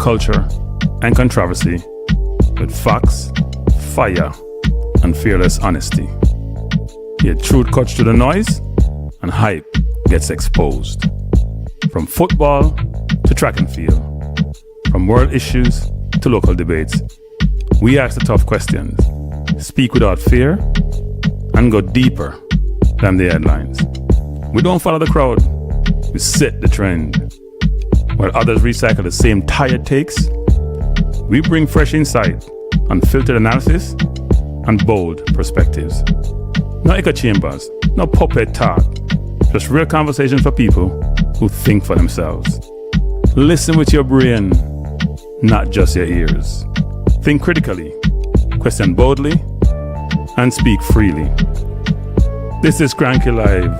culture and controversy with facts, fire, and fearless honesty. Here, truth cuts through the noise and hype gets exposed. From football to track and field, from world issues to local debates, we ask the tough questions, speak without fear, and go deeper than the headlines. We don't follow the crowd, we set the trend. While others recycle the same tired takes, we bring fresh insight, unfiltered analysis, and bold perspectives. No echo chambers, no puppet talk, just real conversation for people who think for themselves. Listen with your brain, not just your ears. Think critically, question boldly, and speak freely. This is Cranky Live,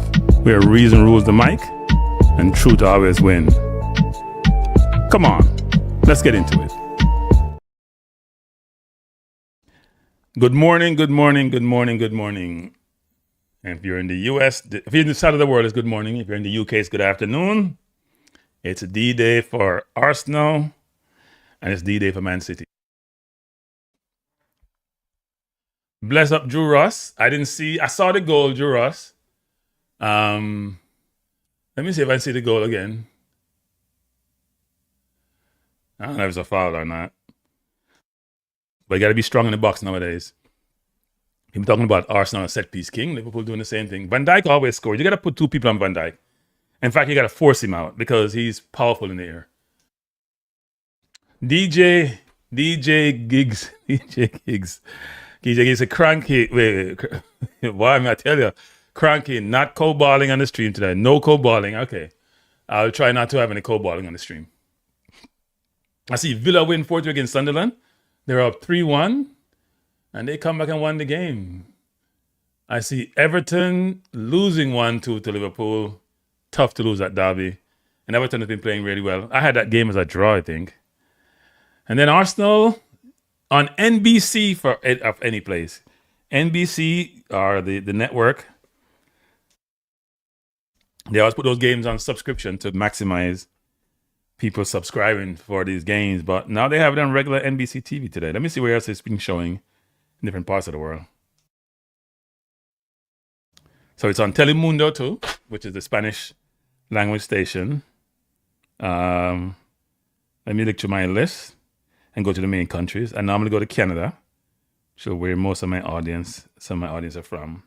where reason rules the mic and truth always win. Come on, let's get into it. Good morning, good morning, good morning, good morning. And if you're in the US, if you're in the side of the world, it's good morning. If you're in the UK, it's good afternoon. It's a D-Day for Arsenal, and it's D-Day for Man City. Bless up Drew Ross. I saw the goal, Drew Ross. Let me see if I see the goal again. I don't know if it's a foul or not. But you got to be strong in the box nowadays. I'm talking about Arsenal set piece king. Liverpool doing the same thing. Van Dijk always scores. You got to put two people on Van Dijk. In fact, you got to force him out because he's powerful in the air. DJ Giggs is a cranky. Wait. Why am I tell you? Cranky, not co-balling on the stream today. No co-balling. Okay. I'll try not to have any co-balling on the stream. I see Villa win 4-2 against Sunderland. They're up 3-1, and they come back and won the game. I see Everton losing 1-2 to Liverpool. Tough to lose that derby. And Everton has been playing really well. I had that game as a draw, I think. And then Arsenal on NBC of any place. NBC are the network. They always put those games on subscription to maximize people subscribing for these games, but now they have it on regular NBC TV today. Let me see where else it's been showing in different parts of the world. So it's on Telemundo too, which is the Spanish language station. Let me look to my list and go to the main countries. I normally go to Canada, so where most of my audience, some of my audience are from.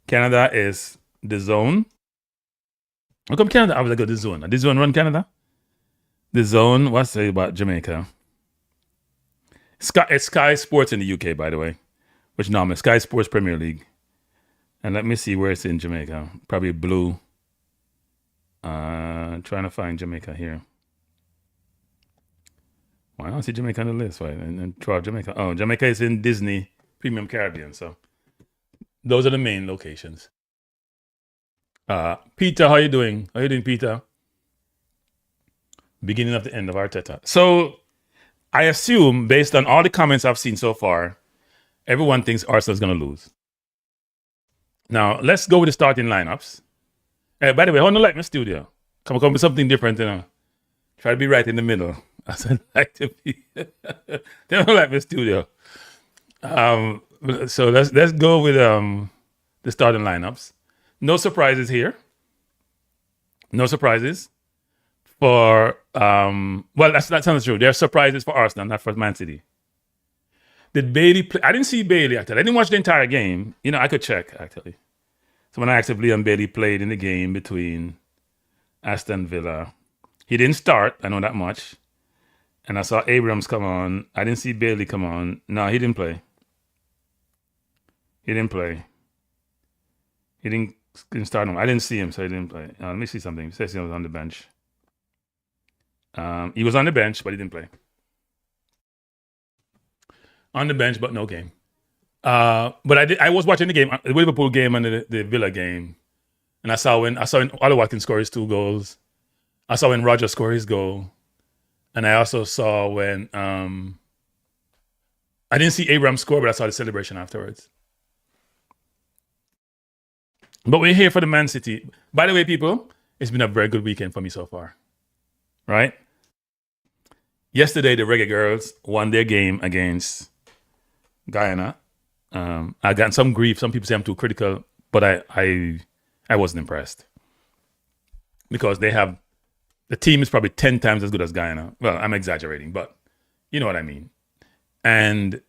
Canada is The Zone. How come Canada? I was like, The Zone. Did The Zone run Canada? The Zone, what's it about Jamaica? It's Sky Sports in the UK, by the way, which normally Sky Sports Premier League. And let me see where it's in Jamaica. Probably blue. Trying to find Jamaica here. Why don't I see Jamaica on the list? Why? And throw out Jamaica. Oh, Jamaica is in Disney Premium Caribbean. So those are the main locations. Peter, how you doing? How you doing, Peter? Beginning of the end of Arteta. So I assume, based on all the comments I've seen so far, everyone thinks Arsenal's going to lose. Now, let's go with the starting lineups. By the way, how do you like my studio? Come with something different, you know. Try to be right in the middle. I like to be. They don't like my studio. So let's go with the starting lineups. No surprises here. No surprises. For that sounds true. There are surprises for Arsenal, not for Man City. Did Bailey play? I didn't see Bailey actually. I didn't watch the entire game. You know, I could check actually. So when I asked if Leon Bailey played in the game between Aston Villa, he didn't start. I know that much. And I saw Abrams come on. I didn't see Bailey come on. No, he didn't play. He didn't start him. I didn't see him, so he didn't play. Let me see something. He says he was on the bench. He was on the bench, but he didn't play. On the bench, but no game. But I was watching the game, the Liverpool game and the Villa game, and I saw when Ollie Watkins scored his 2 goals. I saw when Roger scored his goal, and I also saw when I didn't see Abraham score, but I saw the celebration afterwards. But we're here for the Man City. By the way, people, it's been a very good weekend for me so far. Right? Yesterday, the Reggae Girls won their game against Guyana. I got some grief. Some people say I'm too critical, but I wasn't impressed because the team is probably 10 times as good as Guyana. Well, I'm exaggerating, but you know what I mean. And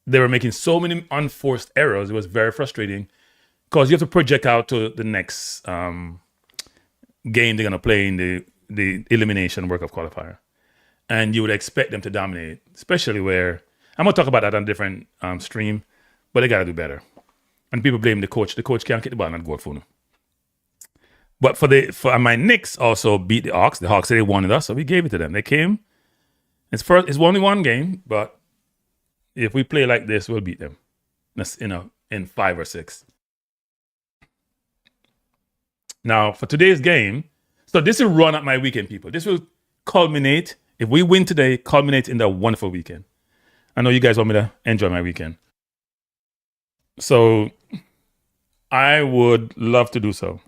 they were making so many unforced errors. It was very frustrating because you have to project out to the next game they're going to play in the elimination World Cup qualifier. And you would expect them to dominate, especially where I'm going to talk about that on a different stream, but they got to do better. And people blame the coach. The coach can't get the ball and go for them. But for my Knicks also beat the Hawks. The Hawks said they wanted us, so we gave it to them. They came. It's only one game, but if we play like this, we'll beat them. That's in 5 or 6. Now for today's game, so this will run up my weekend, people. This will culminate. If we win today, culminate in the wonderful weekend. I know you guys want me to enjoy my weekend. So I would love to do so.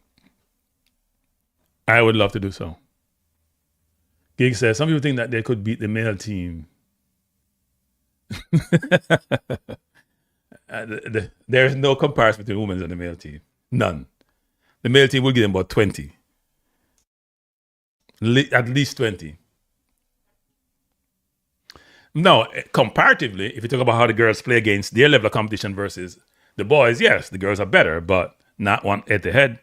Gig says, some people think that they could beat the male team. There's no comparison between women's and the male team. None. The male team will give them about 20. At least 20. No, comparatively, if you talk about how the girls play against their level of competition versus the boys, yes, the girls are better, but not one head-to-head.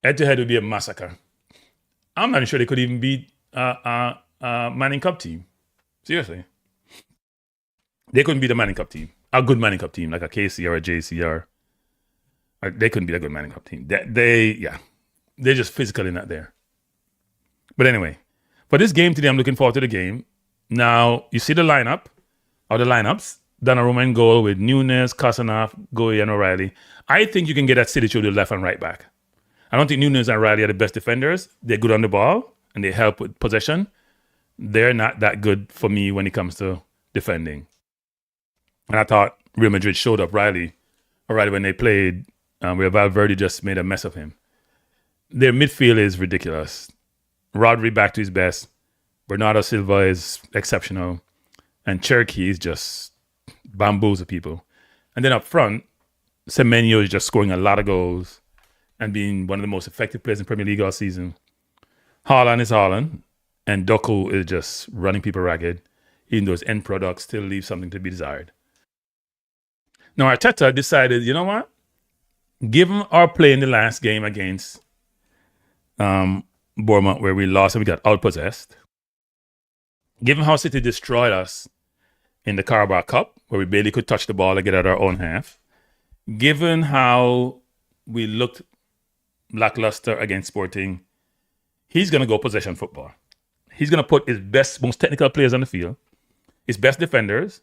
Head-to-head would be a massacre. I'm not sure they could even beat a Manning Cup team. Seriously. They couldn't beat a Manning Cup team. A good Manning Cup team, like a KC or a JC they couldn't beat a good Manning Cup team. They're just physically not there. But anyway, for this game today, I'm looking forward to the game. Now, you see the lineup, or the lineups. Donnarumma in goal with Nunes, Kasanoff, Goye, and O'Reilly. I think you can get that City through the left and right back. I don't think Nunes and O'Reilly are the best defenders. They're good on the ball, and they help with possession. They're not that good for me when it comes to defending. And I thought Real Madrid showed up O'Reilly when they played, where Valverde just made a mess of him. Their midfield is ridiculous. Rodri back to his best. Bernardo Silva is exceptional. And Cherky is just bamboozle people. And then up front, Semenyo is just scoring a lot of goals and being one of the most effective players in Premier League all season. Haaland is Haaland. And Doku is just running people ragged, even though his end product still leaves something to be desired. Now, Arteta decided, you know what? Given our play in the last game against Bournemouth, where we lost and we got outpossessed, given how City destroyed us in the Carabao Cup, where we barely could touch the ball and get out our own half, given how we looked lackluster against Sporting, he's going to go possession football. He's going to put his best, most technical players on the field, his best defenders.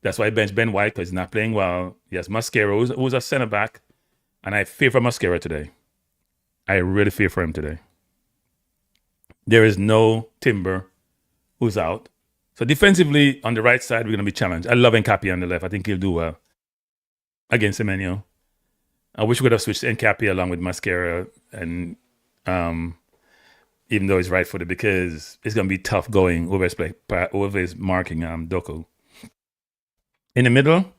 That's why he benched Ben White, because he's not playing well. He has Mascaro, who's a centre-back, and I fear for Mascaro today. I really fear for him today. There is no Timber, who's out. So defensively, on the right side, we're going to be challenged. I love Nkapie on the left. I think he'll do well against Semenyo. I wish we could have switched Nkapie along with Mascara, and even though he's right-footed, because it's going to be tough going over his marking Doku. In the middle,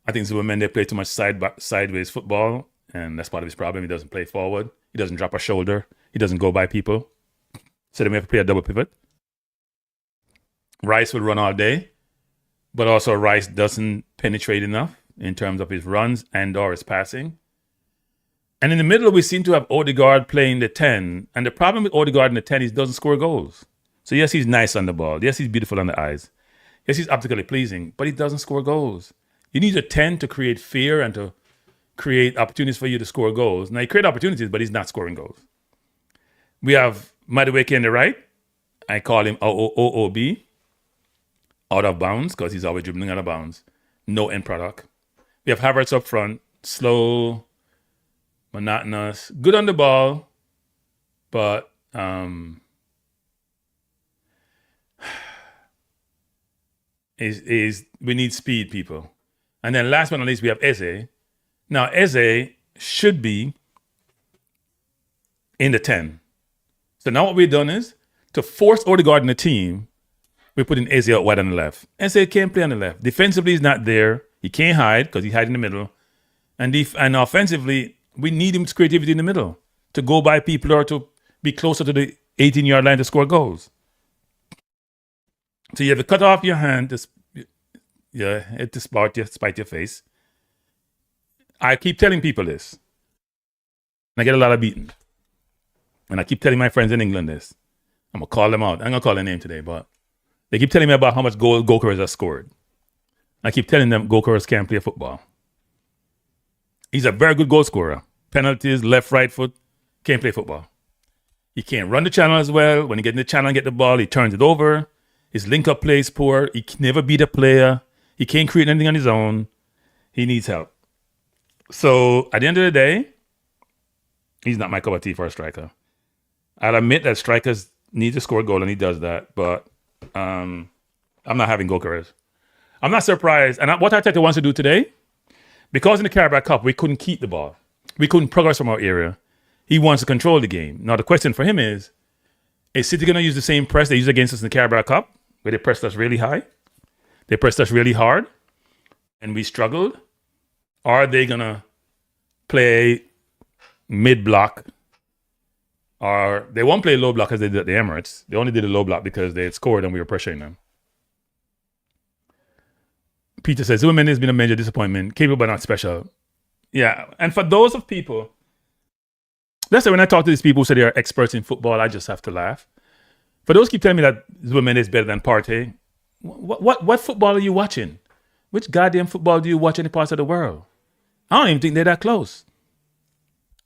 I think Zubimendi plays too much sideways football, and that's part of his problem. He doesn't play forward. He doesn't drop a shoulder. He doesn't go by people. So then we have to play a double pivot. Rice will run all day, but also Rice doesn't penetrate enough in terms of his runs and or his passing. And in the middle, we seem to have Odegaard playing the 10. And the problem with Odegaard in the 10 is he doesn't score goals. So yes, he's nice on the ball. Yes, he's beautiful on the eyes. Yes, he's optically pleasing, but he doesn't score goals. You need a 10 to create fear and to create opportunities for you to score goals. Now, he creates opportunities, but he's not scoring goals. We have Madueke on the right. I call him OOB, out of bounds, because he's always dribbling out of bounds. No end product. We have Havertz up front, slow, monotonous, good on the ball, but we need speed, people. And then last but not least, we have Eze. Now, Eze should be in the 10. So now what we've done is, To force Odegaard in the team, we put in Eze out wide on the left. Eze can't play on the left. Defensively, he's not there. He can't hide because he hides in the middle. And offensively, we need his creativity in the middle to go by people or to be closer to the 18-yard line to score goals. So you have to cut off your hand to spite your face. I keep telling people this. And I get a lot of beating. And I keep telling my friends in England this. I'm going to call them out. I'm going to call their name today, but they keep telling me about how much Goalkeepers have scored. I keep telling them Goalkeepers can't play football. He's a very good goal scorer. Penalties, left, right foot, can't play football. He can't run the channel as well. When he gets in the channel and get the ball, he turns it over. His link-up play is poor. He can never beat a player. He can't create anything on his own. He needs help. So at the end of the day, he's not my cup of tea for a striker. I'll admit that strikers need to score a goal, and he does that. But I'm not having Goalkeepers. I'm not surprised. And what Arteta wants to do today, because in the Carabao Cup, we couldn't keep the ball. We couldn't progress from our area. He wants to control the game. Now, the question for him is City going to use the same press they used against us in the Carabao Cup, where they pressed us really high? They pressed us really hard, and we struggled? Or are they going to play mid-block? Or they won't play low block as they did at the Emirates. They only did a low block because they had scored and we were pressuring them. Peter says, Zubimendi has been a major disappointment, capable but not special. Yeah, and for those of people, that's why when I talk to these people who say they are experts in football, I just have to laugh. For those who keep telling me that Zubimendi is better than Partey, what football are you watching? Which goddamn football do you watch in any parts of the world? I don't even think they're that close.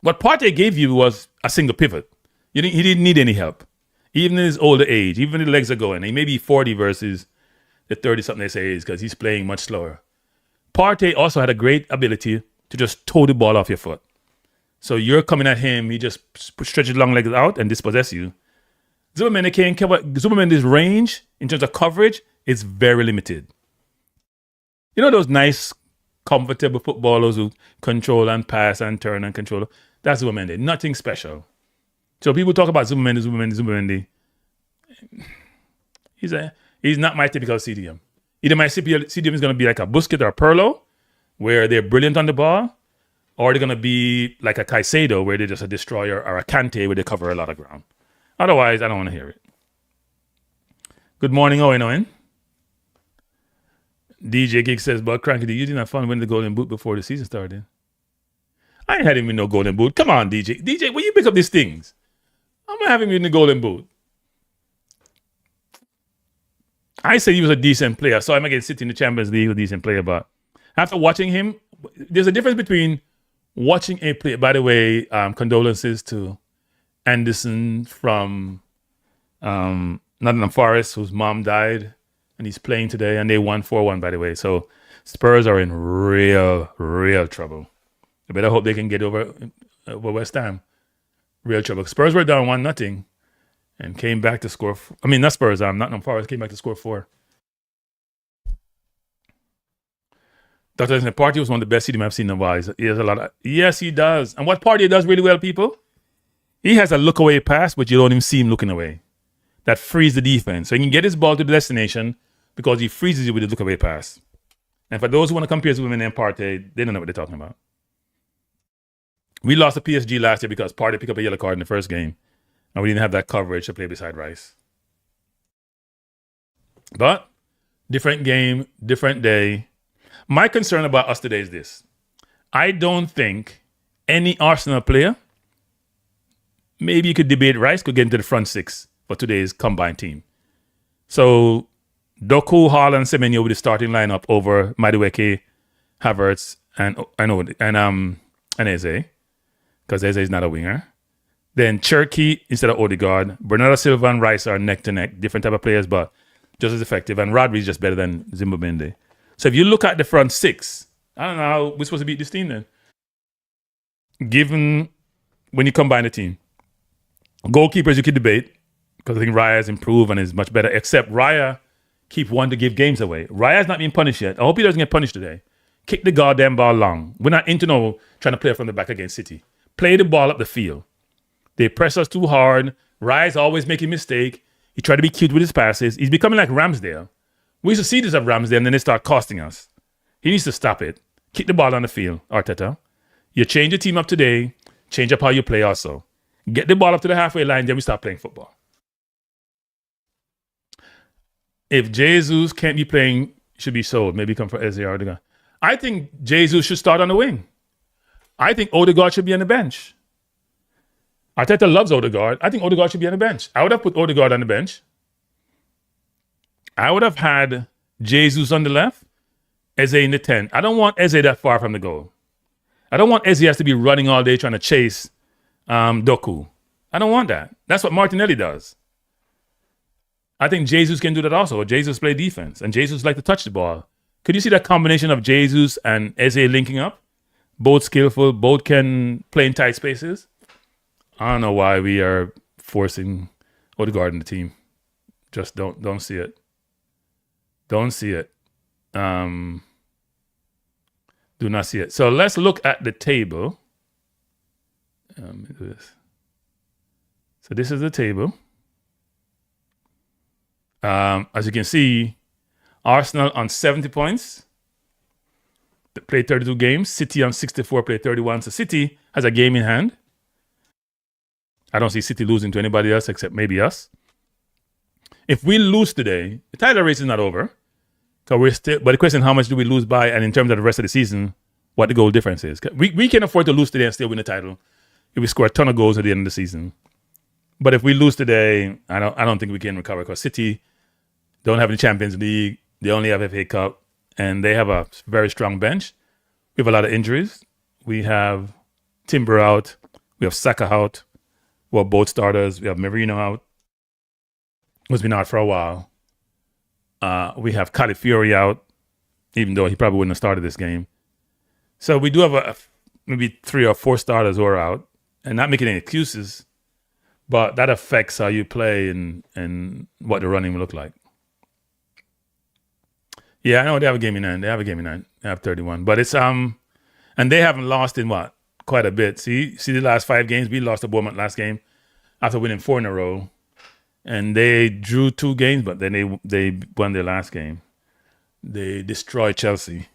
What Partey gave you was a single pivot. He didn't need any help. Even in his older age, even if the legs are going. He may be 40 versus the 30-something they say is because he's playing much slower. Partey also had a great ability to just toe the ball off your foot. So you're coming at him, he just stretches his long legs out and dispossess you. Zubimendi can't cover. Zubimendi's range in terms of coverage is very limited. You know those nice, comfortable footballers who control and pass and turn and control? That's Zubimendi. Nothing special. So people talk about Zubimendi. He's not my typical CDM. Either my CDM is going to be like a Busquets or a Pirlo, where they're brilliant on the ball, or they're going to be like a Caicedo, where they're just a destroyer, or a Kante, where they cover a lot of ground. Otherwise, I don't want to hear it. Good morning, Owen. DJ Gig says, but Cranky, you didn't have fun winning the Golden Boot before the season started. I ain't had him win no Golden Boot. Come on, DJ. DJ, when you pick up these things, I'm not having him win the Golden Boot. I said he was a decent player, so I'm against City in the Champions League, a decent player, but after watching him, there's a difference between watching a player. By the way, condolences to Anderson from Nottingham Forest, whose mom died, and he's playing today, and they won 4-1, by the way. So Spurs are in real trouble. I better hope they can get over West Ham. Real trouble. Spurs were down 1-0 and came back to score. Not Spurs, Nottingham Forest came back to score 4. Dr. Partey was one of the best CDM I've seen in a while. He has a lot of, yes, he does. And what Partey does really well, people, he has a look away pass, but you don't even see him looking away. That frees the defense. So he can get his ball to the destination because he freezes you with a look away pass. And for those who want to compare Zubimendi and Partey, they don't know what they're talking about. We lost to PSG last year because Partey picked up a yellow card in the first game, and we didn't have that coverage to play beside Rice. But different game, different day. My concern about us today is this. I don't think any Arsenal player, maybe you could debate Rice, could get into the front 6 for today's combined team. So Doku, Hall, and Semenyo with the starting lineup over Madueke, Havertz, and Eze, because Eze is not a winger. Then Cherki instead of Odegaard. Bernardo Silva and Rice are neck to neck, different type of players, but just as effective. And Rodri is just better than Zubimendi. So if you look at the front 6, I don't know how we're supposed to beat this team then. Given when you combine the team. Goalkeepers you could debate, because I think Raya has improved and is much better, except Raya keep wanting to give games away. Raya's not being punished yet. I hope he doesn't get punished today. Kick the goddamn ball long. We're not into trying to play from the back against City. Play the ball up the field. They press us too hard. Raya's always making a mistake. He tried to be cute with his passes. He's becoming like Ramsdale. We used to see this at Ramsdale, and then they start costing us. He needs to stop it. Kick the ball on the field, Arteta. You change your team up today. Change up how you play also. Get the ball up to the halfway line, then we start playing football. If Jesus can't be playing, should be sold. Maybe come for Eze or Odegaard. I think Jesus should start on the wing. I think Odegaard should be on the bench. Arteta loves Odegaard. I think Odegaard should be on the bench. I would have put Odegaard on the bench. I would have had Jesus on the left, Eze in the 10. I don't want Eze that far from the goal. I don't want Eze has to be running all day trying to chase Doku. I don't want that. That's what Martinelli does. I think Jesus can do that also. Jesus play defense, and Jesus like to touch the ball. Could you see that combination of Jesus and Eze linking up? Both skillful, both can play in tight spaces. I don't know why we are forcing Odegaard in the team. Just don't see it. Don't see it. Do not see it. So let's look at the table. Let me do this. So this is the table. As you can see, Arsenal on 70 points. They played 32 games. City on 64, played 31. So City has a game in hand. I don't see City losing to anybody else except maybe us. If we lose today, the title race is not over. So we're still, but the question is how much do we lose by, and in terms of the rest of the season, what the goal difference is. We can afford to lose today and still win the title if we score a ton of goals at the end of the season. But if we lose today, I don't think we can recover because City don't have the Champions League. They only have FA Cup, and they have a very strong bench. We have a lot of injuries. We have Timber out. We have Saka out. We have both starters. We have Merino out, who's been out for a while. We have Calafiori out, even though he probably wouldn't have started this game. So we do have maybe 3 or 4 starters who are out, and not making any excuses, but that affects how you play and what the running will look like. Yeah, I know they have a game in hand. They have 31, but it's and they haven't lost in what? Quite a bit. See the last 5 games. We lost to Bournemouth last game after winning 4 in a row, and they drew 2 games, but then they won their last game. They destroyed Chelsea.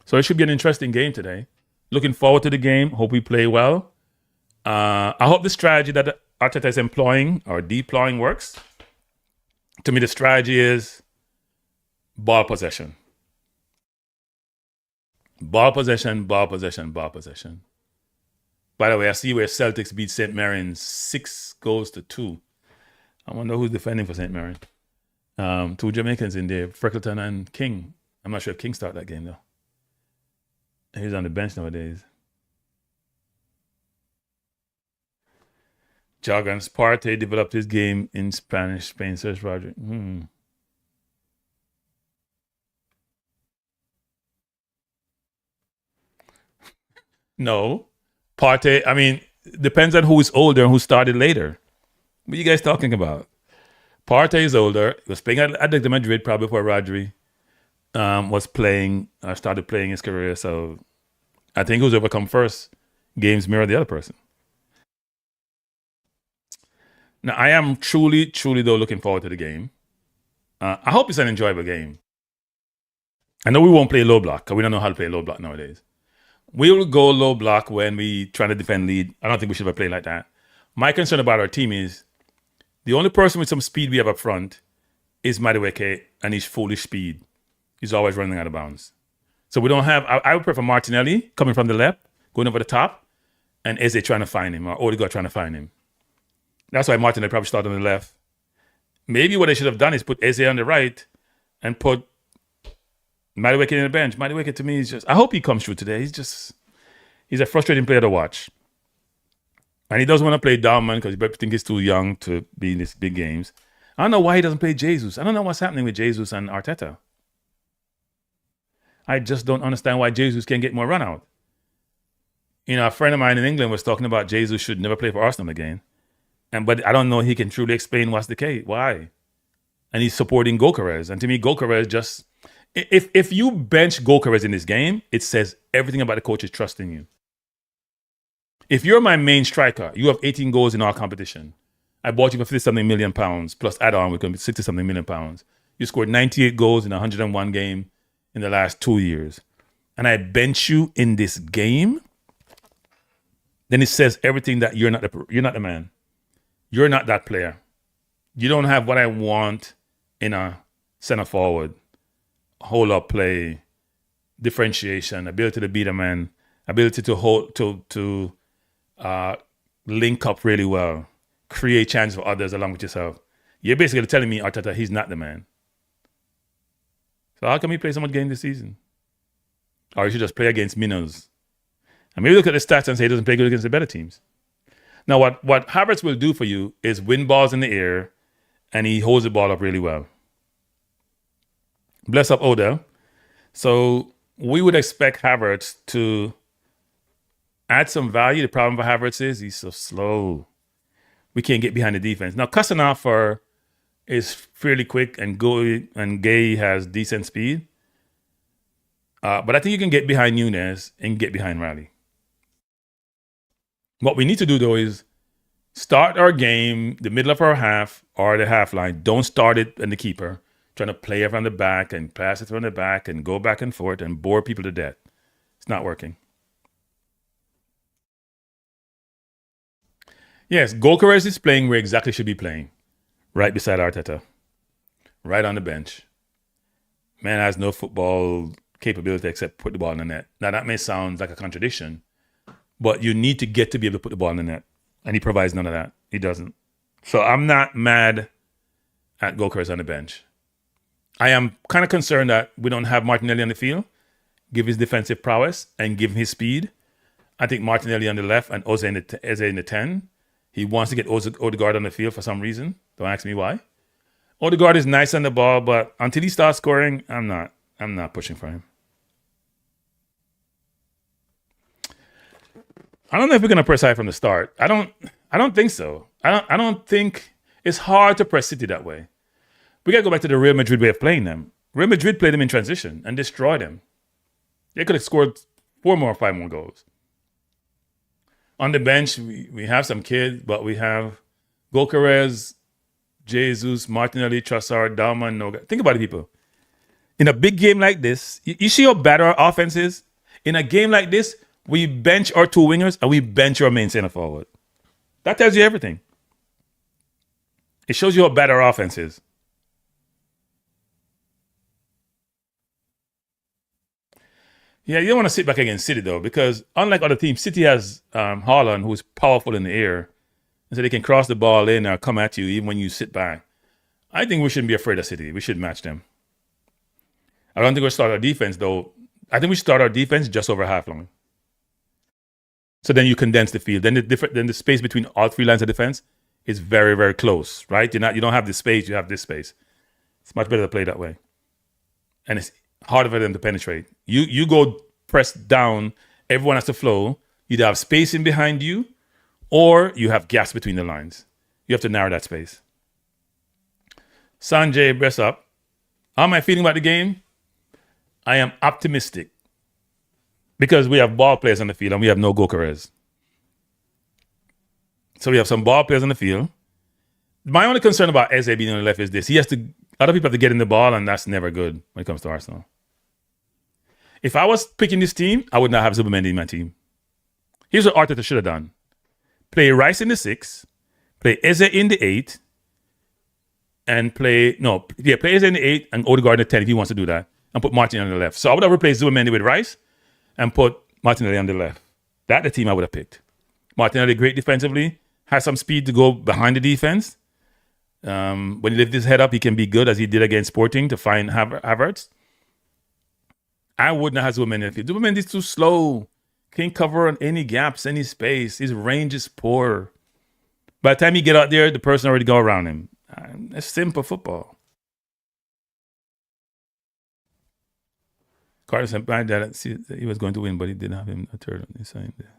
So it should be an interesting game today. Looking forward to the game. Hope we play well. I hope the strategy that Arteta is employing or deploying works. To me, the strategy is ball possession. Ball possession, ball possession, ball possession. By the way, I see where Celtics beat St. Mirren 6-2. I wonder who's defending for St. Mirren. 2 Jamaicans in there, Freckleton and King. I'm not sure if King started that game, though. He's on the bench nowadays. Jargons. Partey developed his game in Spain. Search Roger. No. Partey, I mean, depends on who is older and who started later. What are you guys talking about? Partey is older. He was playing at Atletico Madrid probably before Rodri started playing his career. So I think who's ever come first, games mirror the other person. Now, I am truly, though, looking forward to the game. I hope it's an enjoyable game. I know we won't play low block because we don't know how to play low block nowadays. We will go low block when we try to defend lead. I don't think we should ever play like that. My concern about our team is the only person with some speed we have up front is Madueke, and his foolish speed. He's always running out of bounds. So we don't have, I would prefer Martinelli coming from the left, going over the top, and Eze trying to find him, or Odegaard trying to find him. That's why Martinelli probably started on the left. Maybe what they should have done is put Eze on the right and put Madueke in the bench. Madueke to me is just, I hope he comes through today. He's a frustrating player to watch. And he doesn't want to play dominant because he think he's too young to be in these big games. I don't know why he doesn't play Jesus. I don't know what's happening with Jesus and Arteta. I just don't understand why Jesus can't get more run out. You know, a friend of mine in England was talking about Jesus should never play for Arsenal again. But I don't know he can truly explain what's the case. Why? And he's supporting Gyökeres. And to me, Gyökeres just... If you bench Gyökeres in this game, it says everything about the coach is trusting you. If you're my main striker, you have 18 goals in our competition, I bought you for 50-something million pounds, plus add-on, we're going to be 60-something million pounds. You scored 98 goals in 101 game in the last 2 years. And I bench you in this game, then it says everything that you're not the man. You're not that player. You don't have what I want in a center forward. Hold up play, differentiation, ability to beat a man, ability to hold to link up really well, create chances for others along with yourself. You're basically telling me, Arteta, he's not the man. So how come he play so much game this season? Or you should just play against minnows. And maybe look at the stats and say he doesn't play good against the better teams. Now, what Havertz will do for you is win balls in the air, and he holds the ball up really well. Bless up Oda. So we would expect Havertz to add some value. The problem for Havertz is he's so slow. We can't get behind the defense. Now, Kasanafer is fairly quick, and Gay has decent speed. But I think you can get behind Nunes and get behind Riley. What we need to do, though, is start our game, the middle of our half or the half line. Don't start it in the keeper, trying to play it from the back and pass it from the back and go back and forth and bore people to death. It's not working. Yes, Gyökeres is playing where exactly should be playing. Right beside Arteta. Right on the bench. Man has no football capability except put the ball in the net. Now, that may sound like a contradiction, but you need to get to be able to put the ball in the net. And he provides none of that. He doesn't. So I'm not mad at Gyökeres on the bench. I am kind of concerned that we don't have Martinelli on the field, give his defensive prowess and give him his speed. I think Martinelli on the left and Eze in the 10. He wants to get Odegaard on the field for some reason. Don't ask me why. Odegaard is nice on the ball, but until he starts scoring, I'm not pushing for him. I don't know if we're gonna press high from the start. I don't think so. I don't think it's hard to press City that way. We gotta go back to the Real Madrid way of playing them. Real Madrid played them in transition and destroyed them. They could have scored 4 more or 5 more goals. On the bench, we have some kids, but we have Gyökeres, Jesus, Martinelli, Trossard, Dalman, Noga. Think about it, people. In a big game like this, you see how bad our offense is? In a game like this, we bench our 2 wingers and we bench our main center forward. That tells you everything. It shows you how bad our offense is. Yeah, you don't want to sit back against City, though, because unlike other teams, City has Haaland, who's powerful in the air. And so they can cross the ball in or come at you even when you sit back. I think we shouldn't be afraid of City. We should match them. I don't think we'll start our defense, though. I think we should start our defense just over half long. So then you condense the field. Then the space between all 3 lines of defense is very, very close, right? You don't have this space, you have this space. It's much better to play that way. And it's harder for them to penetrate. You go press down, everyone has to flow. You either have space in behind you or you have gaps between the lines. You have to narrow that space. Sanjay, press up. How am I feeling about the game? I am optimistic because we have ball players on the field and we have no Gyökeres. So we have some ball players on the field. My only concern about Eze being on the left is this. Other people have to get in the ball, and that's never good when it comes to Arsenal. If I was picking this team, I would not have Zubimendi in my team. Here's what Arteta should have done. Play Rice in the 6, play Eze in the 8, and play Eze in the 8 and Odegaard in the 10 if he wants to do that, and put Martinelli on the left. So I would have replaced Zubimendi with Rice and put Martinelli on the left. That's the team I would have picked. Martinelli, great defensively, has some speed to go behind the defense. When he lifts his head up, he can be good, as he did against Sporting, to find Havertz. I wouldn't have Zubimendi in the field. Zubimendi is too slow. Can't cover on any gaps, any space. His range is poor. By the time he get out there, the person already go around him. It's simple football. Carter said that he was going to win, but he didn't have him a third on his side there.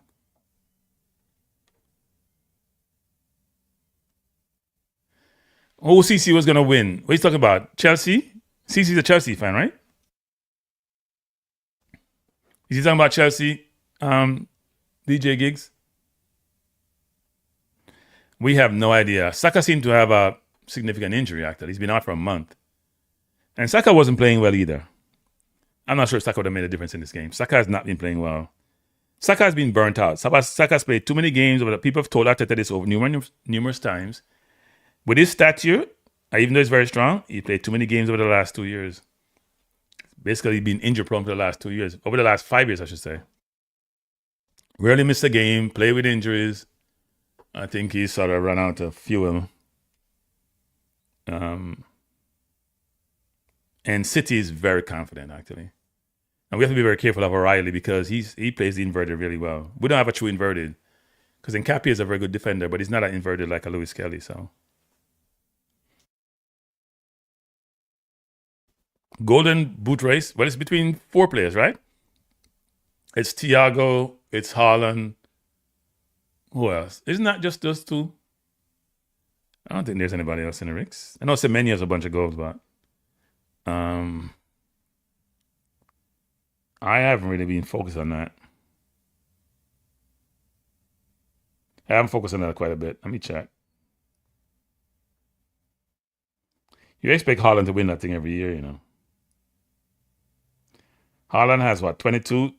Who CC was going to win? What are you talking about? Chelsea? CC's a Chelsea fan, right? Is he talking about Chelsea? DJ Giggs? We have no idea. Saka seemed to have a significant injury, actually. He's been out for a month. And Saka wasn't playing well either. I'm not sure Saka would have made a difference in this game. Saka has not been playing well. Saka has been burnt out. Saka's played too many games. People have told Arteta this over numerous times. With his stature, even though he's very strong, he played too many games over the last 2 years. Basically, been injury prone for the last 2 years. Over the last 5 years, I should say. Rarely missed a game, play with injuries. I think he's sort of run out of fuel. And City is very confident, actually. And we have to be very careful of O'Reilly because he plays the inverted really well. We don't have a true inverted because Nkapia is a very good defender, but he's not an inverted like a Lewis Kelly. So, Golden Boot race. Well, it's between 4 players, right? It's Thiago, it's Haaland. Who else? Isn't that just those two? I don't think there's anybody else in the mix. I know Semenyo has a bunch of goals, but I haven't really been focused on that. I haven't focused on that quite a bit. Let me check. You expect Haaland to win that thing every year, you know. Haaland has what, 22?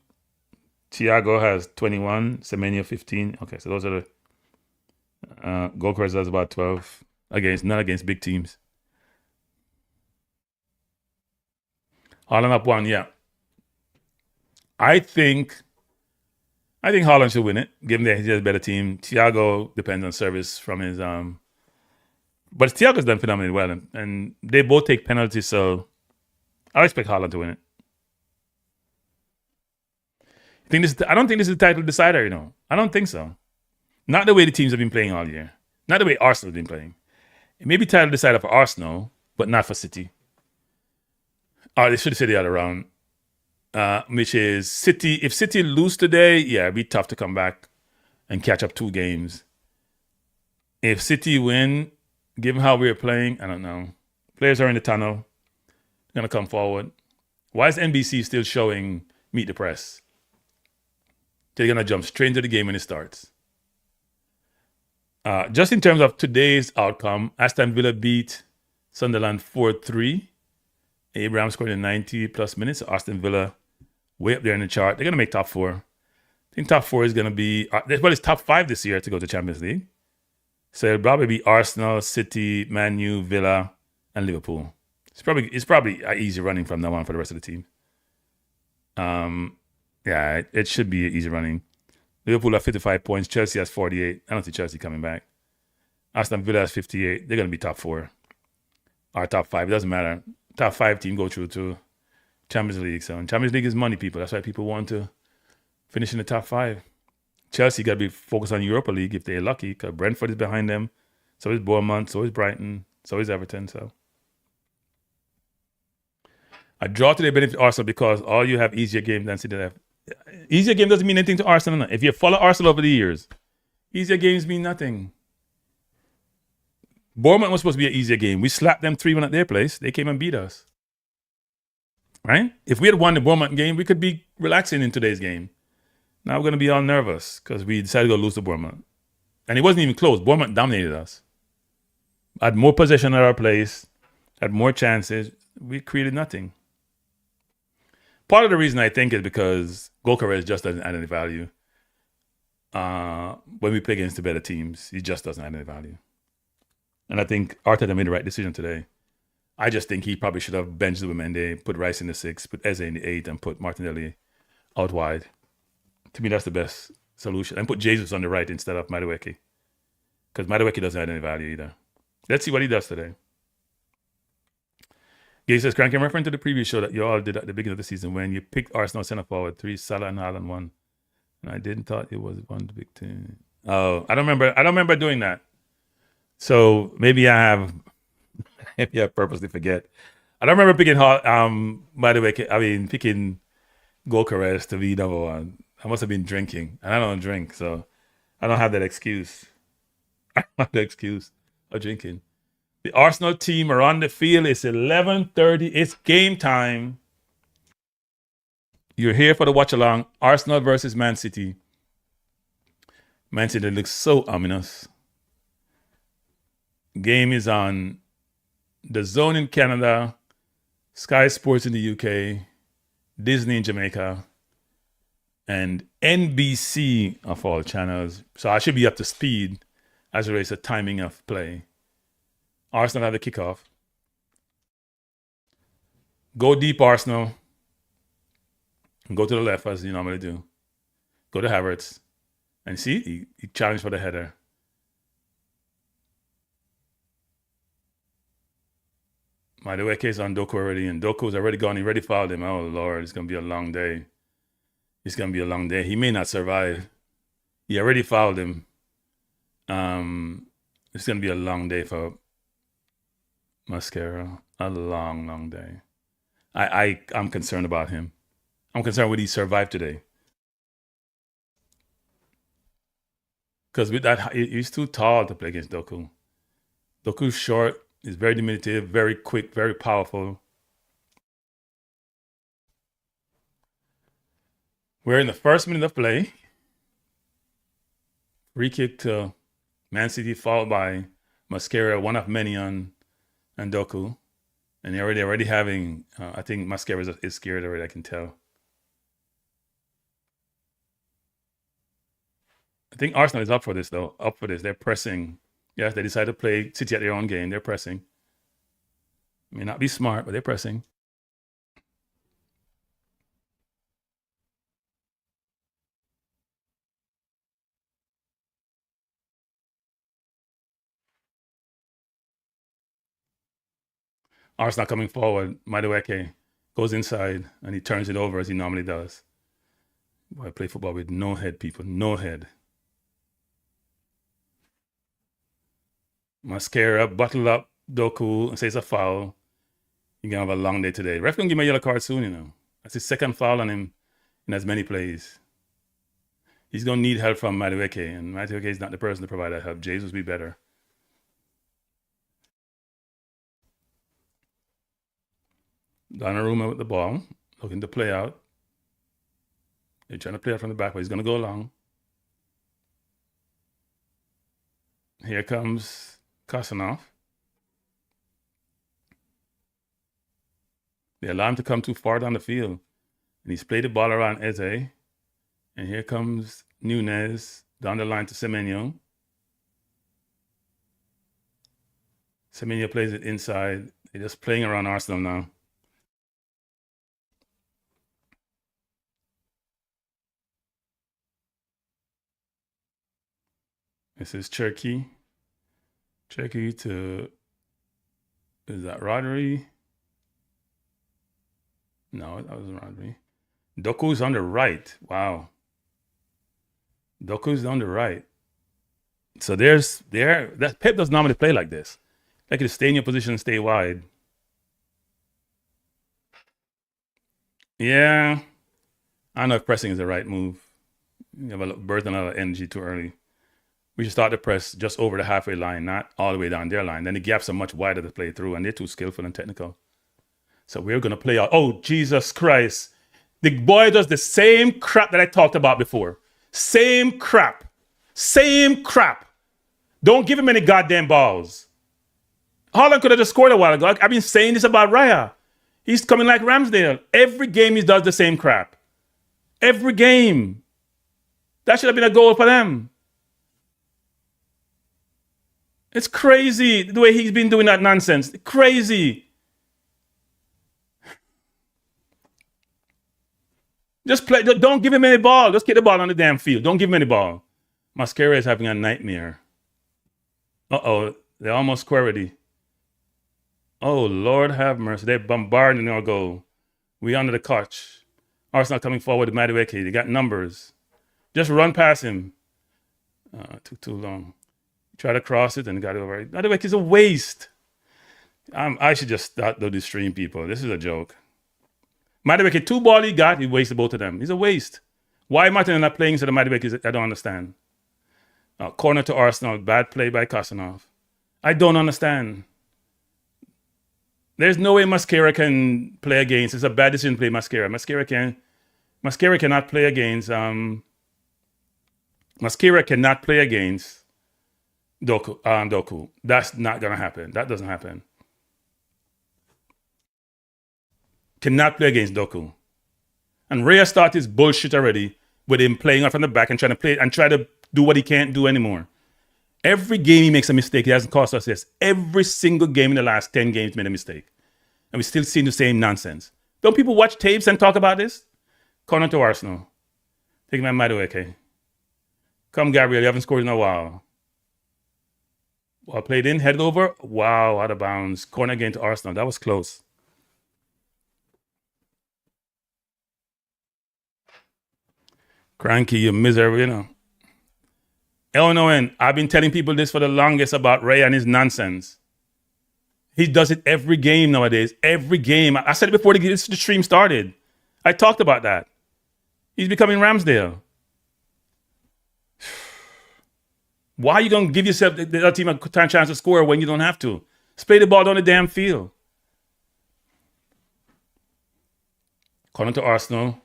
Thiago has 21. Semenyo 15. Okay, so those are the Goalkeepers has about 12. Not against big teams. Haaland up 1, yeah. I think Haaland should win it, given that he has a better team. Thiago depends on service from his but Thiago's done phenomenally well, and they both take penalties, so I expect Haaland to win it. I don't think this is the title decider, you know. I don't think so. Not the way the teams have been playing all year. Not the way Arsenal have been playing. It may be title decider for Arsenal, but not for City. They should have said the other round. Which is City. If City lose today, yeah, it'd be tough to come back and catch up 2 games. If City win, given how we're playing, I don't know. Players are in the tunnel. They're going to come forward. Why is NBC still showing Meet the Press? They're going to jump straight into the game when it starts. Just in terms of today's outcome, Aston Villa beat Sunderland 4-3. Abraham scored in 90 plus minutes. Aston Villa way up there in the chart. They're going to make top 4. I think top 4 is going to be, it's top 5 this year to go to Champions League. So it'll probably be Arsenal, City, Man U, Villa, and Liverpool. It's probably an easy running from now on for the rest of the team. Yeah, it should be easy running. Liverpool have 55 points. Chelsea has 48. I don't see Chelsea coming back. Aston Villa has 58. They're going to be top 4. Or top 5. It doesn't matter. Top 5 team go through to Champions League. So Champions League is money, people. That's why people want to finish in the top 5. Chelsea got to be focused on Europa League if they're lucky, because Brentford is behind them. So is Bournemouth. So is Brighton. So is Everton. So a draw today benefits Arsenal because all you have easier games than City have. Easier game doesn't mean anything to Arsenal. If you follow Arsenal over the years, easier games mean nothing. Bournemouth was supposed to be an easier game. We slapped them 3-1 at their place. They came and beat us. Right? If we had won the Bournemouth game, we could be relaxing in today's game. Now we're going to be all nervous because we decided to go lose to Bournemouth. And it wasn't even close. Bournemouth dominated us. Had more possession at our place. Had more chances. We created nothing. Part of the reason I think is because Gyökeres just doesn't add any value. When we play against the better teams, he just doesn't add any value. And I think Arteta made the right decision today. I just think he probably should have benched Zubimendi, put Rice in the 6, put Eze in the 8, and put Martinelli out wide. To me, that's the best solution. And put Jesus on the right instead of Madueke. Because Madueke doesn't add any value either. Let's see what he does today. Gay says, Crank, I'm referring to the previous show that you all did at the beginning of the season when you picked Arsenal centre forward 3, Salah and Haaland 1. And I didn't thought it was one big team. Oh, I don't remember doing that. So maybe I purposely forget. I don't remember picking picking Gyökeres to be number 1. I must have been drinking, and I don't drink, so I don't have that excuse. I don't have the excuse of drinking. The Arsenal team are on the field. It's 11:30. It's game time. You're here for the watch-along. Arsenal versus Man City. Man City looks so ominous. Game is on The Zone in Canada, Sky Sports in the UK, Disney in Jamaica, and NBC of all channels. So I should be up to speed as it relates to timing of play. Arsenal have the kickoff. Go deep, Arsenal. Go to the left as you normally do. Go to Havertz. And see, he challenged for the header. Madueke is on Doku already, and Doku's already gone. He already fouled him. Oh, Lord, it's going to be a long day. It's going to be a long day. He may not survive. He already fouled him. It's going to be a long day for Mascara. A long, long day. I'm concerned about him. I'm concerned would he survive today? Because with that, he's too tall to play against Doku. Doku's short. He's very diminutive, very quick, very powerful. We're in the first minute of play. Free kick to Man City, followed by Mascara, one of many on Doku. And they're already having, I think Mascara is scared already, I can tell. I think Arsenal is up for this, though. Up for this. They're pressing. Yes, they decide to play City at their own game. They're pressing. May not be smart, but they're pressing. Arsenal coming forward. Madueke goes inside, and he turns it over as he normally does. Boy, I play football with no head, people. No head. Mascara, bottle up Doku, and says a foul. You're going to have a long day today. Ref going to give him a yellow card soon, you know. That's his second foul on him in as many plays. He's going to need help from Madueke, and Madueke is not the person to provide that help. Jesus would be better. Donnarumma with the ball, looking to play out. They're trying to play out from the back, but he's going to go long. Here comes Kosanov. They allow him to come too far down the field. And he's played the ball around Eze. And here comes Nunez down the line to Semenyo. Semenyo plays it inside. They're just playing around Arsenal now. This is Cherky. Cherky to, is that Rodri? No, that wasn't Rodri. Doku's on the right. Wow. Doku's on the right. So that Pep does normally play like this. Like to stay in your position and stay wide. Yeah. I don't know if pressing is the right move. You have a burden of energy too early. We should start the press just over the halfway line, not all the way down their line. Then the gaps are much wider to play through, and they're too skillful and technical. So we're going to play out. Oh, Jesus Christ. The boy does the same crap that I talked about before. Same crap. Same crap. Don't give him any goddamn balls. Haaland could have just scored a while ago. I've been saying this about Raya. He's coming like Ramsdale. Every game he does the same crap. Every game. That should have been a goal for them. It's crazy the way he's been doing that nonsense. Crazy. Just play. Don't give him any ball. Just get the ball on the damn field. Don't give him any ball. Mascara is having a nightmare. Uh-oh. They're almost squaredy. Oh, Lord have mercy. They're bombarding our goal. We under the clutch. Arsenal coming forward with Madueke. They got numbers. Just run past him. Took too long. Try to cross it and got it over. Madueke is a waste. I should just start this stream, people. This is a joke. Madueke, 2 ball he got, he wasted both of them. He's a waste. Why Martin not playing instead of Madueke, I don't understand. Corner to Arsenal, bad play by Kosanov. I don't understand. There's no way Mascara can play against. It's a bad decision to play Mascara. Mascara cannot play against. Mascara cannot play against Doku. That's not gonna happen. That doesn't happen. Cannot play against Doku. And Rhea started his bullshit already with him playing off from the back and trying to play and try to do what he can't do anymore. Every game he makes a mistake. He hasn't cost us this. Every single game in the last 10 games made a mistake. And we still see the same nonsense. Don't people watch tapes and talk about this? Corner to Arsenal. Take my mind away, okay? Come, Gabriel. You haven't scored in a while. Well played in, headed over. Wow, out of bounds. Corner again to Arsenal. That was close. Cranky, you miserable, you know. Owen, I've been telling people this for the longest about Ray and his nonsense. He does it every game nowadays. Every game. I said it before the stream started. I talked about that. He's becoming Ramsdale. Why are you going to give yourself the other team a chance to score when you don't have to? Spray the ball down the damn field. Calling to Arsenal.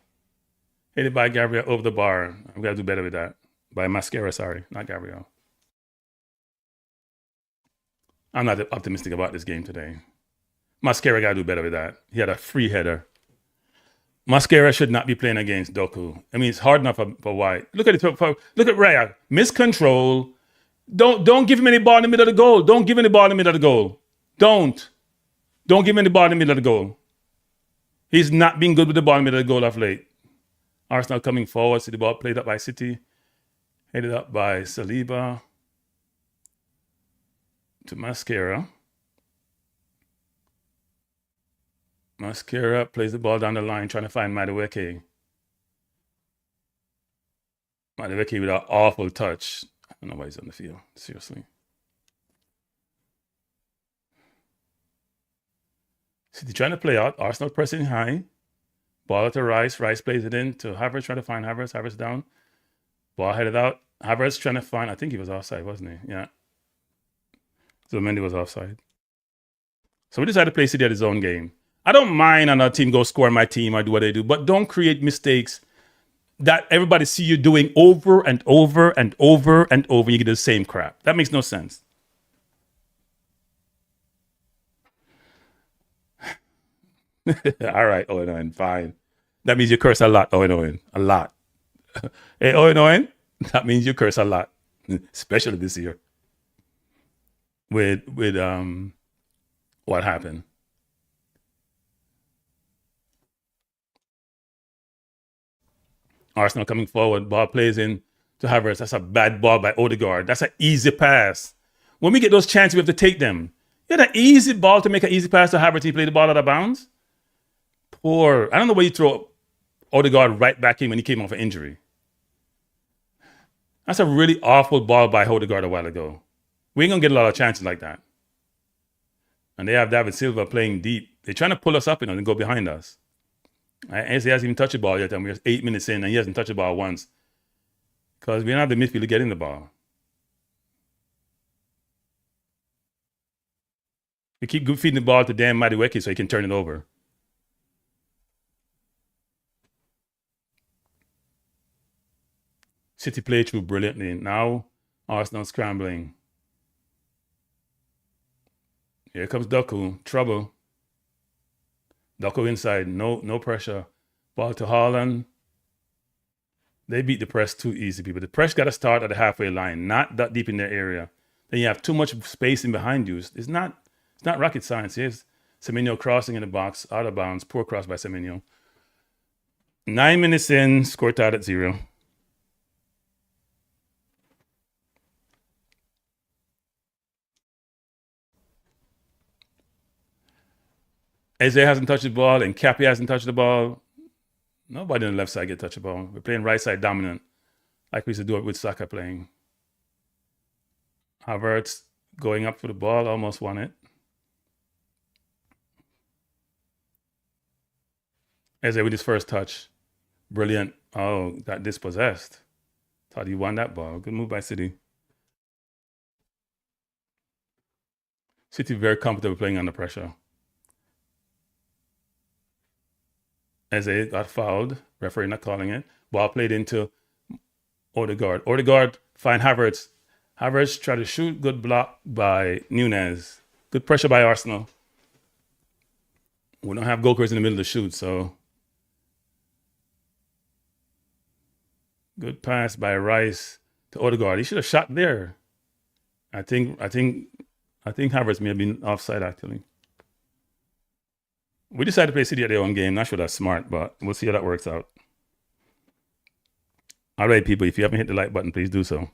Hit it by Gabriel over the bar. I've got to do better with that. By Mascara, sorry, not Gabriel. I'm not optimistic about this game today. Mascara got to do better with that. He had a free header. Mascara should not be playing against Doku. I mean, it's hard enough for White. Look at it. Look at Raya. Miscontrol. Don't give him any ball in the middle of the goal. Don't give him the ball in the middle of the goal. Don't give him any ball in the middle of the goal. He's not been good with the ball in the middle of the goal of late. Arsenal coming forward. See the ball played up by City. Headed up by Saliba. To Mascara. Mascara plays the ball down the line trying to find Madueke. Madueke with an awful touch. I don't know why he's on the field. Seriously. City trying to play out. Arsenal pressing high. Ball to Rice. Rice plays it in to Havertz, trying to find Havertz. Havertz down. Ball headed out. Havertz trying to find, I think he was offside, wasn't he? Yeah. So Mendy was offside. So we decided to play City at his own game. I don't mind another team go score my team or do what they do, but don't create mistakes that everybody see you doing over and over and over and over. You get the same crap. That makes no sense. All right, Owen, fine. That means you curse a lot, Owen. A lot. Hey, Owen, that means you curse a lot, especially this year. With what happened? Arsenal coming forward, ball plays in to Havertz. That's a bad ball by Odegaard. That's an easy pass. When we get those chances, we have to take them. You had an easy ball to make an easy pass to Havertz. He played the ball out of bounds. Poor. I don't know why you throw Odegaard right back in when he came off an injury. That's a really awful ball by Odegaard a while ago. We ain't going to get a lot of chances like that. And they have David Silva playing deep. They're trying to pull us up, and go behind us. He hasn't even touched the ball yet, and we're 8 minutes in, and he hasn't touched the ball once. Because we don't have the midfield to get in the ball. We keep feeding the ball to Dan Madueke so he can turn it over. City play through brilliantly. Now, Arsenal scrambling. Here comes Doku. Trouble. Doku inside. No pressure. Ball to Haaland. They beat the press too easy, people. The press got to start at the halfway line, not that deep in their area. Then you have too much space in behind you. It's not rocket science. Here's Semenyo crossing in the box, out of bounds. Poor cross by Semenyo. 9 minutes in, score tied at 0. Eze hasn't touched the ball, and Cappy hasn't touched the ball. Nobody on the left side get touch the ball. We're playing right side dominant, like we used to do it with Saka playing. Havertz going up for the ball, almost won it. Eze with his first touch. Brilliant. Oh, got dispossessed. Thought he won that ball. Good move by City. City very comfortable playing under pressure. Eze got fouled. Referee not calling it. Ball played into Odegaard. Odegaard find Havertz. Havertz tried to shoot. Good block by Nunez. Good pressure by Arsenal. We don't have goalkeepers in the middle to shoot, so good pass by Rice to Odegaard. He should have shot there. I think Havertz may have been offside actually. We decided to play City at their own game. Not sure that's smart, but we'll see how that works out. All right, people, if you haven't hit the like button, please do so.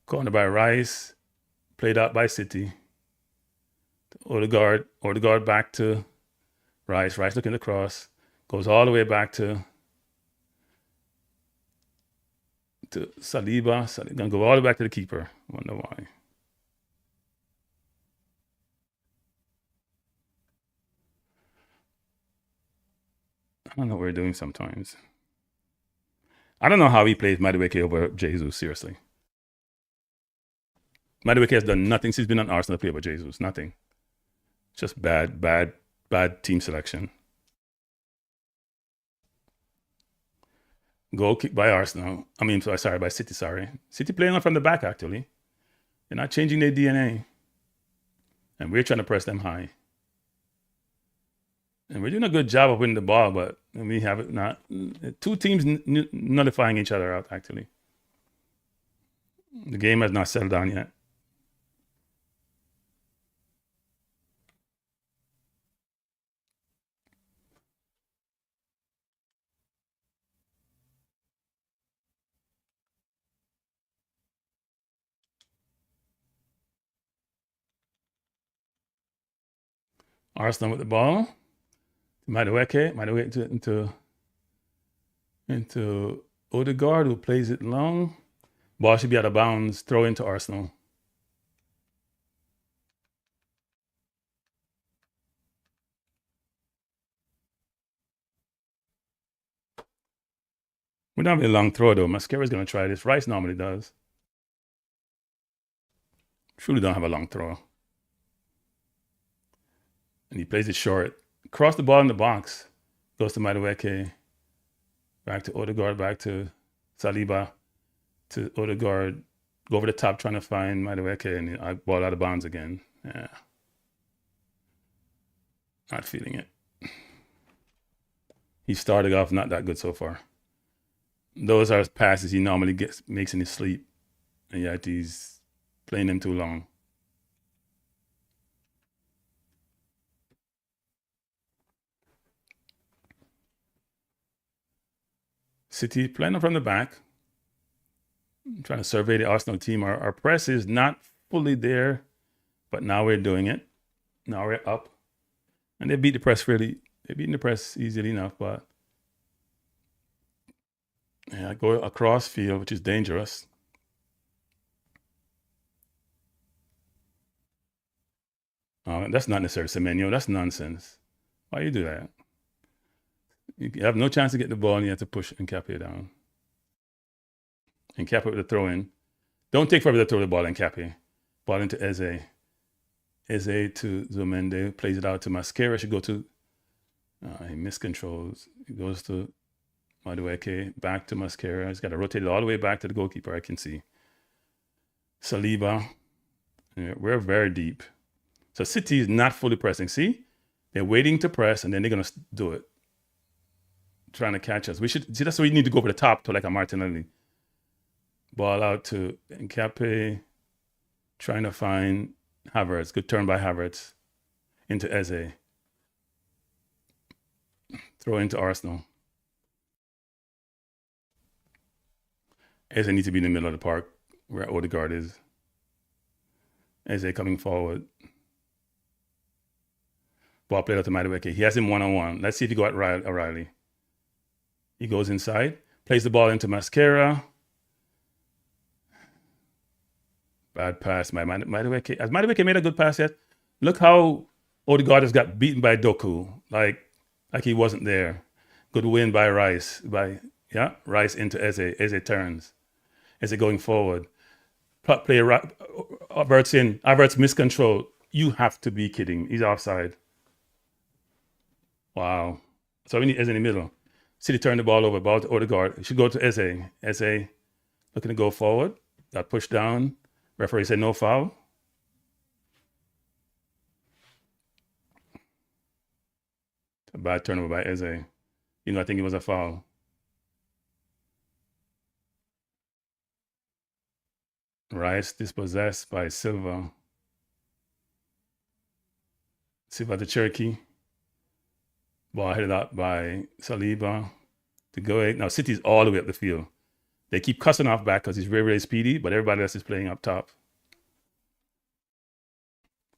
Corner by Rice, played out by City. Odegaard back to Rice. Rice looking to cross, goes all the way back to Saliba. Saliba gonna go all the way back to the keeper. Wonder why. I don't know what we're doing sometimes. I don't know how he plays Madueke over Jesus, seriously. Madueke has done nothing since he's been on Arsenal to play over Jesus. Nothing. Just bad team selection. Goal kick by Arsenal. By City, sorry. City playing on from the back, actually. They're not changing their DNA. And we're trying to press them high. And we're doing a good job of winning the ball, but we have it not. Two teams nullifying each other out, actually. The game has not settled down yet. Arsenal with the ball. Madueke into Odegaard, who plays it long. Ball should be out of bounds. Throw into Arsenal. We don't have a long throw though. Mascara's gonna try this. Rice normally does. Truly don't have a long throw. And he plays it short. Cross the ball in the box. Goes to Madueke. Back to Odegaard. Back to Saliba. To Odegaard. Go over the top trying to find Madueke. And I ball out of bounds again. Yeah. Not feeling it. He started off not that good so far. Those are passes he normally makes in his sleep. And yet he's playing them too long. City playing from the back. I'm trying to survey the Arsenal team. Our press is not fully there, but now we're doing it. Now we're up. And they beat the press they're beating the press easily enough, but yeah, go across field, which is dangerous. That's not necessarily Semenyo. That's nonsense. Why you do that? You have no chance to get the ball and you have to push Nkapé down. Nkapé with the throw in. Don't take forever to throw the ball Nkapé. Ball into Eze. Eze to Zomende. Plays it out to Mascara. Should go to... he miscontrols. He goes to Madueke. Back to Mascara. He's got to rotate it all the way back to the goalkeeper, I can see. Saliba. Yeah, we're very deep. So City is not fully pressing. See? They're waiting to press and then they're going to do it. Trying to catch us. That's why we need to go over the top to like a Martinelli. Ball out to Nkapé. Trying to find Havertz. Good turn by Havertz. Into Eze. Throw into Arsenal. Eze needs to be in the middle of the park where Odegaard is. Eze coming forward. Ball played out to Madueke. He has him one-on-one. Let's see if he got O'Reilly. He goes inside. Plays the ball into Mascara. Bad pass by Madueke. Has Madueke made a good pass yet? Look how Odegaard has got beaten by Doku. Like he wasn't there. Good win by Rice. Rice into Eze. Eze turns. Eze going forward. Player Havertz in. Havertz miscontrol. You have to be kidding. He's offside. Wow. So we need Eze in the middle. City turned the ball over, ball to Odegaard. It should go to Eze. Eze looking to go forward. Got pushed down. Referee said no foul. A bad turnover by Eze. I think it was a foul. Rice dispossessed by Silva. Silva to Cherokee. Ball headed out by Saliba to go ahead. Now City's all the way up the field. They keep cussing off back because he's very, very speedy, but everybody else is playing up top.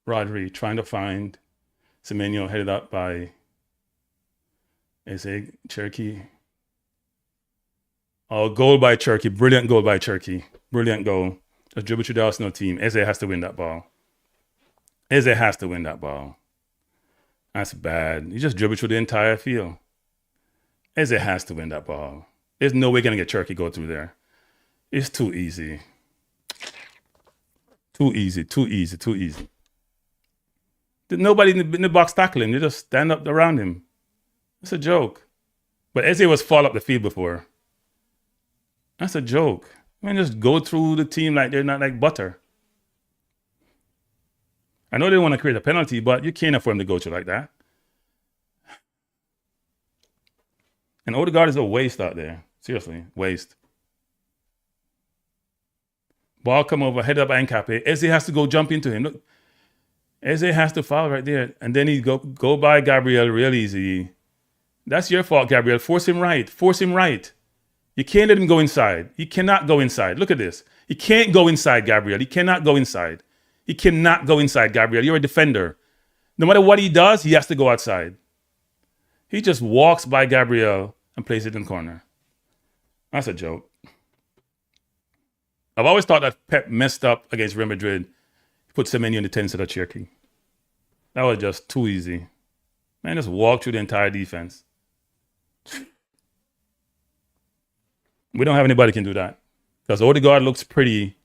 Rodri trying to find Semenyo, headed up by Cherokee. Oh, goal by Cherokee. Brilliant goal by Cherokee. Brilliant goal. Just dribble through the Arsenal team. Eze has to win that ball. Eze has to win that ball. That's bad. You just dribble through the entire field. Eze has to win that ball. There's no way going to get Cherokee go through there. It's too easy. Too easy. There's nobody in the box tackling him. They just stand up around him. It's a joke. But Eze was fall up the field before. That's a joke. Just go through the team like they're not like butter. I know they want to create a penalty, but you can't afford him to go through like that. And Odegaard is a waste out there. Seriously, waste. Ball come over, head up by Nkape. Eze has to go jump into him. Look, Eze has to foul right there. And then he go by Gabriel real easy. That's your fault, Gabriel. Force him right. You can't let him go inside. He cannot go inside. Look at this. He can't go inside, Gabriel. He cannot go inside. Gabriel. You're a defender. No matter what he does, he has to go outside. He just walks by Gabriel and plays it in the corner. That's a joke. I've always thought that Pep messed up against Real Madrid. He put Semenyo in the 10 instead of Cherokee. That was just too easy. Man, just walk through the entire defense. We don't have anybody who can do that. Because Odegaard looks pretty,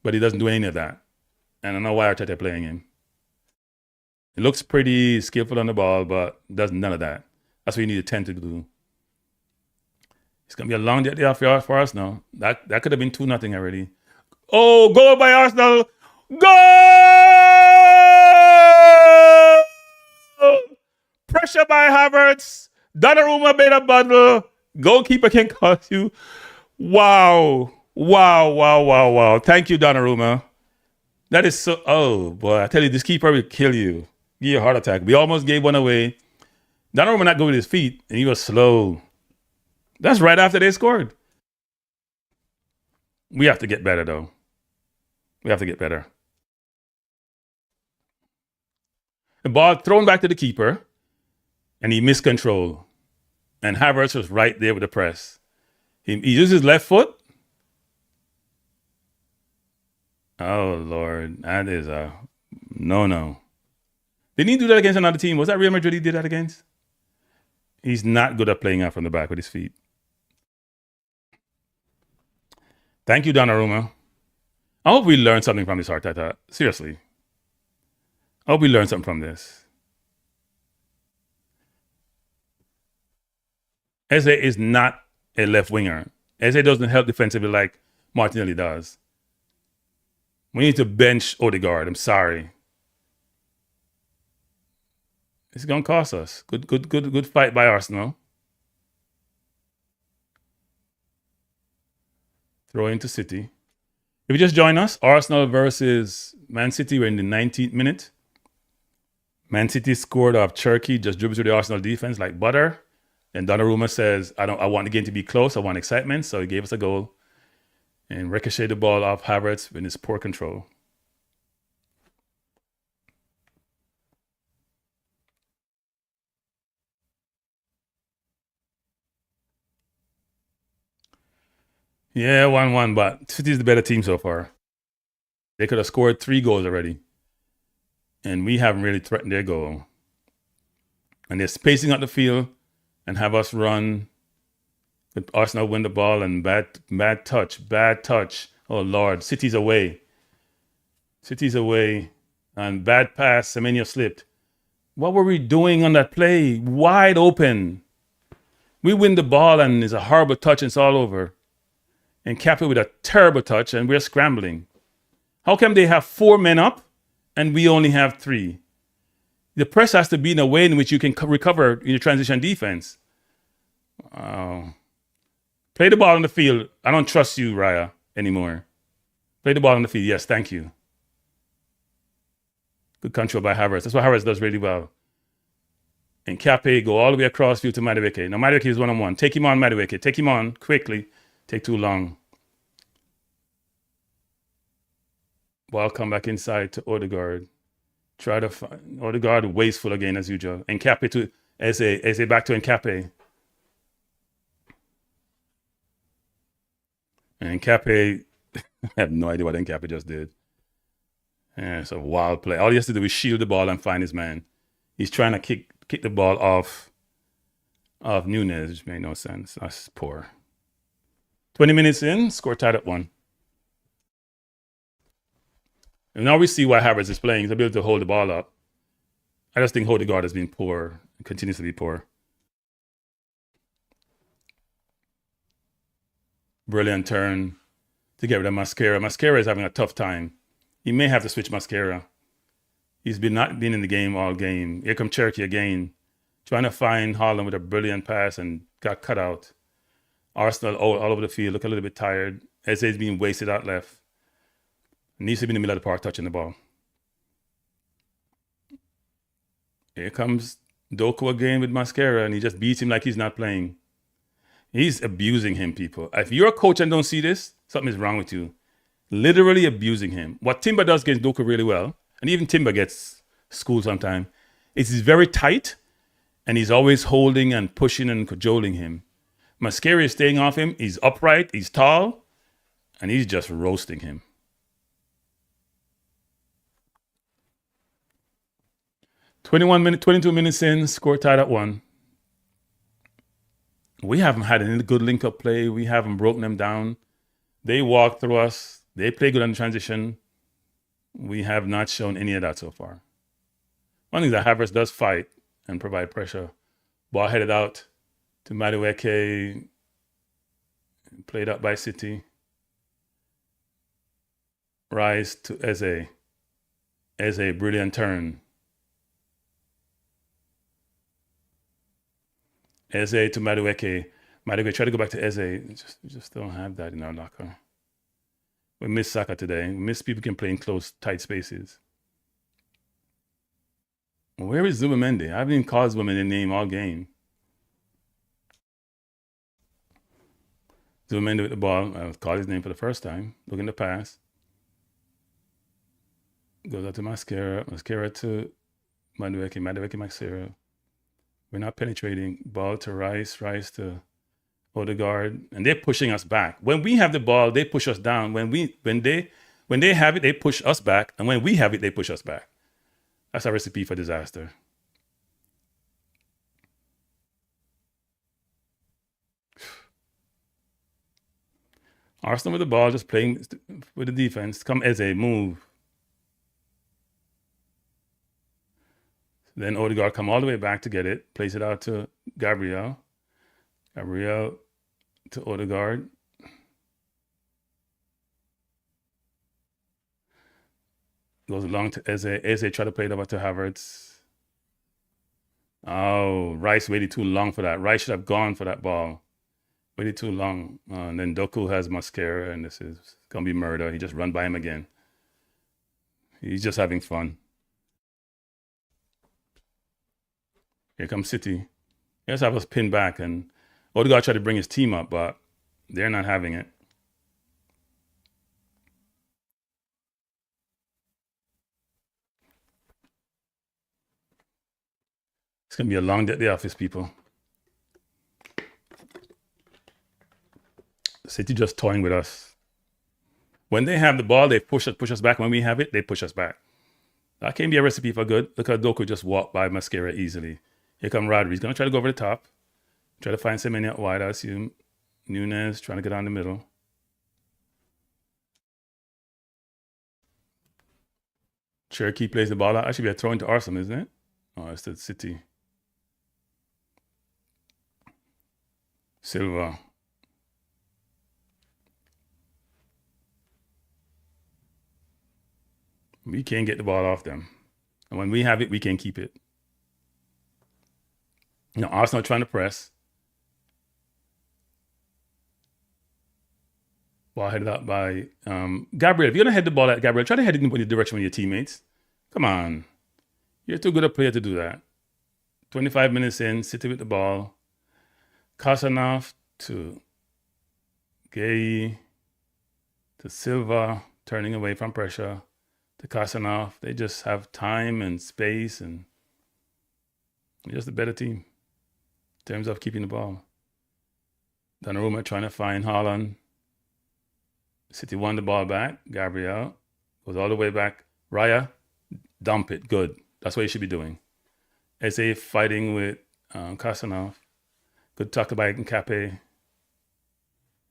but he doesn't do any of that. And I don't know why Arteta playing him. He looks pretty, skillful on the ball, but does none of that. That's what you need a 10 to do. It's going to be a long day for us now. That could have been 2-0 already. Oh, goal by Arsenal. Goal! Pressure by Havertz. Donnarumma made a bundle. Goalkeeper can cost you. Wow. Thank you, Donnarumma. That is so... Oh, boy. I tell you, this keeper will kill you. Give you a heart attack. We almost gave one away. Donnarumma not going with his feet, and he was slow. That's right after they scored. We have to get better, though. We have to get better. The ball thrown back to the keeper, and he missed control. And Havertz was right there with the press. He used his left foot. Oh, Lord. That is a no. Didn't he do that against another team? Was that Real Madrid he did that against? He's not good at playing out from the back with his feet. Thank you, Donnarumma. I hope we learn something from this, Arteta. Seriously. I hope we learn something from this. Eze is not a left winger. Eze doesn't help defensively like Martinelli does. We need to bench Odegaard. I'm sorry. It's going to cost us. Good fight by Arsenal. Throw into City. If you just join us, Arsenal versus Man City. We're in the 19th minute. Man City scored off Cherokee, just dribbled through the Arsenal defense like butter. And Donnarumma says, I want the game to be close. I want excitement. So he gave us a goal and ricocheted the ball off Havertz with his poor control. Yeah, 1-1, but City's the better team so far. They could have scored 3 goals already. And we haven't really threatened their goal. And they're spacing out the field and have us run. But Arsenal win the ball and bad touch. Oh, Lord. City's away. And bad pass. Semenyo slipped. What were we doing on that play? Wide open. We win the ball and it's a horrible touch and it's all over. And Cape with a terrible touch and we're scrambling. How come they have 4 men up and we only have 3? The press has to be in a way in which you can recover in your transition defense. Play the ball on the field. I don't trust you, Raya, anymore. Play the ball on the field. Yes, thank you. Good control by Havertz. That's what Havertz does really well. And Cape go all the way across field to Madueke. Now Madueke is one-on-one. Take him on, Madueke. Take him on quickly. Take too long. Ball come back inside to Odegaard. Try to find Odegaard wasteful again as usual. And Cape to Eze back to Nkape. And Nkape, I have no idea what Nkape just did. Yeah, it's a wild play. All he has to do is shield the ball and find his man. He's trying to kick the ball off Nunez, which made no sense. That's poor. 20 minutes in, score tied at 1. And now we see why Havertz is playing. He's able to hold the ball up. I just think Odegaard has been poor and continues to be poor. Brilliant turn to get rid of Mascara. Mascara is having a tough time. He may have to switch Mascara. He's not been in the game all game. Here comes Cherokee again, trying to find Haaland with a brilliant pass and got cut out. Arsenal all over the field, look a little bit tired. Eze's being wasted out left. Needs to be in the middle of the park touching the ball. Here comes Doku again with Mascara, and he just beats him like he's not playing. He's abusing him, people. If you're a coach and don't see this, something is wrong with you. Literally abusing him. What Timber does against Doku really well, and even Timber gets schooled sometimes, is he's very tight, and he's always holding and pushing and cajoling him. Mascara is staying off him. He's upright, he's tall, and he's just roasting him. $22 minutes in, score tied at 1. We haven't had any good link-up play. We haven't broken them down. They walk through us. They play good on transition. We have not shown any of that so far. One thing that Havertz does fight and provide pressure. Ball headed out to Madueke. Played up by City. Rise to Eze. Eze, brilliant turn. Eze to Madueke. Madueke, try to go back to Eze. We just don't have that in our locker. We miss Saka today. We miss people can play in close, tight spaces. Where is Zubimendi? I haven't even called Zubimendi name all game. Zubimendi with the ball. I called his name for the first time. Looking to pass. Goes out to Mascara. Mascara to Madueke. Madueke, Mascara. We're not penetrating. Ball to Rice. Rice to Odegaard. And they're pushing us back. When we have the ball, they push us down. When they have it, they push us back. And when we have it, they push us back. That's a recipe for disaster. Arsenal with the ball, just playing with the defense. Come Eze, move. Then Odegaard come all the way back to get it. Plays it out to Gabriel. Gabriel to Odegaard. Goes along to Eze. Eze try to play it over to Havertz. Oh, Rice waited too long for that. Rice should have gone for that ball. Waited too long. And then Doku has Mascara, and this is going to be murder. He just run by him again. He's just having fun. Here comes City. Here's have us pinned back, and Odegaard tried to bring his team up, but they're not having it. It's going to be a long day at the office, people. City just toying with us. When they have the ball, they push us back. When we have it, they push us back. That can be a recipe for good. Look at Doku just walk by Mascara easily. Here come Rodri. He's going to try to go over the top. Try to find Semenya out wide, I assume. Nunez trying to get down the middle. Cherokee plays the ball out. Actually, be a throw into Arsenal, isn't it? Oh, it's the City. Silva. We can't get the ball off them. And when we have it, we can't keep it. You know, Arsenal trying to press. Ball headed up by Gabriel. If you're going to head the ball at Gabriel, try to head it in the direction of your teammates. Come on. You're too good a player to do that. 25 minutes in, City with the ball. Kasanov to Gay to Silva, turning away from pressure. To Kasanov. They just have time and space, and they're just a better team in terms of keeping the ball. Donnarumma trying to find Haaland. City won the ball back. Gabriel goes all the way back. Raya, dump it. Good. That's what you should be doing. SA fighting with Kasanov. Good tackle by Nkape.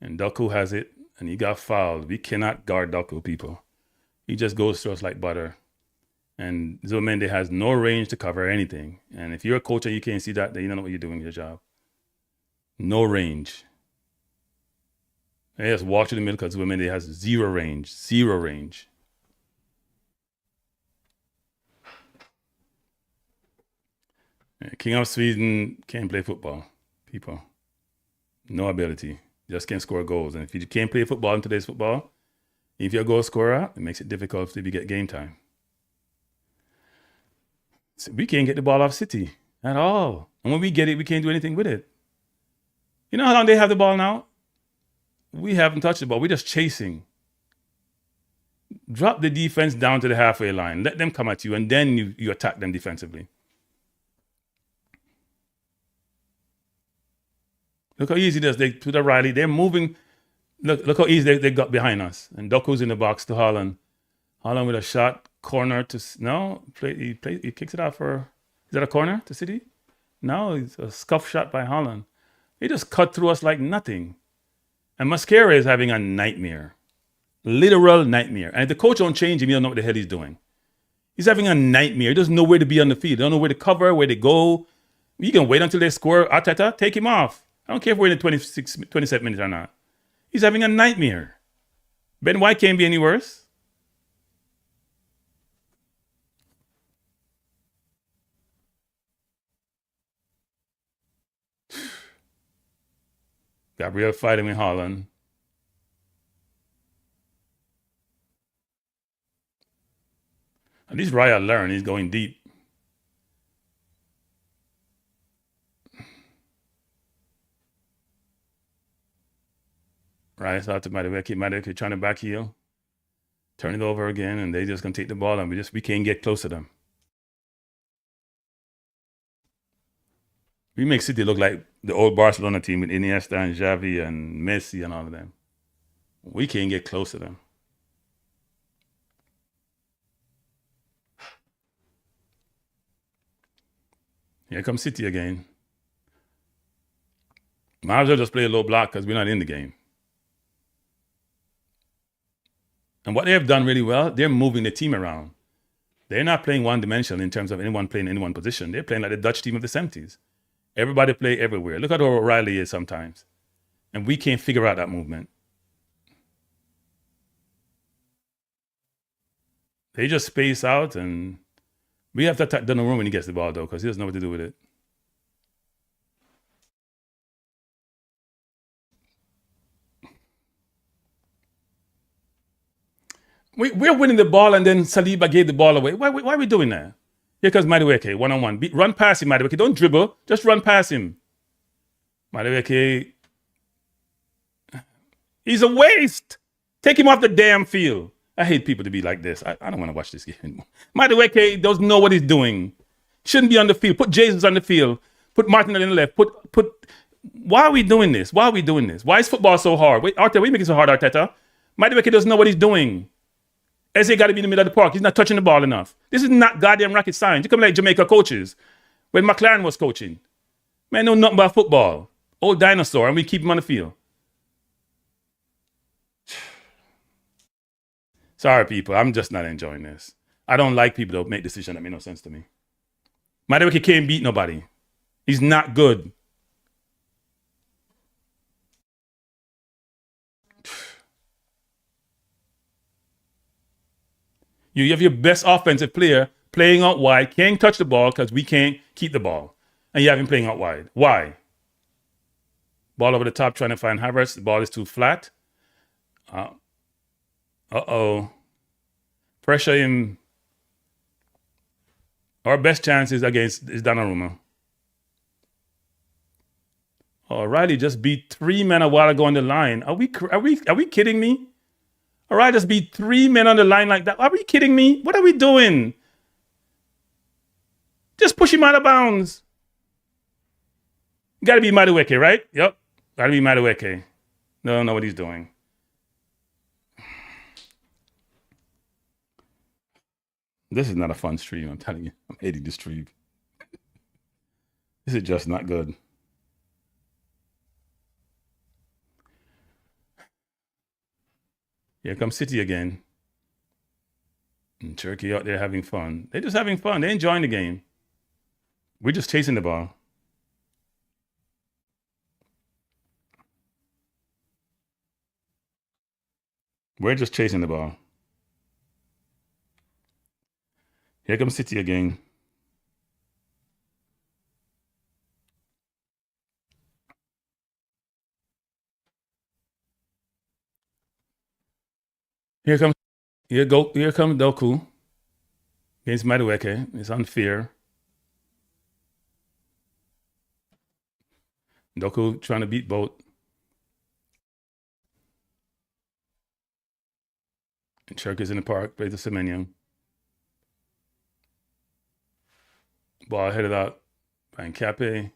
And Doku has it, and he got fouled. We cannot guard Doku, people. He just goes through us like butter. And Zubimendi has no range to cover anything. And if you're a coach and you can't see that, then you don't know what you're doing in your job. No range. They just walk to the middle because Zubimendi has zero range. Zero range. King of Sweden can't play football, people. No ability. Just can't score goals. And if you can't play football in today's football, if you're a goal scorer, it makes it difficult if you get game time. So we can't get the ball off City at all. And when we get it, we can't do anything with it. You know how long they have the ball now? We haven't touched the ball. We're just chasing. Drop the defense down to the halfway line. Let them come at you, and then you attack them defensively. Look how easy it is. They put a Riley. They're moving. Look how easy they got behind us. And Doku's in the box to Haaland. Haaland with a shot, corner to... No, he kicks it out for... Is that a corner to City? No, it's a scuff shot by Haaland. They just cut through us like nothing. And Mascara is having a nightmare. Literal nightmare. And if the coach don't change him, he don't know what the hell he's doing. He's having a nightmare. He doesn't know where to be on the field. He don't know where to cover, where to go. You can wait until they score. Arteta, take him off. I don't care if we're in the 27 minutes or not. He's having a nightmare. Ben White can't be any worse. Gabriel fighting with Haaland. At least Raya learned. He's going deep. Right, so out to Madueke trying to back heel, turn it over again, and they just gonna take the ball, and we can't get close to them. We make City look like the old Barcelona team with Iniesta and Xavi and Messi and all of them. We can't get close to them. Here comes City again. Might as well just play a low block because we're not in the game. And what they have done really well, they're moving the team around. They're not playing one-dimensional in terms of anyone playing in any one position. They're playing like the Dutch team of the 70s. Everybody play everywhere. Look at how O'Reilly is sometimes. And we can't figure out that movement. They just space out, and we have to attack Donnarumma when he gets the ball, though, because he doesn't know what to do with it. We're winning the ball, and then Saliba gave the ball away. Why are we doing that? Here comes Madueke, one-on-one. Run past him, Madueke. Don't dribble. Just run past him. Madueke, he's a waste. Take him off the damn field. I hate people to be like this. I don't want to watch this game anymore. Madueke doesn't know what he's doing. Shouldn't be on the field. Put Jesus on the field. Put Martinelli on the left. Why are we doing this? Why are we doing this? Why is football so hard? Wait, Arteta, why are you making it so hard, Arteta? Madueke doesn't know what he's doing. Eze got to be in the middle of the park. He's not touching the ball enough. This is not goddamn rocket science. You come like Jamaica coaches when McLaren was coaching. Man, know nothing about football. Old dinosaur, and we keep him on the field. Sorry, people. I'm just not enjoying this. I don't like people that make decisions that make no sense to me. Madueke can't beat nobody. He's not good. You have your best offensive player playing out wide, can't touch the ball because we can't keep the ball. And you have him playing out wide. Why? Ball over the top trying to find Havertz. The ball is too flat. Uh-oh. Pressure him. Our best chance is Donnarumma. O'Reilly just beat 3 men a while ago on the line. Are we kidding me? O'Reilly just beat 3 men on the line like that. Are we kidding me? What are we doing? Just push him out of bounds. Got to be Madueke, right? Yep. Got to be Madueke. No, know what he's doing. This is not a fun stream, I'm telling you. I'm hating this stream. This is just not good. Here comes City again. And Turkey out there having fun. They're just having fun. They're enjoying the game. We're just chasing the ball. We're just chasing the ball. Here comes City again. Here comes Doku against Madueke. It's unfair. Doku trying to beat both. And Cherk is in the park, plays the Semenyo. Ball headed out by Nkape.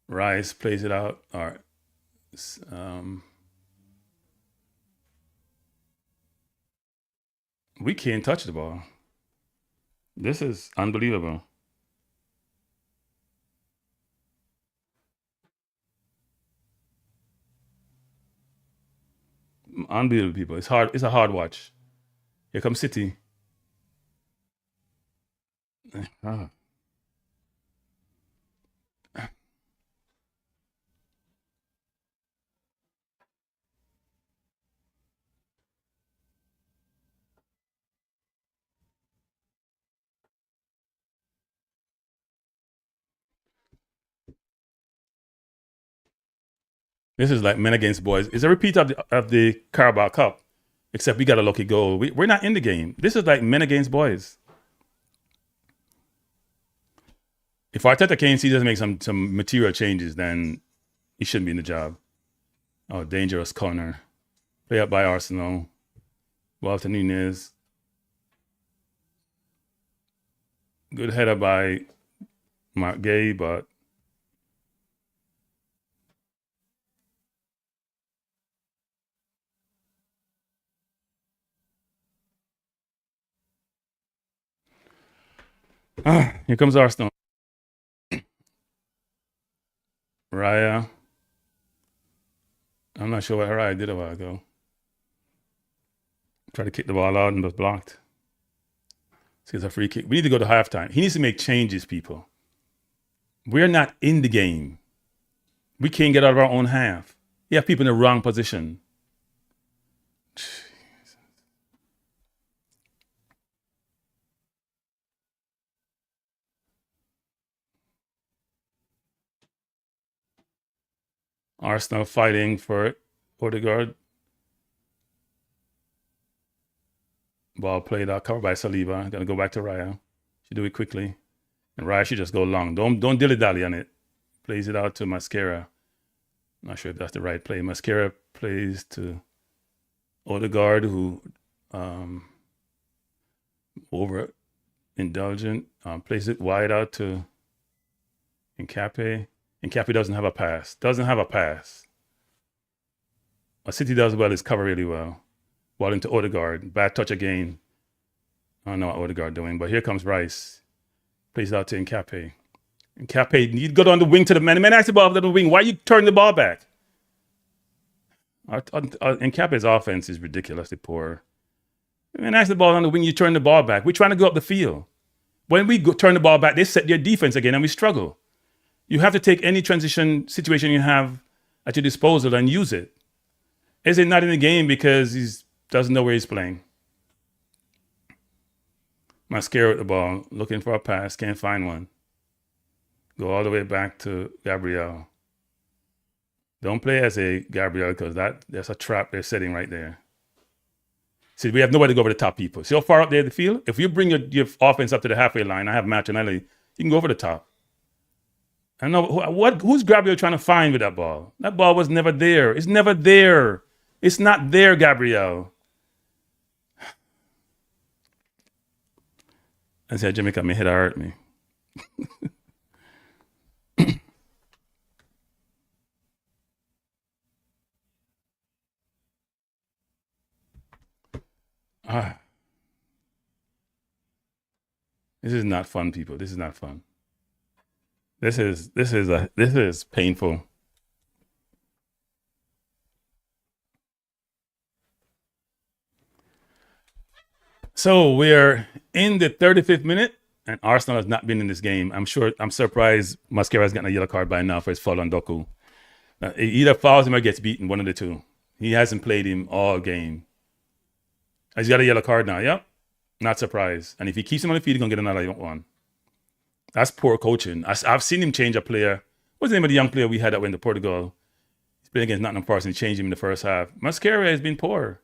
Rice plays it out. All right. We can't touch the ball. This is unbelievable. Unbelievable, people. It's hard. It's a hard watch. Here comes City. Ah. This is like men against boys. It's a repeat of the Carabao Cup, except we got a lucky goal. We're not in the game. This is like men against boys. If Arteta Kane doesn't make some material changes, then he shouldn't be in the job. Oh, dangerous corner. Play up by Arsenal. Walter Nunez. Good header by Mark Gay, but here comes Arsenal. Raya. I'm not sure what Raya did a while ago. Tried to kick the ball out and was blocked. See, it's a free kick. We need to go to halftime. He needs to make changes, people. We're not in the game. We can't get out of our own half. You have people in the wrong position. Arsenal fighting for it. Odegaard. Ball played out, covered by Saliba. Gonna go back to Raya. Should do it quickly. And Raya should just go long. Don't dilly-dally on it. Plays it out to Mascara. Not sure if that's the right play. Mascara plays to Odegaard, who overindulgent. Plays it wide out to Nkape. Nkape doesn't have a pass. What City does well is cover really well. Ball into Odegaard. Bad touch again. I don't know what Odegaard doing, but here comes Rice. Plays out to Nkape. Nkape, you go down the wing to the man. The man asked the ball to the wing. Why you turn the ball back? Nkape's offense is ridiculously poor. The man asked the ball on the wing. You turn the ball back. We're trying to go up the field. When we turn the ball back, they set their defense again, and we struggle. You have to take any transition situation you have at your disposal and use it. Is it not in the game because he doesn't know where he's playing? Mascara with the ball, looking for a pass, can't find one. Go all the way back to Gabriel. Don't play as a Gabriel because there's a trap they're setting right there. See, we have nobody to go over the top people. See how far up there the field? If you bring your offense up to the halfway line, I have Martinelli, you can go over the top. I know who's Gabriel trying to find with that ball? That ball was never there. It's never there. It's not there, Gabriel. I said, Jamaica, my head hurt me. This is not fun, people. This is not fun. This is painful. So we're in the 35th minute, and Arsenal has not been in this game. I'm surprised Mascara's gotten a yellow card by now for his foul on Doku. He either fouls him or gets beaten, one of the two. He hasn't played him all game. He's got a yellow card now, yep. Not surprised. And if he keeps him on the field, he's going to get another one. That's poor coaching. I've seen him change a player. What's the name of the young player we had that went to Portugal? He's playing against Nottingham Forest and changed him in the first half. Mascara has been poor.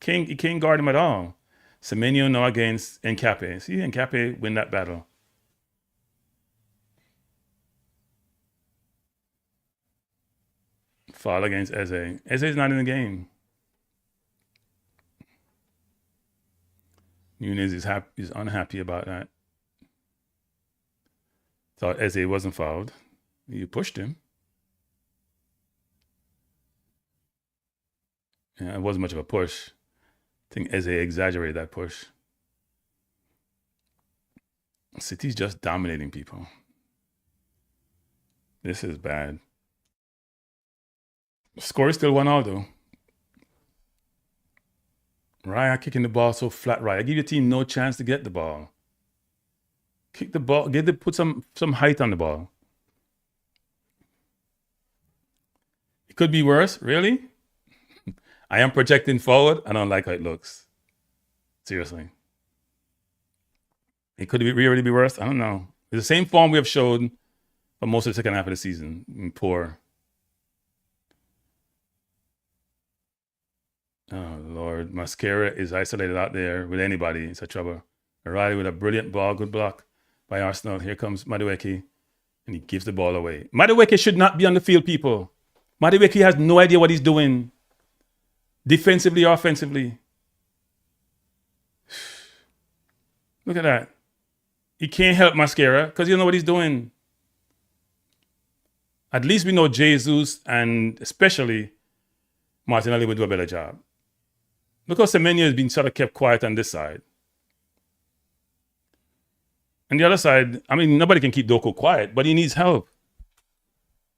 He can't guard him at all. Semenyo now against Nkape. See, Nkape win that battle. Foul against Eze. Eze's not in the game. Nunez is unhappy about that. Thought Eze wasn't fouled. You pushed him. Yeah, it wasn't much of a push. I think Eze exaggerated that push. City's just dominating people. This is bad. The score is still 1-0 though. Raya kicking the ball so flat. Raya, give your team no chance to get the ball. Kick the ball. Put some height on the ball. It could be worse. Really? I am projecting forward. I don't like how it looks. Seriously. It could really be worse. I don't know. It's the same form we have showed for most of the second half of the season. Poor. Oh, Lord. Mascara is isolated out there with anybody. It's a trouble. O'Reilly with a brilliant ball. Good block by Arsenal. Here comes Madueke. And he gives the ball away. Madueke should not be on the field, people. Madueke has no idea what he's doing. Defensively or offensively. Look at that. He can't help Mascara because he don't know what he's doing. At least we know Jesus and especially Martinelli will do a better job. Look how Semenyo has been sort of kept quiet on this side. And the other side, I mean, nobody can keep Doku quiet, but he needs help.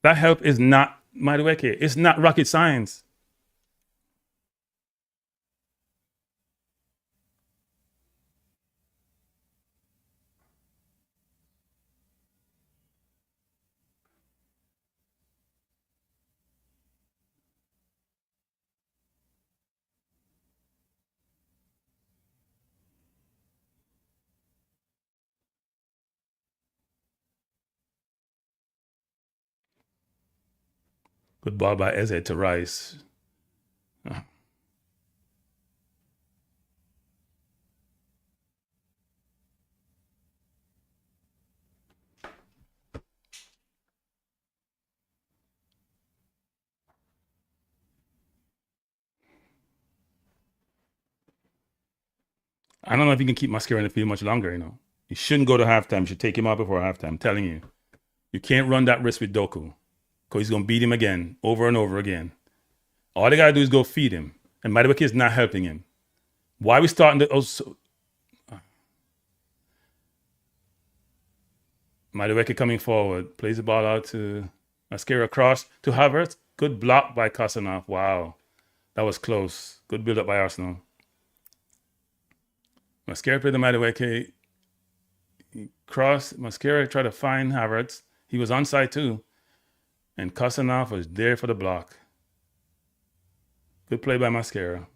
That help is not Madueke. It's not rocket science. Good ball by Eze to Rice. I don't know if you can keep Mascara in the field much longer, you know. You shouldn't go to halftime. You should take him out before halftime. I'm telling you. You can't run that risk with Doku. Because he's going to beat him again, over and over again. All they got to do is go feed him. And Madueke is not helping him. Why are we starting to... Madueke coming forward. Plays the ball out to Mascara across to Havertz. Good block by Kosanov. Wow. That was close. Good build up by Arsenal. Mascara played the Madueke. Cross. Mascara tried to find Havertz. He was onside too. And Kosanov was there for the block. Good play by Mascara.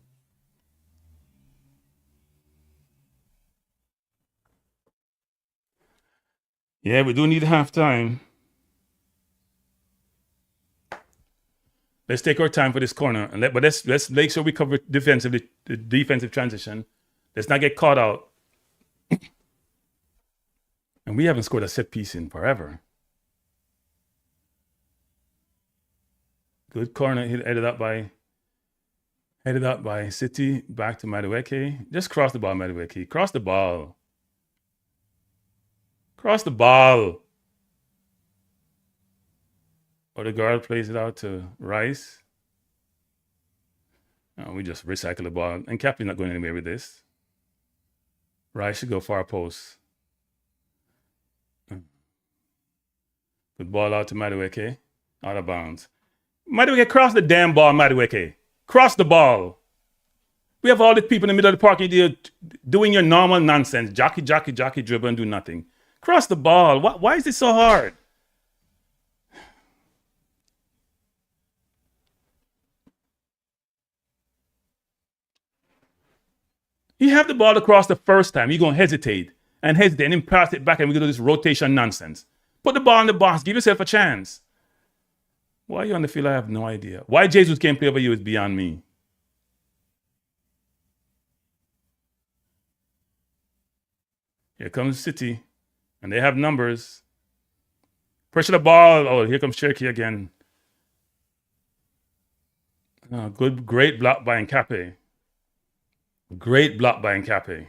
Yeah, we do need halftime. Let's take our time for this corner, and let's make sure we cover defensively the defensive transition. Let's not get caught out. And we haven't scored a set piece in forever. Good corner headed up by City. Back to Madueke. Just cross the ball, Madueke. Cross the ball. Cross the ball. Or the guard plays it out to Rice. Oh, we just recycle the ball. And Captain's not going anywhere with this. Rice should go far post. Good ball out to Madueke. Out of bounds. Madueke, cross the damn ball, Madueke. Cross the ball. We have all the people in the middle of the parking there doing your normal nonsense. Jockey, dribble and do nothing. Cross the ball. Why is it so hard? You have the ball across the first time. You're going to hesitate and then pass it back and we're going to do this rotation nonsense. Put the ball in the box. Give yourself a chance. Why are you on the field? I have no idea. Why Jesus can't play over you is beyond me. Here comes City. And they have numbers. Pressure the ball. Oh, here comes Cherokee again. Oh, great block by Nkape. Great block by Nkape.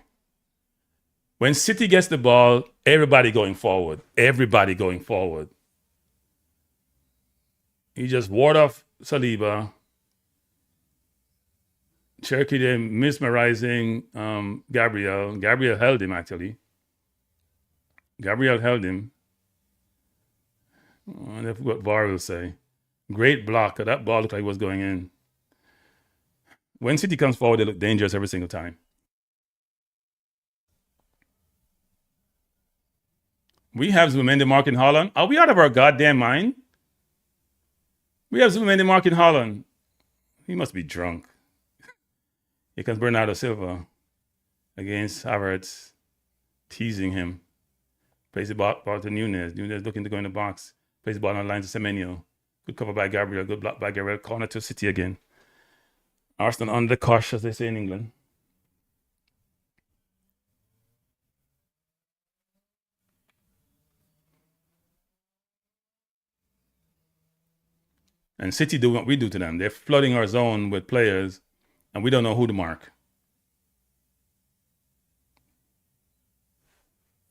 When City gets the ball, everybody going forward. Everybody going forward. He just ward off Saliba. Cherokee then mesmerizing Gabriel. Gabriel held him, actually. Gabriel held him. I wonder what VAR will say. Great block. That ball looked like it was going in. When City comes forward, they look dangerous every single time. We have Zubimendi marking Haaland. Are we out of our goddamn mind? We have Zubimendi marking Haaland. He must be drunk. Here comes Bernardo Silva against Havertz, teasing him. Plays the ball to Nunez. Nunez looking to go in the box. Plays the ball on the line to Semenyo. Good cover by Gabriel. Good block by Gabriel. Corner to City again. Arsenal under the cosh, as they say in England. And City do what we do to them. They're flooding our zone with players, and we don't know who to mark.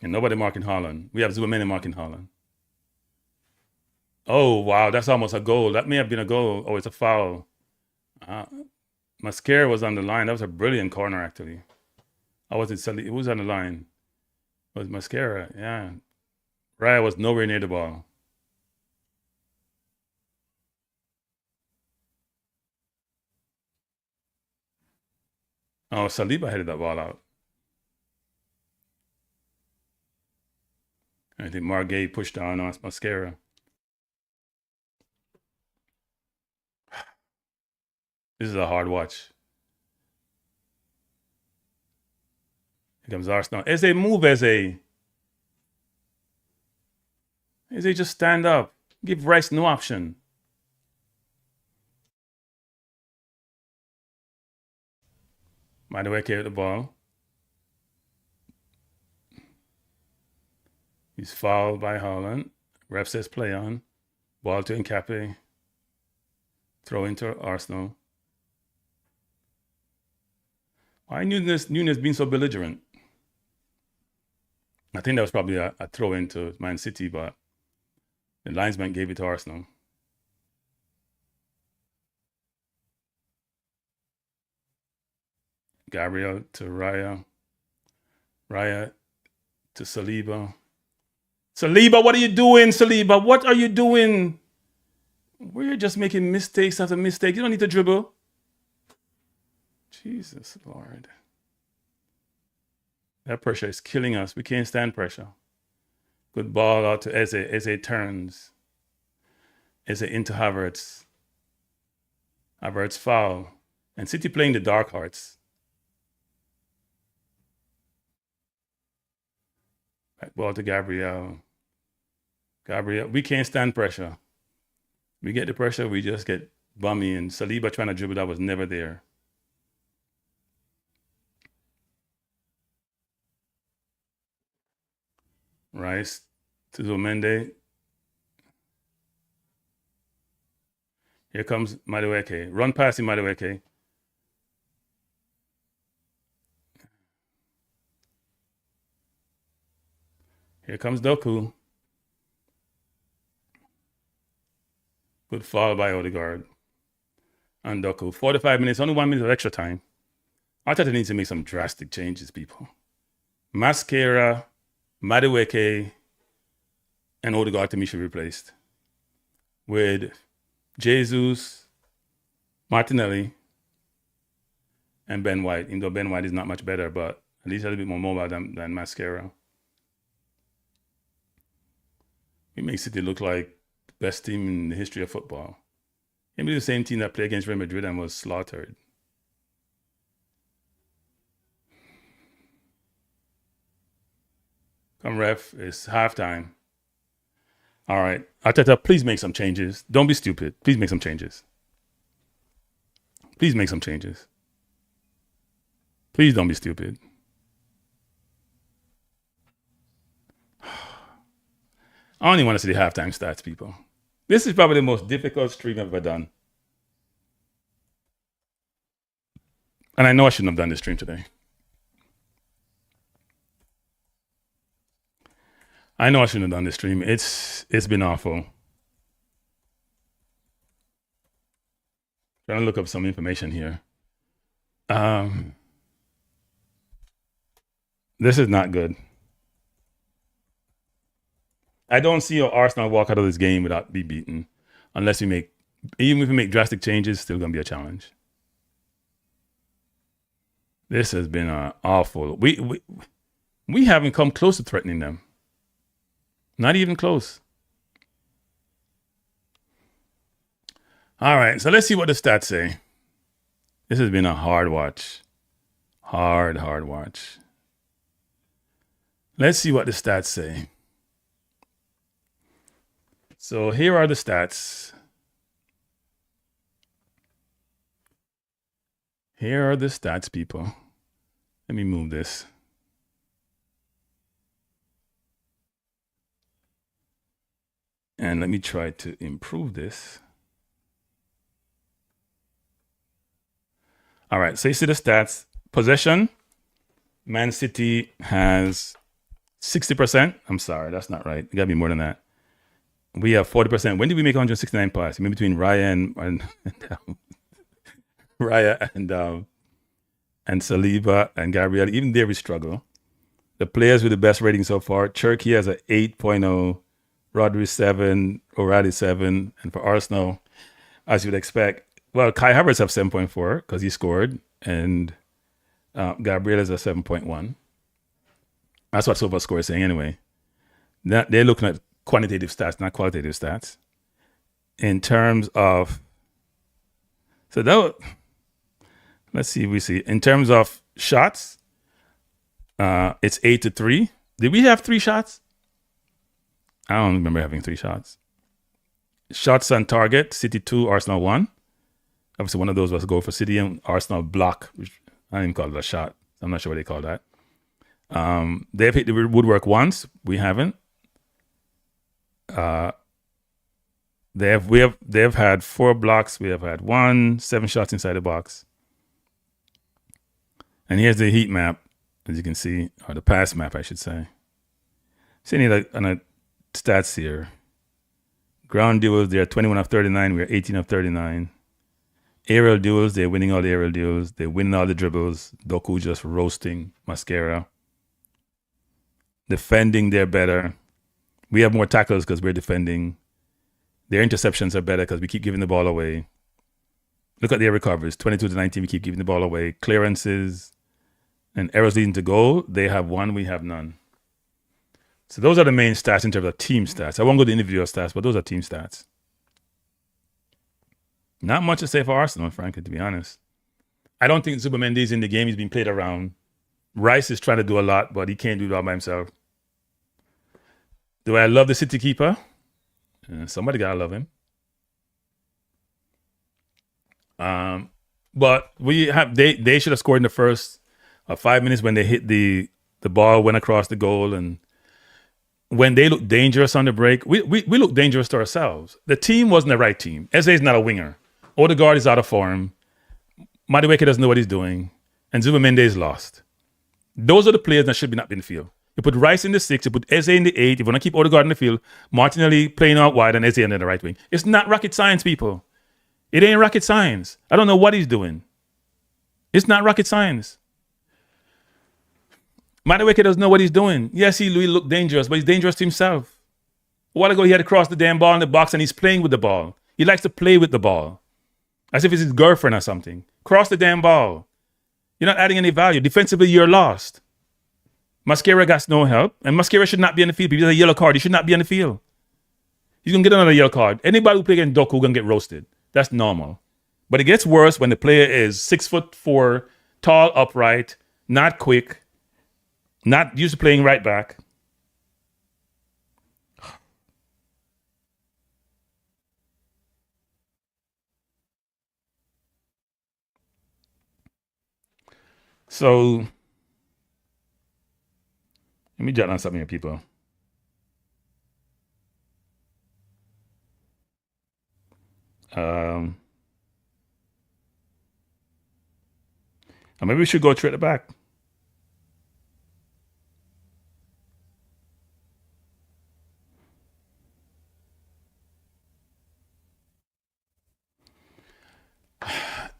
And nobody marking Haaland. We have Zubimendi marking Haaland. Oh, wow, that's almost a goal. That may have been a goal. Oh, it's a foul. Mascara was on the line. That was a brilliant corner, actually. I wasn't selling. It was on the line. It was Mascara, yeah. Raya was nowhere near the ball. Oh, Saliba headed that ball out. I think Margay pushed down on Mascara. This is a hard watch. Here comes Arsenal. Eze, move, Eze. Eze, just stand up. Give Rice no option. Madueke with the ball. He's fouled by Haaland. Ref says play on. Ball to Nkape. Throw into Arsenal. Why Nunez being so belligerent? I think that was probably a throw into Man City, but the linesman gave it to Arsenal. Gabriel to Raya. Raya to Saliba. Saliba, what are you doing, Saliba? What are you doing? We're just making mistakes after mistakes. You don't need to dribble. Jesus Lord. That pressure is killing us. We can't stand pressure. Good ball out to Eze. Eze turns. Eze into Havertz. Havertz foul. And City playing the dark hearts. Back ball to Gabriel. Gabriel, we can't stand pressure. We get the pressure, we just get bummy. And Saliba trying to dribble that was never there. Rice to Zomende. Here comes Madueke. Run past him, Madueke. Here comes Doku. Good foul by Odegaard. And Doku. 45 minutes, only 1 minute of extra time. Arteta needs to make some drastic changes, people. Mascara, Madueke, and Odegaard to me should be replaced with Jesus, Martinelli, and Ben White. Even though Ben White is not much better, but at least a little bit more mobile than Mascara. It makes City look like the best team in the history of football. It may be the same team that played against Real Madrid and was slaughtered. Come ref, it's halftime. All right. Arteta, please make some changes. Don't be stupid. Please make some changes. Please make some changes. Please don't be stupid. I only want to see the halftime stats, people. This is probably the most difficult stream I've ever done. And I know I shouldn't have done this stream today. I know I shouldn't have done this stream. It's been awful. Trying to look up some information here. This is not good. I don't see how Arsenal walk out of this game without being beaten, unless even if we make drastic changes, still gonna be a challenge. This has been awful. We haven't come close to threatening them. Not even close. All right, so let's see what the stats say. This has been a hard watch. Hard watch. Let's see what the stats say. So here are the stats. Here are the stats, people. Let me move this. And let me try to improve this. All right, so you see the stats. Possession, Man City has 60%. I'm sorry, that's not right. It got to be more than that. We have 40%. When did we make 169 passes? I mean, between Raya and Raya and Saliba and Gabriel, even there we struggle. The players with the best rating so far, Cherky has an 8.0, Rodri 7, O'Reilly 7, and for Arsenal, as you'd expect, well, Kai Havertz have 7.4 because he scored, and Gabriel is a 7.1. That's what SofaScore is saying anyway. They're looking at quantitative stats, not qualitative stats. In terms of, let's see if we see. In terms of shots, it's 8-3. Did we have 3 shots? I don't remember having 3 shots. Shots on target, City 2, Arsenal 1. Obviously, one of those was a goal for City and Arsenal block, which I don't even call it a shot. I'm not sure what they call that. They've hit the woodwork once. We haven't. They've had 4 blocks. We have had 7 shots inside the box. And here's the heat map, as you can see, or the pass map, I should say. Seeing it on a stats here. Ground duels, they're 21 of 39. We're 18 of 39. Aerial duels, they're winning all the aerial duels. They're winning all the dribbles. Doku just roasting Mascara. Defending, they're better. We have more tackles because we're defending. Their interceptions are better because we keep giving the ball away. Look at their recovers. 22-19, we keep giving the ball away. Clearances and errors leading to goal, they have 1, we have none. So those are the main stats in terms of team stats. I won't go to individual stats, but those are team stats. Not much to say for Arsenal, frankly, to be honest. I don't think Zubimendi is in the game. He's been played around. Rice is trying to do a lot, but he can't do it all by himself. Do I love the City keeper? Somebody gotta love him. But they should have scored in the first 5 minutes when they hit the ball went across the goal, and when they look dangerous on the break, we look dangerous to ourselves. The team wasn't the right team. Eze is not a winger. Odegaard is out of form. Madueke doesn't know what he's doing, and Zubamende is lost. Those are the players that should be not be in the field. You put Rice in the 6, you put Eze in the 8. If you want to keep Odegaard in the field, Martinelli playing out wide and Eze in the right wing. It's not rocket science, people. It ain't rocket science. I don't know what he's doing. It's not rocket science. Madueke doesn't know what he's doing. Yes, he looked dangerous, but he's dangerous to himself. A while ago, he had to cross the damn ball in the box, and he's playing with the ball. He likes to play with the ball, as if it's his girlfriend or something. Cross the damn ball. You're not adding any value. Defensively, you're lost. Mascara got no help, and Mascara should not be on the field. If he has a yellow card, he should not be on the field. He's going to get another yellow card. Anybody who plays against Doku is going to get roasted. That's normal. But it gets worse when the player is 6'4", tall, upright, not quick, not used to playing right back. So, let me jot down something here, people. Maybe we should go through at the back.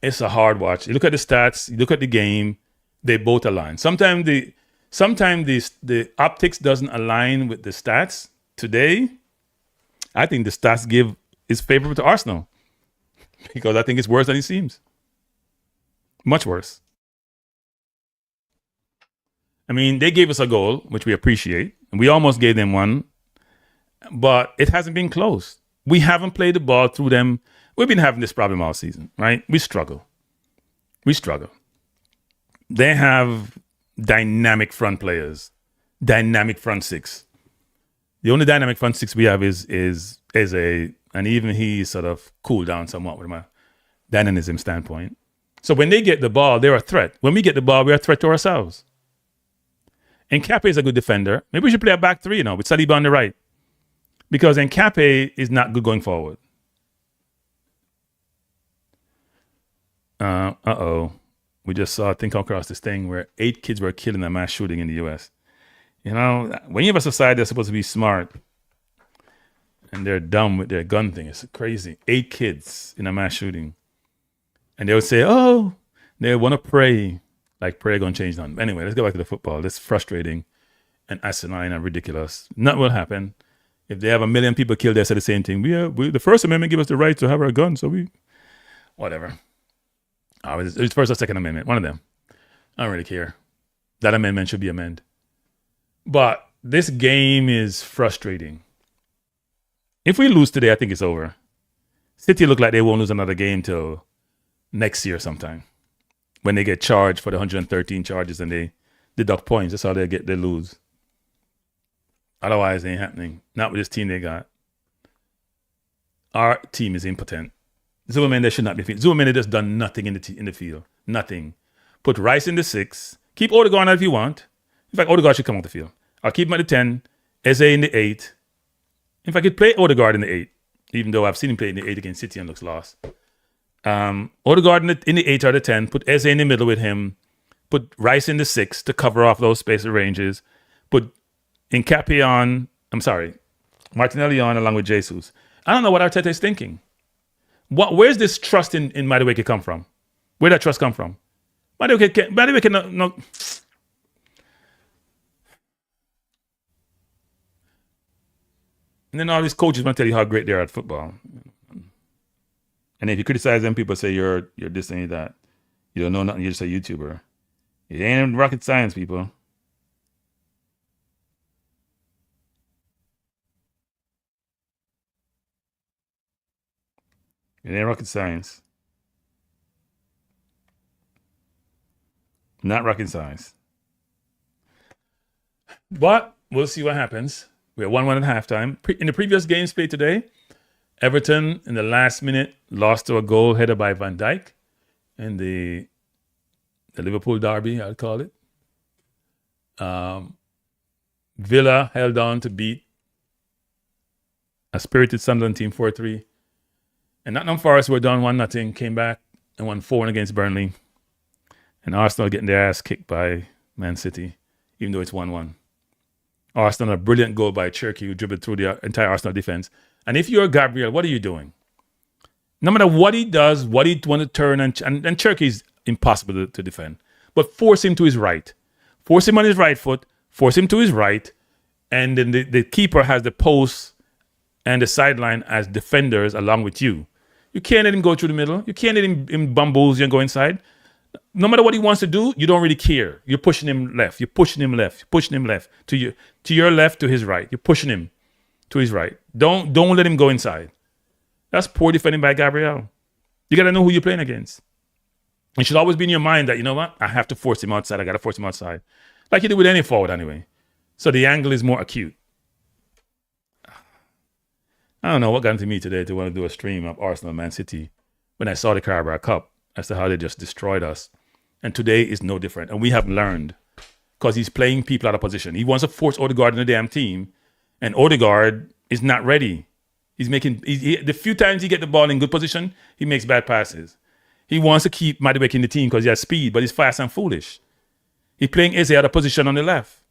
It's a hard watch. You look at the stats, you look at the game, they both align. Sometimes the optics doesn't align with the stats. Today, I think the stats is favorable to Arsenal because I think it's worse than it seems. Much worse. I mean, they gave us a goal, which we appreciate, and we almost gave them one, but it hasn't been close. We haven't played the ball through them. We've been having this problem all season, right? We struggle. They have dynamic front players, dynamic front six. The only dynamic front six we have is and even he sort of cooled down somewhat with my dynamism standpoint. So when they get the ball, they're a threat. When we get the ball, we're a threat to ourselves. Nkape is a good defender. Maybe we should play a back three, with Saliba on the right. Because Nkape is not good going forward. We just saw a thing come across this thing where 8 kids were killed in a mass shooting in the U.S. When you have a society that's supposed to be smart and they're dumb with their gun thing, it's crazy. 8 kids in a mass shooting. And they would say, they want to pray. Like prayer going to change none. Anyway, let's go back to the football. That's frustrating and asinine and ridiculous. Nothing will happen. If they have 1 million people killed, they say the same thing. The First Amendment gives us the right to have our gun, so whatever. It's First or Second Amendment, one of them. I don't really care. That amendment should be amended. But this game is frustrating. If we lose today, I think it's over. City look like they won't lose another game till next year sometime. When they get charged for the 113 charges and they deduct points, that's how they lose. Otherwise, it ain't happening. Not with this team they got. Our team is impotent. Zubamende should not be. Zubamende just done nothing in the field. Nothing. Put Rice in the 6. Keep Odegaard out if you want. In fact, Odegaard should come off the field. I'll keep him at the 10. Eze in the 8. In fact, I could play Odegaard in the 8, even though I've seen him play in the 8 against City and looks lost. Odegaard in the 8 or the 10. Put Eze in the middle with him. Put Rice in the 6 to cover off those space ranges. Put Nkape on. Martinelli on along with Jesus. I don't know what Arteta is thinking. Where's this trust in Madueke come from? Where'd that trust come from? Madueke no. And then all these coaches want to tell you how great they are at football. And if you criticize them, people say you're this and that. You don't know nothing. You're just a YouTuber. It ain't rocket science, people. It ain't rocket science. Not rocket science. But we'll see what happens. We're 1-1 at halftime. In the previous games played today, Everton in the last minute lost to a goal headed by Van Dijk in the Liverpool derby, I'd call it. Villa held on to beat a spirited Sunderland team 4-3. And Nottingham Forest were down 1-0, came back and won 4-1 against Burnley. And Arsenal getting their ass kicked by Man City, even though it's 1-1. Arsenal, a brilliant goal by Cherky, who dribbled through the entire Arsenal defense. And if you're Gabriel, what are you doing? No matter what he does, what he want to turn, and Cherky is impossible to defend. But force him to his right. Force him on his right foot, force him to his right, and then the keeper has the post and the sideline as defenders along with you. You can't let him go through the middle. You can't let him bamboozle and go inside. No matter what he wants to do, you don't really care. You're pushing him left. You're pushing him left. You're pushing him left to your left, to his right. You're pushing him to his right. Don't let him go inside. That's poor defending by Gabriel. You got to know who you're playing against. It should always be in your mind that, you know what? I have to force him outside. I got to force him outside. Like you do with any forward anyway. So the angle is more acute. I don't know what got into me today to want to do a stream of Arsenal Man City when I saw the Carabao Cup as to how they just destroyed us. And today is no different. And we have learned because he's playing people out of position. He wants to force Odegaard in the damn team, and Odegaard is not ready. He's making the few times he get the ball in good position, he makes bad passes. He wants to keep Madueke in the team because he has speed, but he's fast and foolish. He's playing Eze out of position on the left.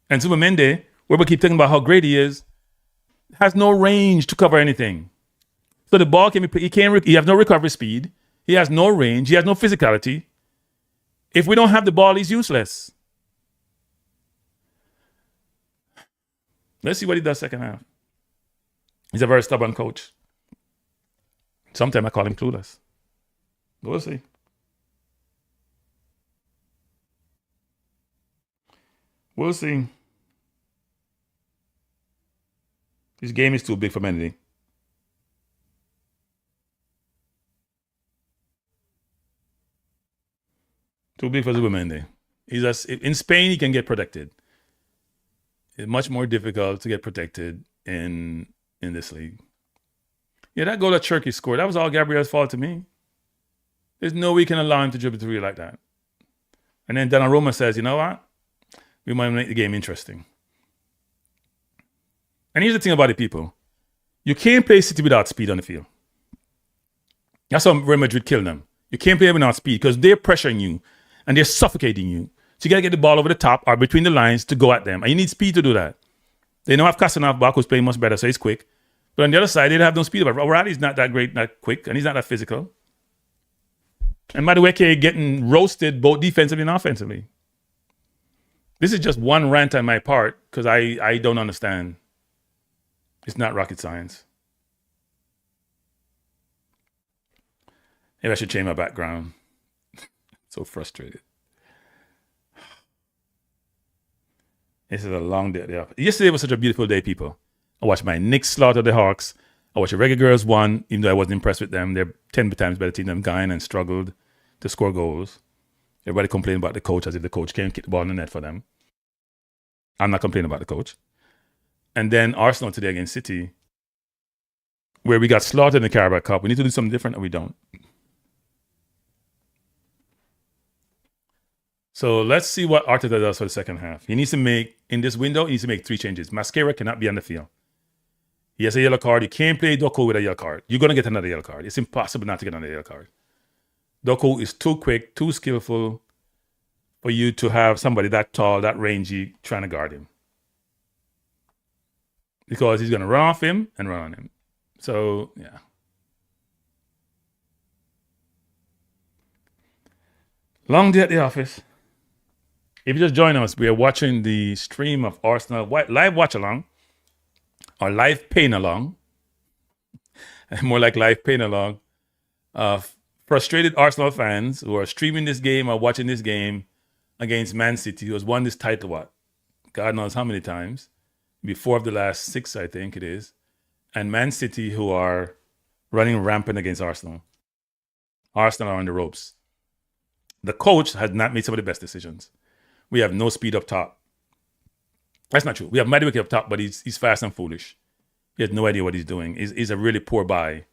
And Zubimendi, where we keep talking about how great he is, has no range to cover anything. So the ball can be, he has no recovery speed. He has no range. He has no physicality. If we don't have the ball, he's useless. Let's see what he does second half. He's a very stubborn coach. Sometimes I call him clueless. We'll see. We'll see. This game is too big for Mendy. Too big for Zubimendi. In Spain, he can get protected. It's much more difficult to get protected in this league. Yeah, that goal that Cherky scored, that was all Gabriel's fault to me. There's no way you can allow him to dribble through you like that. And then Donnarumma says, you know what? We might make the game interesting. And here's the thing about it, people. You can't play City without speed on the field. That's how Real Madrid killed them. You can't play without speed because they're pressuring you and they're suffocating you. So you got to get the ball over the top or between the lines to go at them. And you need speed to do that. They don't have Casanov back who's playing much better, so he's quick. But on the other side, they don't have no speed. But O'Reilly's not that great, not quick, and he's not that physical. And Madueke getting roasted both defensively and offensively. This is just one rant on my part because I don't understand. It's not rocket science. Maybe I should change my background. So frustrated. This is a long day at the office. Yesterday was such a beautiful day, people. I watched my Knicks slaughter the Hawks. I watched the Reggae Girls won, even though I wasn't impressed with them. They're 10 times better team than Guyana and struggled to score goals. Everybody complained about the coach as if the coach can't kick the ball in the net for them. I'm not complaining about the coach. And then Arsenal today against City, where we got slaughtered in the Carabao Cup. We need to do something different, or we don't. So let's see what Arteta does for the second half. He needs to make, in this window, he needs to make 3 changes. Mascara cannot be on the field. He has a yellow card. You can't play Doku with a yellow card. You're going to get another yellow card. It's impossible not to get another yellow card. Doku is too quick, too skillful for you to have somebody that tall, that rangy, trying to guard him. Because he's going to run off him and run on him. So, yeah. Long day at the office. If you just join us, we are watching the stream of Arsenal live watch-along or live pain-along. More like live pain-along of frustrated Arsenal fans who are streaming this game or watching this game against Man City, who has won this title, what? God knows how many times. Before of the last 6, I think it is. And Man City, who are running rampant against Arsenal. Arsenal are on the ropes. The coach has not made some of the best decisions. We have no speed up top. That's not true. We have Madueke up top, but he's fast and foolish. He has no idea what he's doing. He's a really poor buy.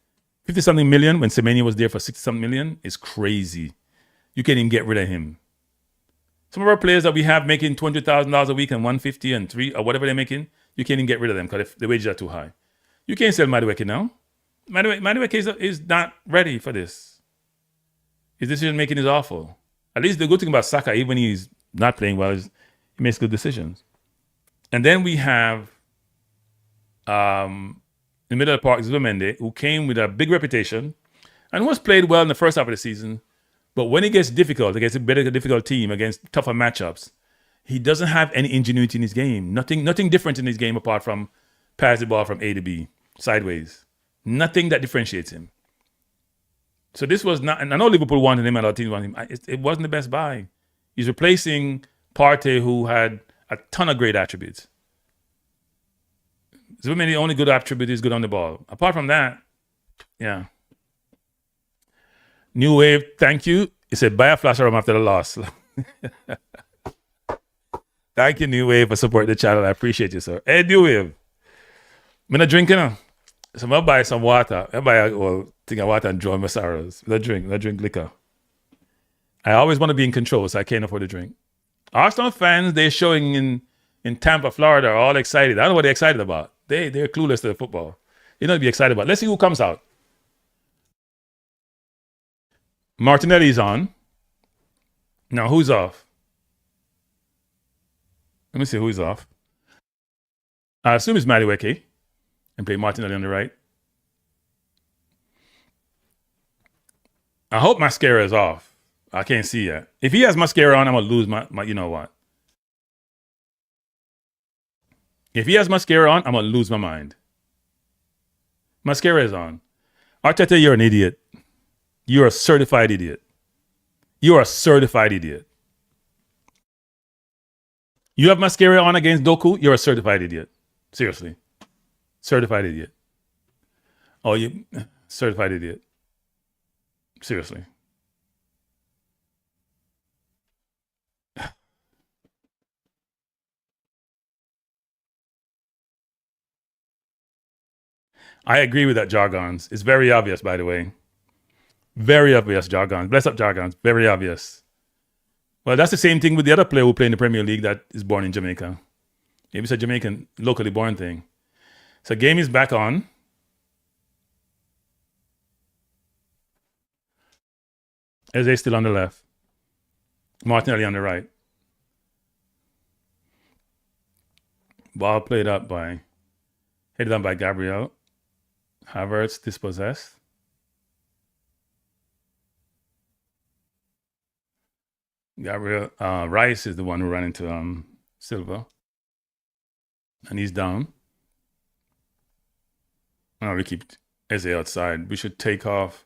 50-something million when Semenyo was there for 60-something million is crazy. You can't even get rid of him. Some of our players that we have making $200,000 a week and 150 and 3 or whatever they're making, you can't even get rid of them because the wages are too high. You can't sell Madueke now. Madueke is not ready for this. His decision making is awful. At least the good thing about Saka, even when he's not playing well, is he makes good decisions. And then we have in the middle of the park, Zubimendi, who came with a big reputation and was played well in the first half of the season. But when it gets difficult, against a difficult team, against tougher matchups, he doesn't have any ingenuity in his game. Nothing different in his game apart from pass the ball from A to B, sideways. Nothing that differentiates him. So this was not, and I know Liverpool wanted him and other teams wanted him. It wasn't the best buy. He's replacing Partey, who had a ton of great attributes. Zubimendi, the only good attribute is good on the ball. Apart from that, yeah. New Wave, thank you. He said, buy a flash room after the loss. Thank you, New Wave, for supporting the channel. I appreciate you, sir. Hey, New Wave. I'm not drinking now. So I'm going to buy some water. I buy a thing of water and drown my sorrows. I drink liquor. I always want to be in control, so I can't afford to drink. Arsenal fans, they're showing in Tampa, Florida, are all excited. I don't know what they're excited about. They're clueless to the football. They don't be excited about. Let's see who comes out. Martinelli's on. Now, who's off? Let me see who's off. I assume it's Madueke and play Martinelli on the right. I hope Mascara is off. I can't see yet. If he has Mascara on, I'm going to lose my you know what. If he has Mascara on, I'm going to lose my mind. Mascara is on. Arteta, you're an idiot. You're a certified idiot. You're a certified idiot. You have Mascara on against Doku, you're a certified idiot. Seriously. Certified idiot. Oh, you certified idiot. Seriously. I agree with that, Jargons. It's very obvious, by the way. Very obvious, Jargons. Bless up, Jargons. Very obvious. Well, that's the same thing with the other player who played in the Premier League that is born in Jamaica. Maybe it's a Jamaican, locally born thing. So game is back on. Eze still on the left. Martinelli on the right. Ball played up by, headed on by Gabriel. Havertz dispossessed. Gabriel Rice is the one who ran into Silva. And he's down. Oh, we keep Eze outside. We should take off.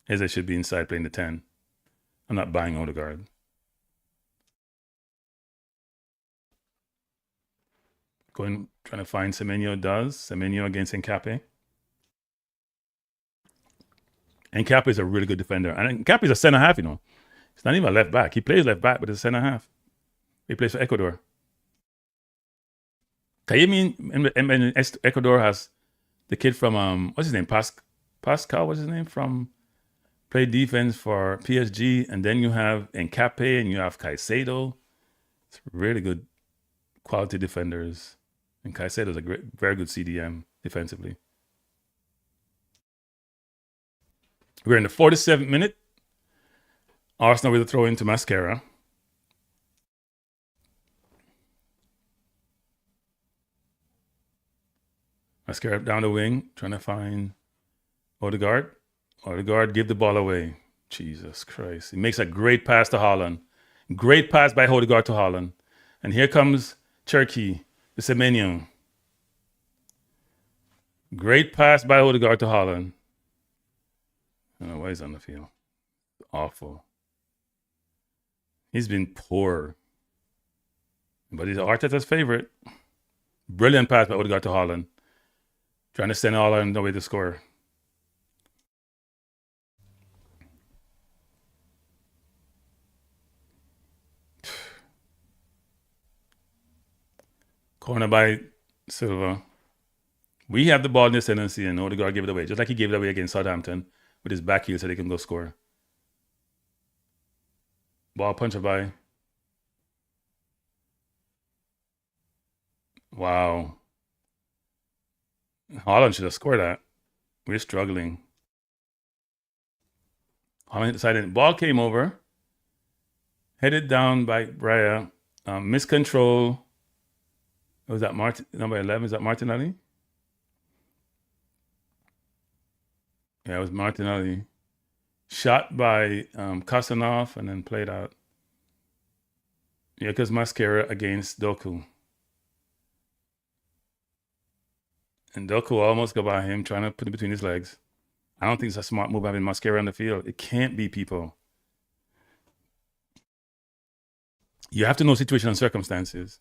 Eze should be inside playing the 10. I'm not buying Odegaard. Trying to find Semenyo does. Semenyo against Nkape. Nkape is a really good defender. And Nkape is a center half, you know. He's not even a left back. He plays left back, but it's a center half. He plays for Ecuador. Can you mean Ecuador has the kid from, what's his name? Pascal, what's his name? Played defense for PSG. And then you have Nkape and you have Caicedo. It's really good quality defenders. And Caicedo is a very good CDM defensively. We're in the 47th minute. Arsenal with a throw into Mascara. Mascara down the wing, trying to find Odegaard. Odegaard give the ball away. Jesus Christ. He makes a great pass to Haaland. Great pass by Odegaard to Haaland. And here comes Cherki, the Semenyo. Great pass by Odegaard to Haaland. I don't know why he's on the field. Awful. He's been poor. But he's Arteta's favorite. Brilliant pass by Odegaard to Haaland. Trying to send Haaland away to score. Corner by Silva. We have the ball in this tendency and Odegaard gave it away, just like he gave it away against Southampton with his back heel so they can go score. Ball puncher by. Wow. Holland should have scored that. We're struggling. Holland decided. Ball came over. Headed down by Raya. Miscontrol. Was that number 11? Is that Martinelli? Yeah, it was Martinelli. Shot by Kasanov and then played out. Yeah, because Mascara against Doku. And Doku almost got by him, trying to put it between his legs. I don't think it's a smart move having Mascara on the field. It can't be, people. You have to know situation and circumstances.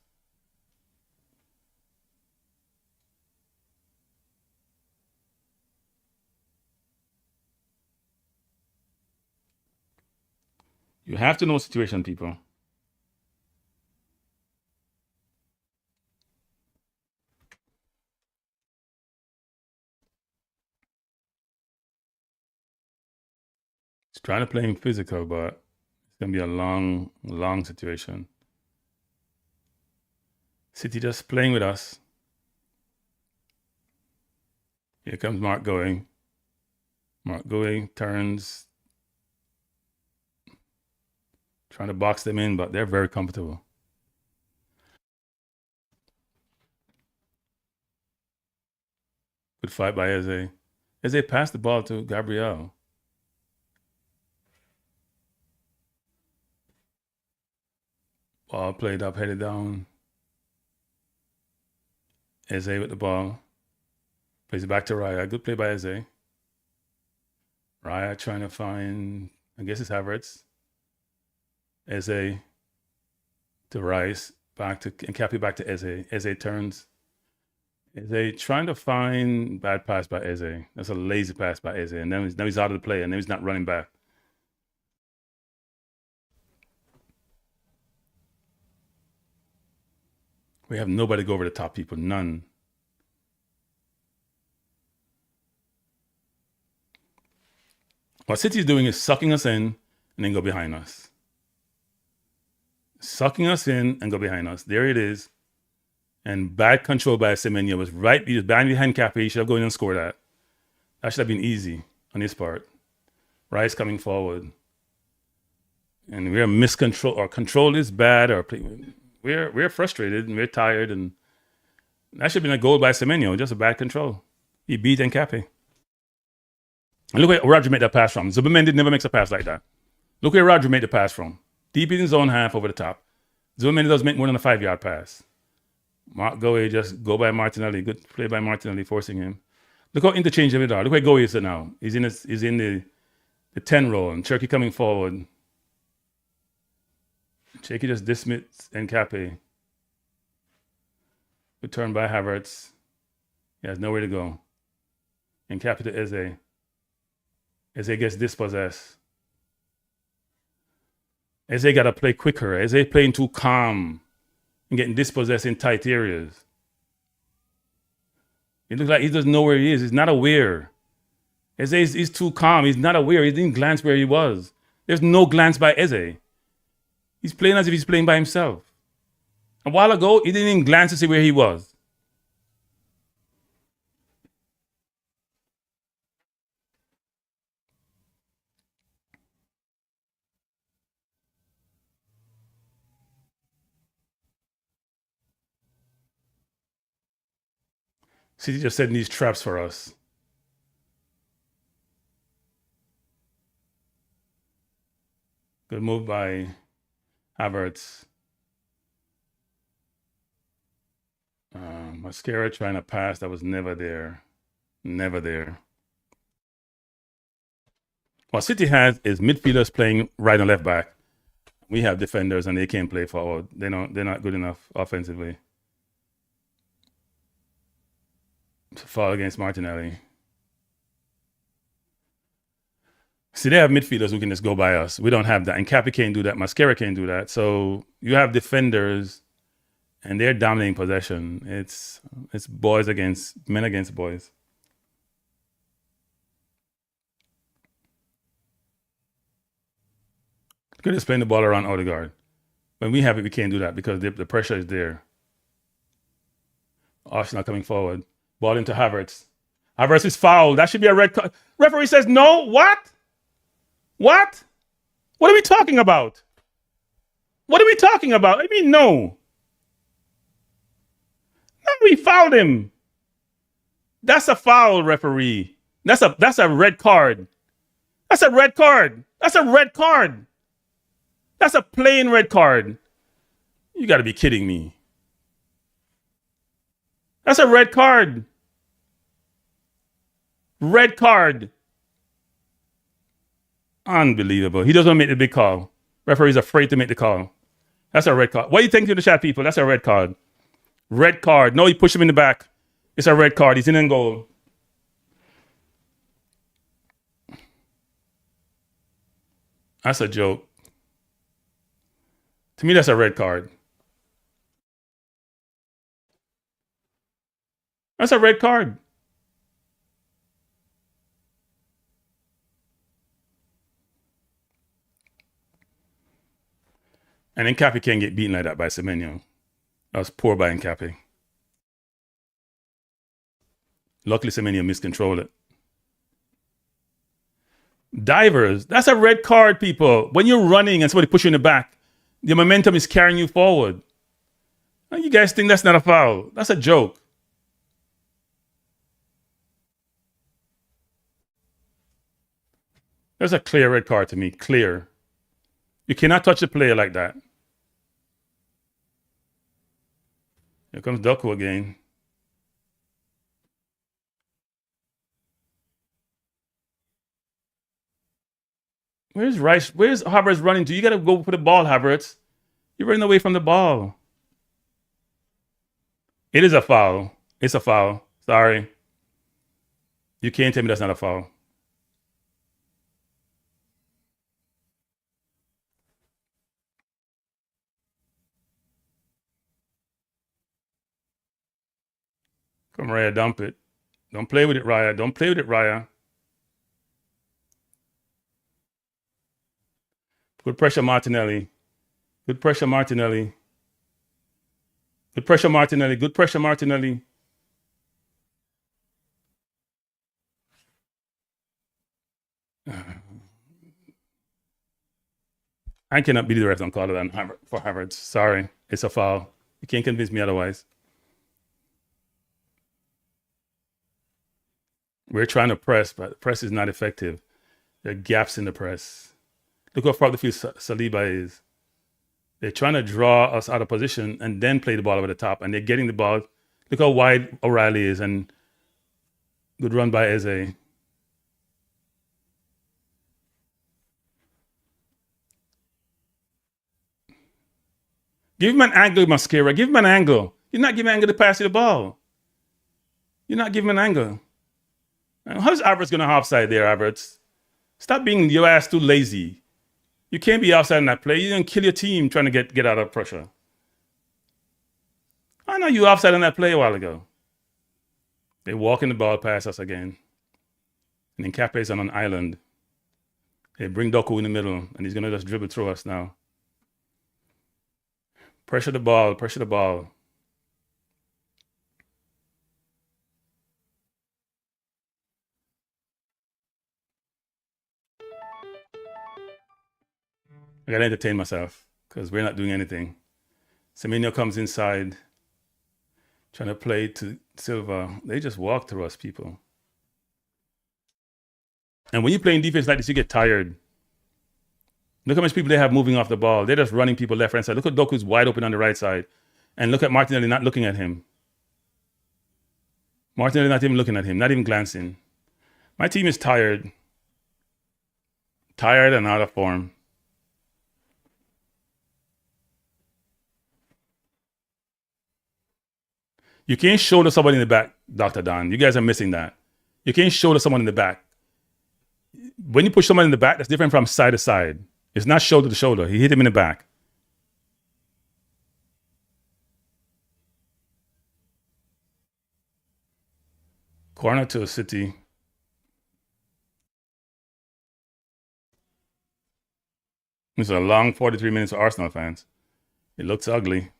You have to know situation, people. It's trying to play him physical, but it's going to be a long, long situation. City just playing with us. Here comes Mark going. Mark going, turns. Trying to box them in, but they're very comfortable. Good fight by Eze. Eze passed the ball to Gabriel. Ball played up, headed down. Eze with the ball. Plays it back to Raya. Good play by Eze. Raya trying to find, I guess it's Havertz. Eze to Rice. Back to Nkappi, back to Eze. Eze turns. Eze trying to find bad pass by Eze. That's a lazy pass by Eze. And then he's out of the play and then he's not running back. We have nobody go over the top, people. None. What City's doing is sucking us in and then go behind us. Sucking us in and go behind us. There it is. And bad control by Semenyo was right. He was behind Cafe. He should have gone in and scored that. That should have been easy on his part. Rice coming forward. And we're miscontrol. Our control is bad. We're frustrated and we're tired. And that should have been a goal by Semenyo. Just a bad control. He beat Nkape. And look where Roger made that pass from. Zubimendi never makes a pass like that. Look where Roger made the pass from. Deep in his own half over the top. Zubimendi doesn't make more than a 5-yard pass. Mark Goey just go by Martinelli. Good play by Martinelli, forcing him. Look how interchangeable they are. Look where Goey is now. He's in the 10 role and Cherky coming forward. Cherky just dismissed Nkape. Good turn by Havertz. He has nowhere to go. Nkape to Eze. Eze gets dispossessed. Eze got to play quicker. Eze playing too calm and getting dispossessed in tight areas. It looks like he doesn't know where he is. He's not aware. Eze is too calm. He's not aware. He didn't glance where he was. There's no glance by Eze. He's playing as if he's playing by himself. A while ago, he didn't even glance to see where he was. City just setting these traps for us. Good move by Havertz. Mascara trying to pass. That was never there. Never there. What City has is midfielders playing right and left back. We have defenders and they can't play forward. They're not good enough offensively. To fall against Martinelli. See, they have midfielders who can just go by us. We don't have that. And Cappy can't do that. Mascara can't do that. So you have defenders and they're dominating possession. It's boys against men against boys. Good is playing the ball around Odegaard. When we have it, we can't do that because the pressure is there. Arsenal coming forward. Ball into Havertz. Havertz is fouled. That should be a red card. Referee says no. What? What? What are we talking about? What are we talking about? I mean, no. No, we fouled him. That's a foul, referee. That's a red card. That's a red card. That's a red card. That's a plain red card. You got to be kidding me. That's a red card. Red card. Unbelievable. He doesn't make the big call. Referee's afraid to make the call. That's a red card. What do you think to the chat, people? That's a red card. Red card. No, he pushed him in the back. It's a red card. He's in goal. That's a joke. To me, that's a red card. That's a red card. And Nkapé can't get beaten like that by Semenyo. That was poor by Nkapé. Luckily, Semenyo miscontrolled it. Divers. That's a red card, people. When you're running and somebody pushes you in the back, the momentum is carrying you forward. You guys think that's not a foul? That's a joke. That's a clear red card to me. Clear. You cannot touch a player like that. Here comes Doku again. Where's Rice? Where's Havertz running to? You got to go for the ball, Havertz. You're running away from the ball. It is a foul. It's a foul. Sorry. You can't tell me that's not a foul. Come, Raya, dump it. Don't play with it, Raya. Don't play with it, Raya. Good pressure, Martinelli. Good pressure, Martinelli. Good pressure, Martinelli. Good pressure, Martinelli. I cannot be the ref on call it for Havertz. Sorry. It's a foul. You can't convince me otherwise. We're trying to press, but the press is not effective. There are gaps in the press. Look how far the field Saliba is. They're trying to draw us out of position and then play the ball over the top. And they're getting the ball. Look how wide O'Reilly is. And good run by Eze. Give him an angle, Mascara. Give him an angle. You're not giving an angle to pass you the ball. You're not giving an angle. How's Havertz going to offside there, Havertz? Stop being your ass too lazy. You can't be outside in that play. You're going to kill your team trying to get out of pressure. I know you offside in that play a while ago. They're walking the ball past us again. And then Nkapé's on an island. They bring Doku in the middle, and he's going to just dribble through us now. Pressure the ball, pressure the ball. I gotta entertain myself because we're not doing anything. Semenyo comes inside, trying to play to Silva. They just walk through us, people. And when you're playing defense like this, you get tired. Look how much people they have moving off the ball. They're just running people left, right side. Look at Doku's wide open on the right side. And look at Martinelli not looking at him. Martinelli not even looking at him, not even glancing. My team is tired. Tired and out of form. You can't shoulder somebody in the back, Dr. Don. You guys are missing that. You can't shoulder someone in the back. When you push someone in the back, that's different from side to side. It's not shoulder to shoulder. He hit him in the back. Corner to City. It's a long 43 minutes for Arsenal fans. It looks ugly.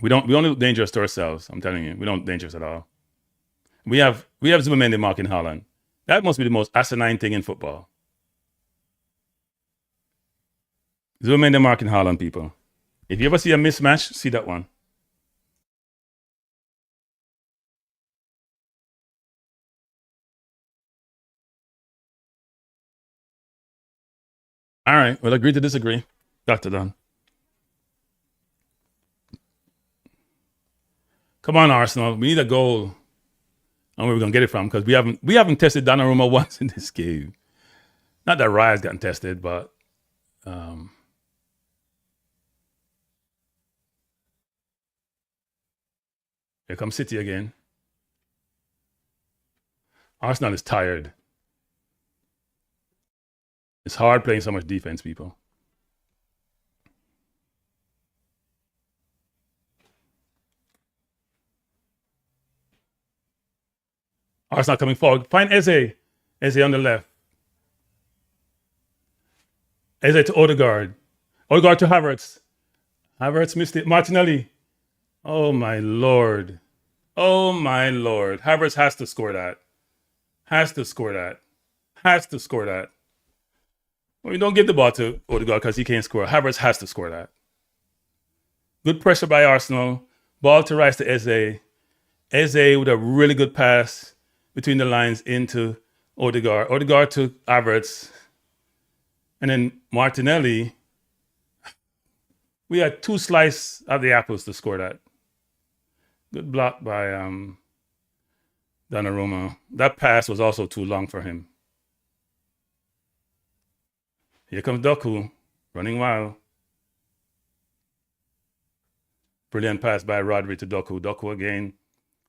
We only look dangerous to ourselves. I'm telling you, we don't dangerous at all. We have Zumamendi marking Haaland. That must be the most asinine thing in football. Zumamendi marking Haaland, people. If you ever see a mismatch, see that one. All right, we'll agree to disagree. Dr. Don. Come on, Arsenal. We need a goal. And where we're gonna get it from, because we haven't tested Donnarumma once in this game. Not that Raya's gotten tested, but here comes City again. Arsenal is tired. It's hard playing so much defense, people. Arsenal coming forward. Find Eze. Eze on the left. Eze to Odegaard. Odegaard to Havertz. Havertz missed it. Martinelli. Oh, my Lord. Oh, my Lord. Havertz has to score that. Has to score that. Has to score that. Well, you don't give the ball to Odegaard because he can't score. Havertz has to score that. Good pressure by Arsenal. Ball to Rice to Eze. Eze with a really good pass between the lines into Odegaard. Odegaard to Havertz. And then Martinelli. We had 2 slices of the apples to score that. Good block by Donnarumma. That pass was also too long for him. Here comes Doku, running wild. Brilliant pass by Rodri to Doku. Doku again,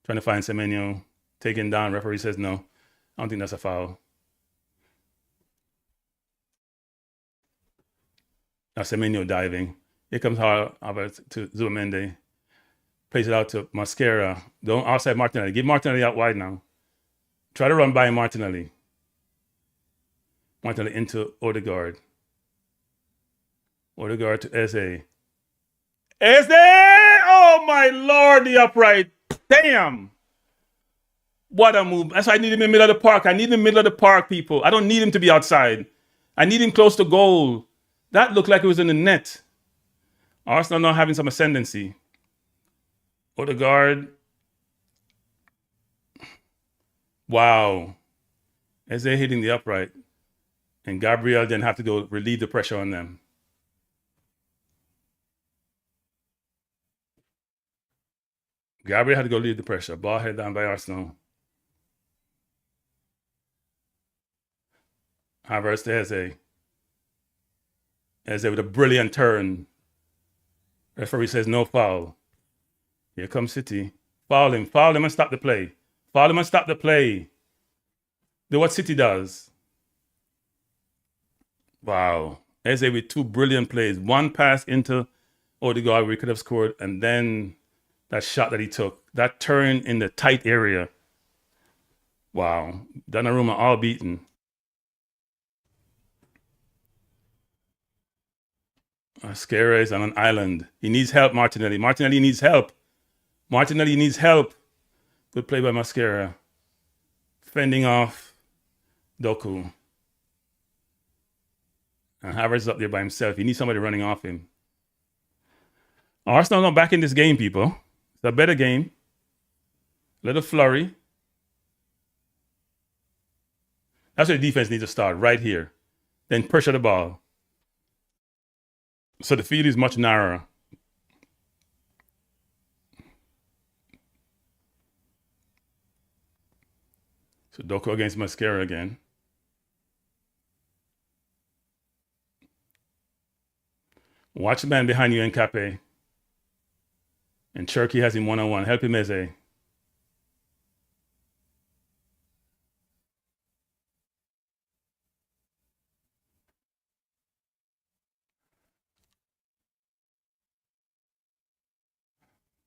trying to find Semenyo. Taken down. Referee says no. I don't think that's a foul. Now Semenyo diving. Here comes Havertz to Zumamendi. Plays it out to Mascara. Don't outside Martinelli. Give Martinelli out wide now. Try to run by Martinelli. Martinelli into Odegaard. Odegaard to Eze. Eze! Oh my Lord, the upright. Damn. What a move. That's why I need him in the middle of the park. I need him in the middle of the park, people. I don't need him to be outside. I need him close to goal. That looked like it was in the net. Arsenal now having some ascendancy. Odegaard. Wow. Eze hitting the upright. And Gabriel then have to go relieve the pressure on them. Gabriel had to go relieve the pressure. Ball head down by Arsenal. Havertz to Eze. Eze with a brilliant turn. Referee says no foul. Here comes City. Foul him and stop the play. Foul him and stop the play. Do what City does. Wow. Eze with 2 brilliant plays. One pass into Odegaard where he could have scored, and then that shot that he took. That turn in the tight area. Wow. Donnarumma all beaten. Mascara is on an island. He needs help, Martinelli. Martinelli needs help. Martinelli needs help. Good play by Mascara. Fending off Doku. And Havertz is up there by himself. He needs somebody running off him. Arsenal not back in this game, people. It's a better game. Little flurry. That's where the defense needs to start, right here. Then pressure the ball. So the field is much narrower. So Doku against Mascara again. Watch the man behind you, Nkape. And Cherky has him one-on-one. Help him, Eze.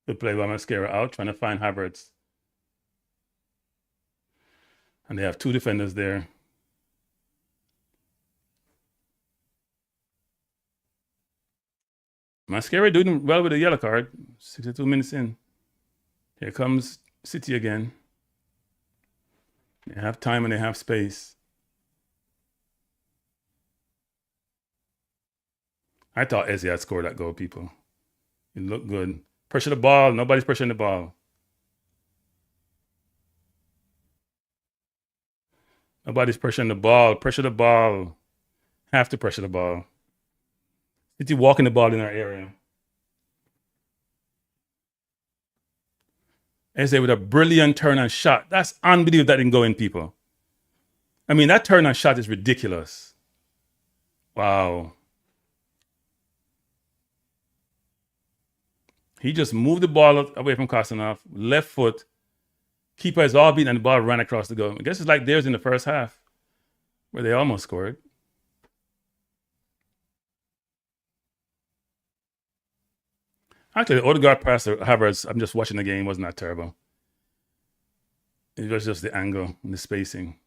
Good play by Mascara out, trying to find Havertz. And they have 2 defenders there. Mascara doing well with a yellow card. 62 minutes in. Here comes City again. They have time and they have space. I thought Eze had scored that goal, people. It looked good. Pressure the ball. Nobody's pressuring the ball. Nobody's pressuring the ball. Pressure the ball. Have to pressure the ball. City walking the ball in our area. Eze with a brilliant turn and shot. That's unbelievable that didn't go in, people. I mean, that turn and shot is ridiculous. Wow. He just moved the ball away from Kostanov, left foot. Keeper is all beaten and the ball ran across the goal. I guess it's like theirs in the first half, where they almost scored. Actually, the Odegaard pass to Havertz, I'm just watching the game, wasn't that terrible. It was just the angle and the spacing.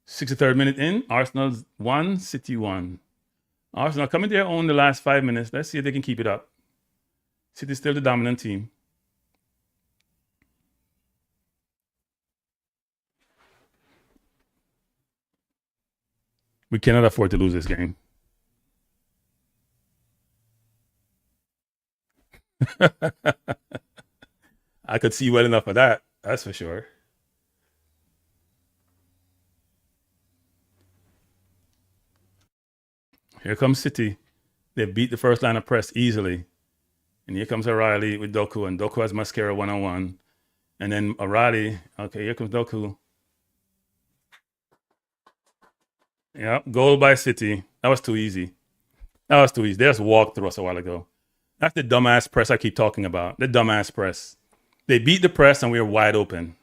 63rd minute in, Arsenal 1, City 1. Arsenal coming to their own the last 5 minutes. Let's see if they can keep it up. City's still the dominant team. We cannot afford to lose this game. I could see well enough of that. That's for sure. Here comes City. They beat the first line of press easily. And here comes O'Reilly with Doku. And Doku has Mascara one-on-one. And then O'Reilly. Okay, here comes Doku. Yeah, goal by City. That was too easy. That was too easy. They just walked through us a while ago. That's the dumbass press I keep talking about. The dumbass press. They beat the press and we were wide open.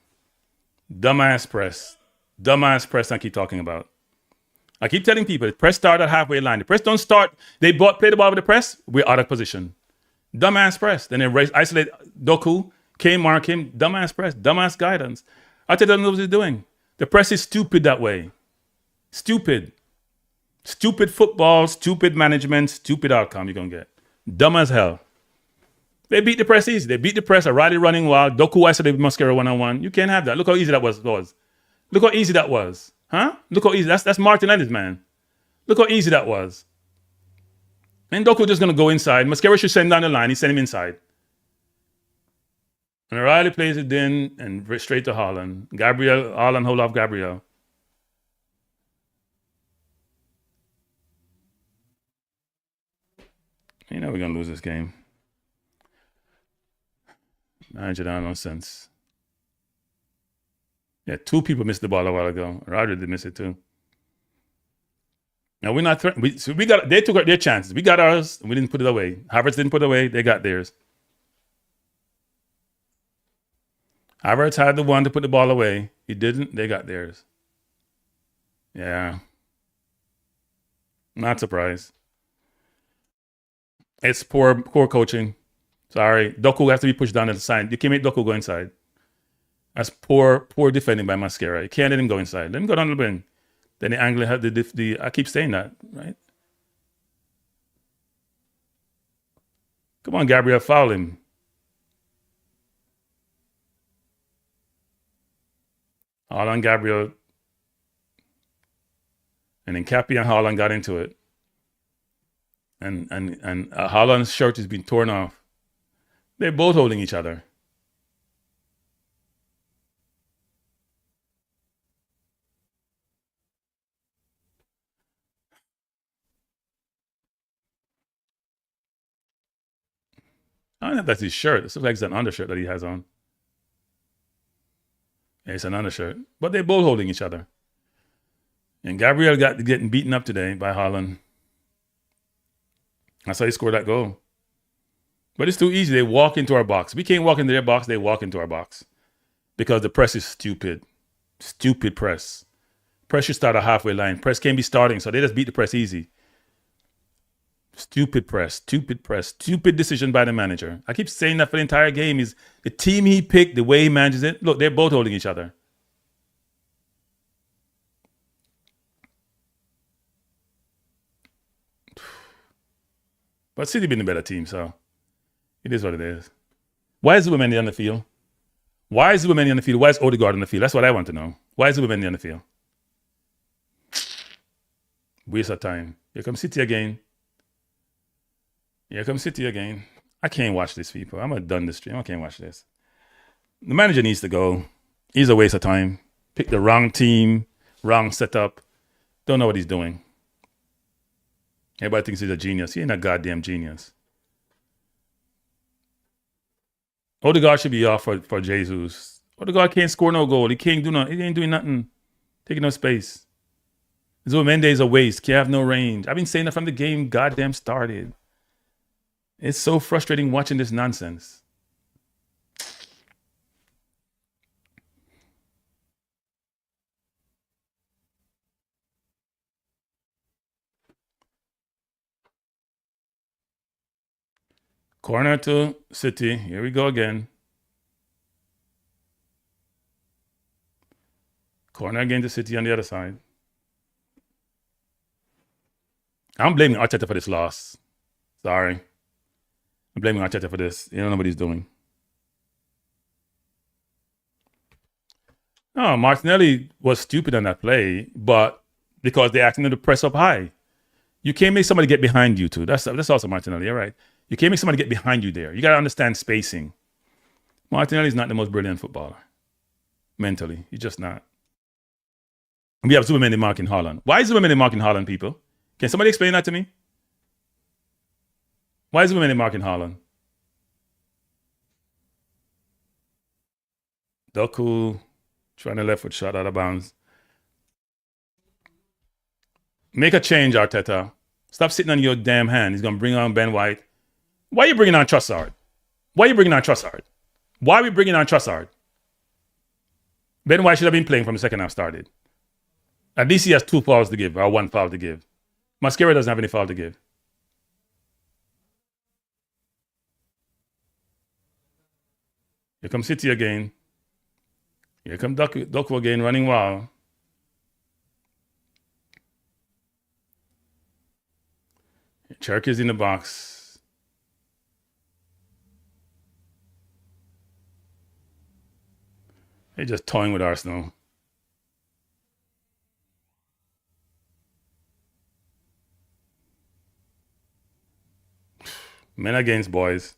Dumbass press. Dumbass press I keep talking about. I keep telling people, the press start at halfway line. The press don't start. They play the ball with the press. We're out of position. Dumbass press. Then they isolate Doku. Came, mark him. Dumbass press. Dumbass guidance. I tell them what they're doing. The press is stupid that way. Stupid. Stupid football, stupid management, stupid outcome you're going to get. Dumb as hell. They beat the press easy. They beat the press. O'Reilly running wild. Doku isolated Mascara one-on-one. You can't have that. Look how easy that was. Look how easy that was. Huh? Look how easy. That's Martinelli's, man. Look how easy that was. And Doku just going to go inside. Mascara should send down the line. He sent him inside. And O'Reilly plays it in and straight to Haaland. Haaland hold off Gabriel. You know we're going to lose this game. Manager down, no sense. Yeah, 2 people missed the ball a while ago. Roger did miss it too. Now we're not threatening. They took their chances. We got ours, and we didn't put it away. Havertz didn't put it away. They got theirs. Havertz had the one to put the ball away. He didn't. They got theirs. Yeah. Not surprised. It's poor coaching. Sorry. Doku has to be pushed down to the side. You can't make Doku go inside. That's poor defending by Mascara. You can't let him go inside. Let him go down the wing. Then the angle had the I keep saying that, right? Come on, Gabriel, foul him. Haaland, Gabriel. And then Cappy and Haaland got into it. And Haaland's shirt is being torn off. They're both holding each other. I don't know if that's his shirt. It looks like it's an undershirt that he has on. Yeah, it's an undershirt. But they're both holding each other. And Gabriel getting beaten up today by Haaland. That's how he scored that goal. But it's too easy. They walk into our box. We can't walk into their box. They walk into our box. Because the press is stupid. Stupid press. Press should start a halfway line. Press can't be starting, so they just beat the press easy. Stupid press. Stupid press. Stupid decision by the manager. I keep saying that for the entire game. Is the team he picked, the way he manages it. Look, they're both holding each other. But City been the better team, so it is what it is. Why is Zubimendi on the field? Why is Zubimendi on the field? Why is Odegaard on the field? That's what I want to know. Why is Zubimendi on the field? Waste of time. Here comes City again. Here comes City again. I can't watch this, people. I'm done the stream. I can't watch this. The manager needs to go. He's a waste of time. Pick the wrong team, wrong setup. Don't know what he's doing. Everybody thinks he's a genius. He ain't a goddamn genius. Odegaard should be off for Jesus. Odegaard can't score no goal. He can't do nothing. He ain't doing nothing. Taking no space. Zubimendi is a waste. Can't have no range. I've been saying that from the game goddamn started. It's so frustrating watching this nonsense. Corner to City. Here we go again. Corner again to City on the other side. I'm blaming Arteta for this loss. Sorry. I'm blaming Arteta for this. You don't know what he's doing. No, Martinelli was stupid on that play, but because they asked him to press up high. You can't make somebody get behind you, too. That's also Martinelli, you're right. You can't make somebody get behind you there. You got to understand spacing. Martinelli's not the most brilliant footballer. Mentally. He's just not. We have Zubimendi marking Haaland. Why is Zubimendi marking Haaland, people? Can somebody explain that to me? Why is Zubimendi marking Haaland? Doku trying to left foot shot out of bounds. Make a change, Arteta. Stop sitting on your damn hand. He's going to bring on Ben White. Why are you bringing on Trossard? Why are you bringing on Trossard? Why are we bringing on Trossard? Ben White should have been playing from the second half started. At least he has 2 fouls to give, or 1 foul to give. Mascara doesn't have any foul to give. Here comes City again. Here comes Doku again, running wild. Cherokee is in the box. They're just toying with Arsenal. Men against boys.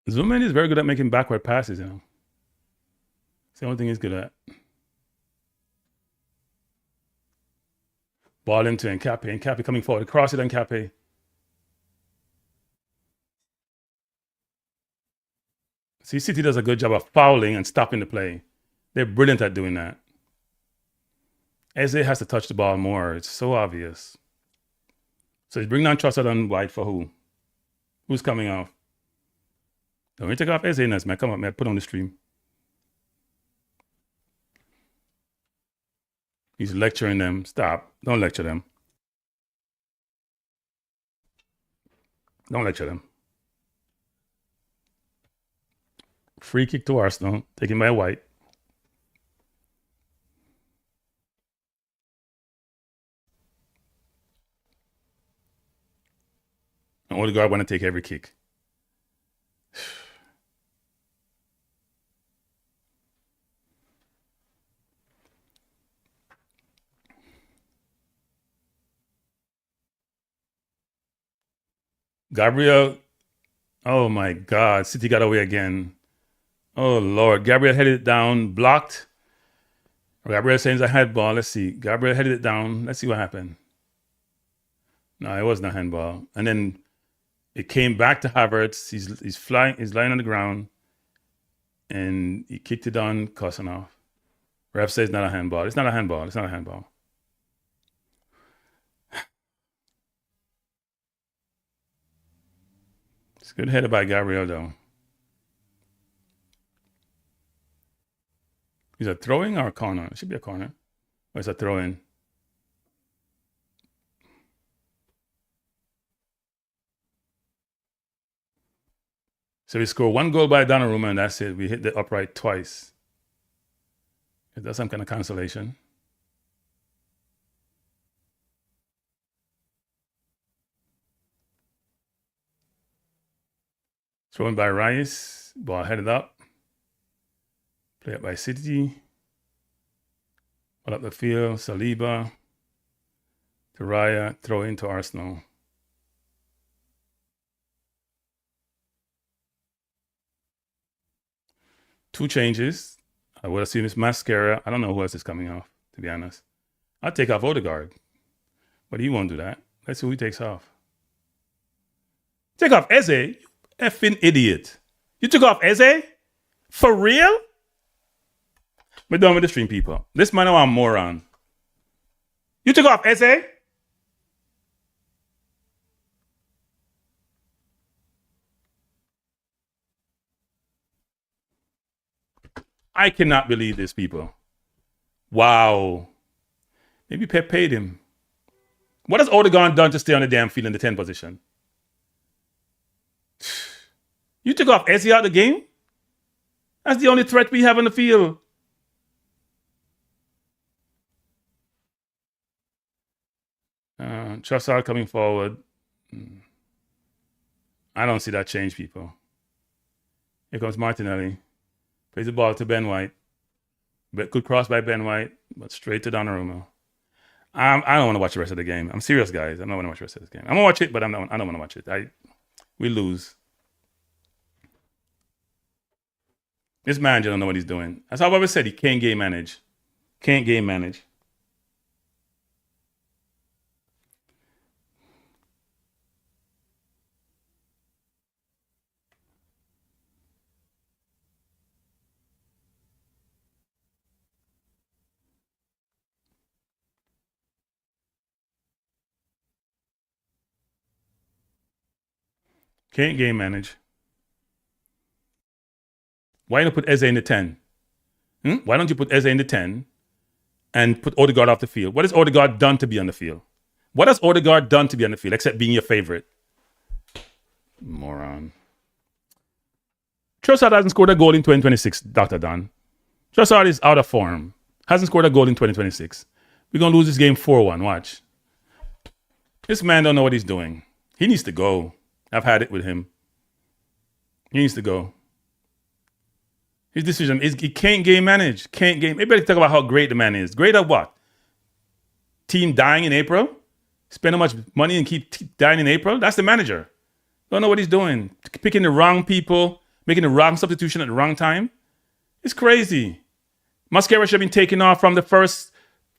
Zubimendi is very good at making backward passes, you know. It's the only thing he's good at. Ball into Nkape. Nkape coming forward. Cross it on Nkape. See, City does a good job of fouling and stopping the play. They're brilliant at doing that. Eze has to touch the ball more. It's so obvious. So he's bringing on Trossard on White for who? Who's coming off? Don't we take off Eze next, man? Come on, man. Put on the stream. He's lecturing them. Stop. Don't lecture them. Don't lecture them. Free kick to Arsenal. Taken by White. And Odegaard want to take every kick. Gabriel, oh my God, City got away again. Oh Lord, Gabriel headed it down, blocked. Gabriel saying it's a handball. Let's see. Gabriel headed it down. Let's see what happened. No, it wasn't a handball. And then it came back to Havertz. He's flying. He's lying on the ground, and he kicked it on Kosanov. Ref says it's not a handball. It's not a handball. It's not a handball. It's a good header by Gabriel, though. Is it throwing or a corner? It should be a corner. Or is it throwing? So we score 1 goal by Donnarumma and that's it. We hit the upright twice. Is that some kind of consolation? Thrown by Rice. Ball headed up. Play up by City. Ball up the field. Saliba. To Raya. Throw into Arsenal. Two changes. I would assume it's Mascara. I don't know who else is coming off, to be honest. I'll take off Odegaard. But he won't do that. Let's see who he takes off. Take off Eze? You effing idiot. You took off Eze? For real? We're done with the stream, people. This man is a moron. You took off Eze? I cannot believe this, people. Wow. Maybe Pep paid him. What has Odegaard done to stay on the damn field in the 10 position? You took off Eze out of the game? That's the only threat we have on the field. Trossard coming forward. I don't see that change, people. Here comes Martinelli. Plays the ball to Ben White. Good cross by Ben White, but straight to Donnarumma. I don't want to watch the rest of the game. I'm serious, guys. I don't want to watch the rest of this game. I'm going to watch it, but I don't want to watch it. We lose. This manager don't know what he's doing. That's how I've always said. He can't game manage. Can't game manage. Can't game manage. Why don't you put Eze in the 10? Why don't you put Eze in the 10 and put Odegaard off the field? What has Odegaard done to be on the field? What has Odegaard done to be on the field except being your favorite? Moron. Trossard hasn't scored a goal in 2026, Dr. Don. Trossard is out of form. Hasn't scored a goal in 2026. We're going to lose this game 4-1. Watch. This man don't know what he's doing. He needs to go. I've had it with him. He needs to go. His decision is he can't game manage. Can't game. Everybody talk about how great the man is. Great at what? Team dying in April? Spend how much money and keep dying in April? That's the manager. Don't know what he's doing. Picking the wrong people, making the wrong substitution at the wrong time. It's crazy. Mascara should have been taken off from the first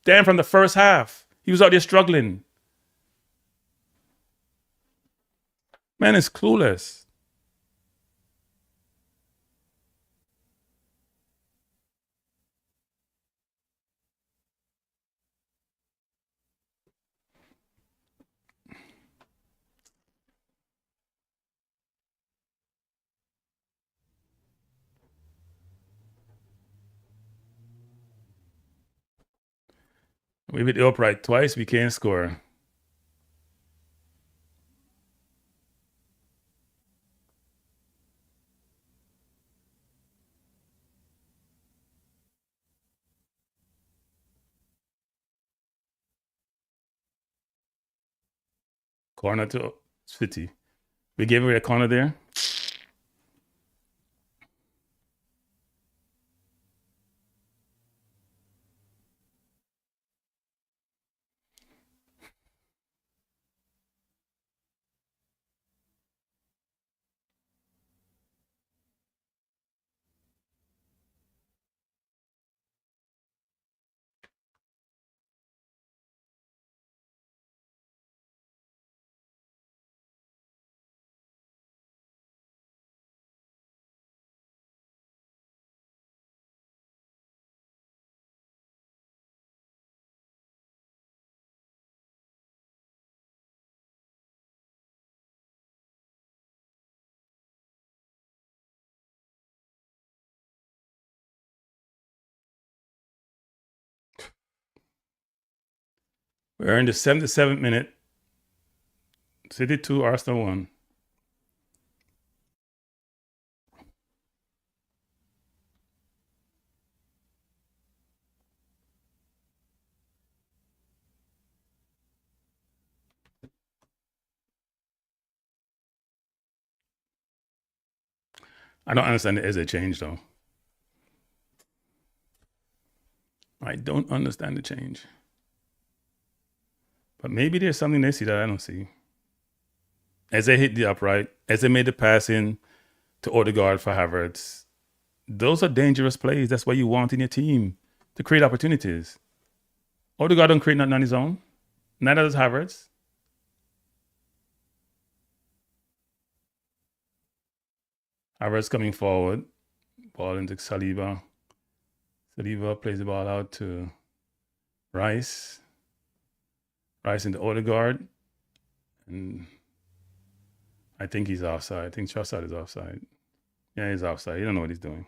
half. He was out there struggling. Man is clueless. We hit the upright twice. We can't score. Corner to City. We gave away a corner there. We're in the 77th minute. City 2, Arsenal 1. I don't understand the Eze change, though. I don't understand the change. But maybe there's something they see that I don't see. Eze hit the upright. Eze made the pass in to Odegaard for Havertz. Those are dangerous plays. That's what you want in your team, to create opportunities. Odegaard don't create nothing on his own. Neither does Havertz. Havertz coming forward. Ball into Saliba. Saliba plays the ball out to Rice. Rice into Odegaard. And I think he's offside. I think Trossard is offside. Yeah, he's offside. He don't know what he's doing.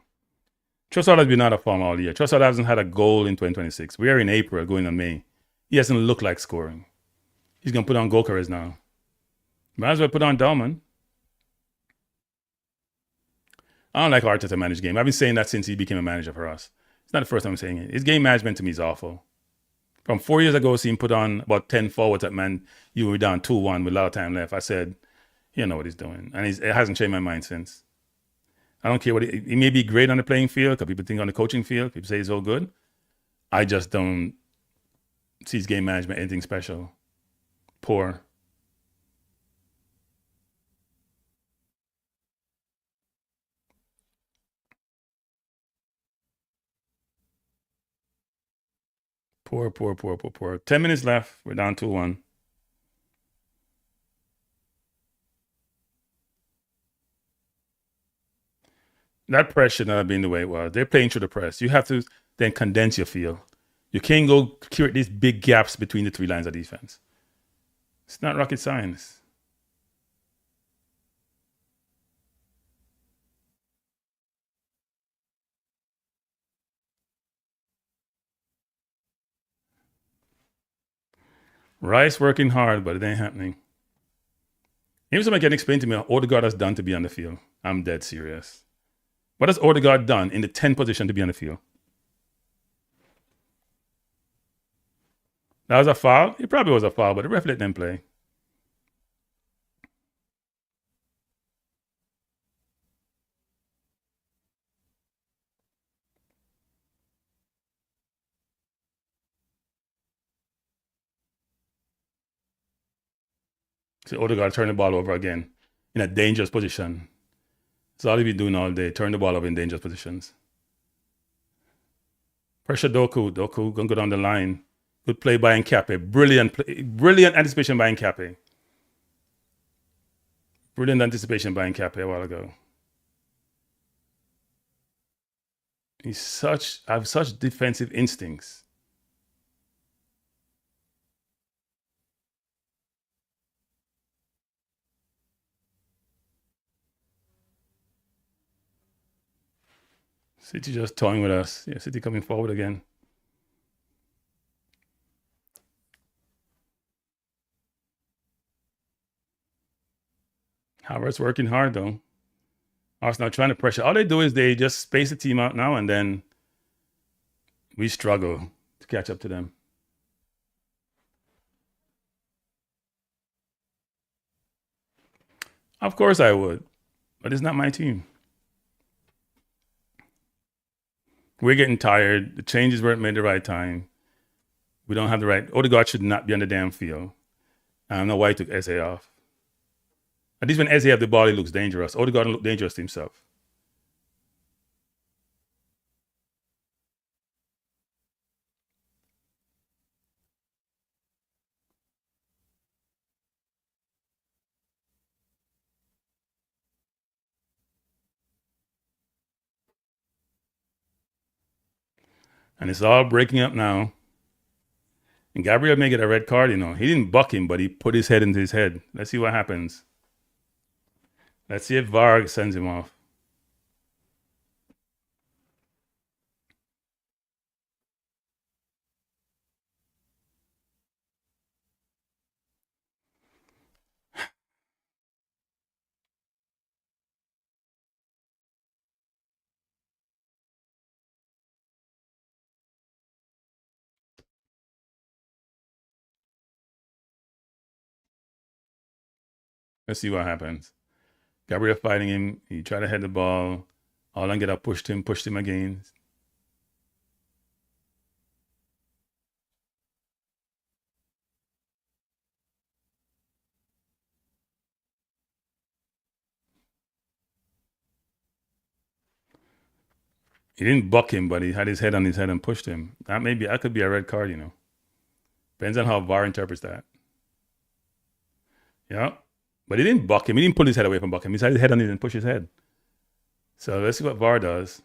Trossard has been out of form all year. Trossard hasn't had a goal in 2026. We are in April, going on May. He hasn't looked like scoring. He's going to put on Gokares now. Might as well put on Dalman. I don't like Arteta managed game. I've been saying that since he became a manager for us. It's not the first time I'm saying it. His game management to me is awful. From 4 years ago, seeing him put on about 10 forwards at Man, you were down 2-1 with a lot of time left. I said, he don't know what he's doing. And it hasn't changed my mind since. I don't care what he may be great on the playing field, because people think on the coaching field, people say he's all good. I just don't see his game management anything special. Poor. Poor. 10 minutes left. We're down 2-1. That press should not have been the way it was. They're playing through the press. You have to then condense your field. You can't go create these big gaps between the three lines of defense. It's not rocket science. Rice working hard, but it ain't happening. Even somebody can explain to me what Odegaard has done to be on the field. I'm dead serious. What has Odegaard done in the 10 position to be on the field? That was a foul? It probably was a foul, but the ref let them play. See, Odegaard turn the ball over again in a dangerous position. That's all he be doing all day, turn the ball over in dangerous positions. Pressure Doku. Doku gonna go down the line. Good play by Nkape. Brilliant anticipation by Nkape. Brilliant anticipation by Nkape a while ago. I have such defensive instincts. City just toying with us. Yeah, City coming forward again. Havertz working hard though. Arsenal trying to pressure. All they do is they just space the team out now, and then we struggle to catch up to them. Of course I would, but it's not my team. We're getting tired. The changes weren't made the right time. We don't have the right. Odegaard should not be on the damn field. I don't know why he took Eze off. At least when Eze have the ball, he looks dangerous. Odegaard look dangerous to himself. And it's all breaking up now. And Gabriel may get a red card, He didn't buck him, but he put his head into his head. Let's see what happens. Let's see if VAR sends him off. Let's see what happens. Gabriel fighting him. He tried to head the ball. Holland get up, pushed him again. He didn't buck him, but he had his head on his head and pushed him. That could be a red card, Depends on how VAR interprets that. Yeah. But he didn't buck him. He didn't pull his head away from buck him. He had his head on it and push his head. So let's see what VAR does.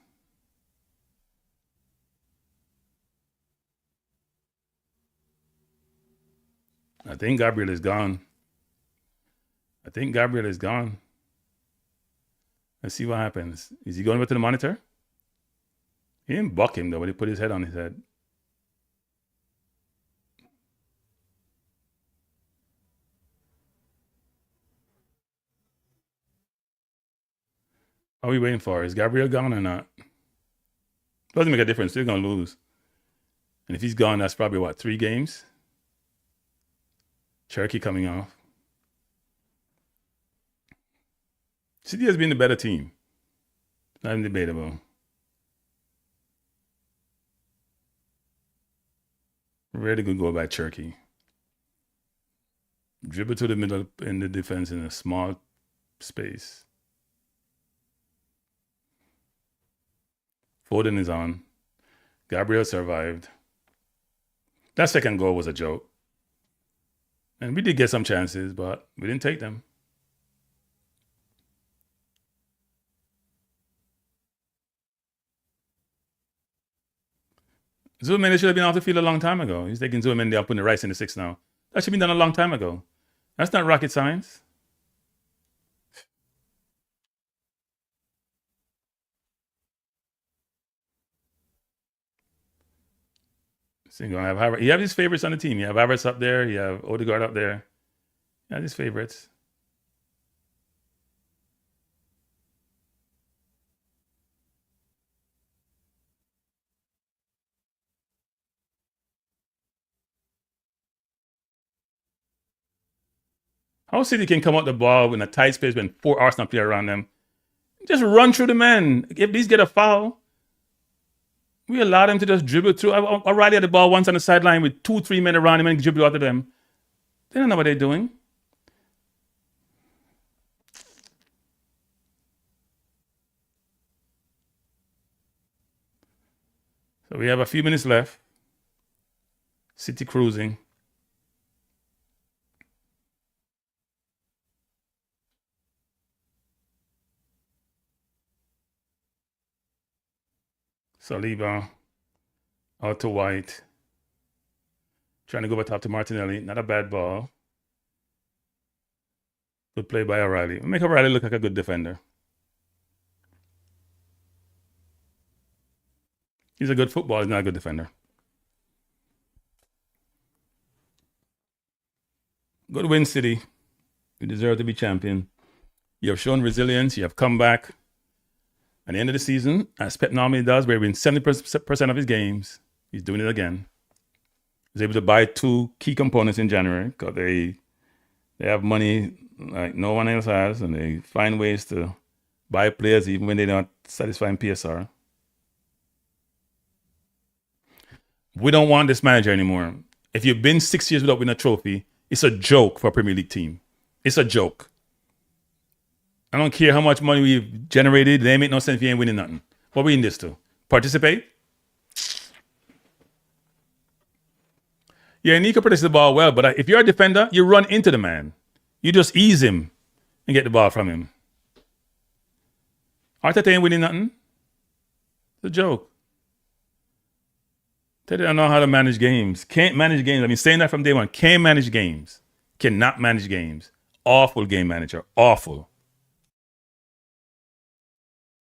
I think Gabriel is gone. Let's see what happens. Is he going over to the monitor? He didn't buck him though, but he put his head on his head. What are we waiting for? Is Gabriel gone or not? Doesn't make a difference. Still gonna lose. And if he's gone, that's probably what, 3 games? Cherokee coming off. City has been the better team. Not even debatable. Really good goal by Cherokee. Dribble to the middle in the defense in a small space. Foden is on. Gabriel survived. That second goal was a joke. And we did get some chances, but we didn't take them. Zuman should have been off the field a long time ago. He's taking Zuman there, putting the Rice in the 6 now. That should have been done a long time ago. That's not rocket science. So you have Havertz. You have his favorites on the team. You have Havertz up there. You have Odegaard up there. You have his favorites. How City can come out the ball in a tight space when 4 Arsenal players around them? Just run through the men. If these get a foul, we allow them to just dribble through. O'Reilly had the ball once on the sideline with 2-3 men around him and dribble out of them. They don't know what they're doing. So we have a few minutes left. City cruising. Saliba out to White. Trying to go back top to Martinelli. Not a bad ball. Good play by O'Reilly. Make O'Reilly look like a good defender. He's a good footballer. He's not a good defender. Good win, City. You deserve to be champion. You have shown resilience. You have come back. At the end of the season, as Pep normally does, where he wins 70% of his games, he's doing it again. He's able to buy 2 key components in January because they have money like no one else has, and they find ways to buy players even when they're not satisfying PSR. We don't want this manager anymore. If you've been 6 years without winning a trophy, it's a joke for a Premier League team. It's a joke. I don't care how much money we've generated. They make no sense if you ain't winning nothing. What are we in this to? Participate? Yeah, Nico protects the ball well, but if you're a defender, you run into the man. You just ease him and get the ball from him. Arteta ain't winning nothing. It's a joke. They don't know how to manage games. Can't manage games. I've been saying that from day one. Can't manage games. Cannot manage games. Awful game manager. Awful.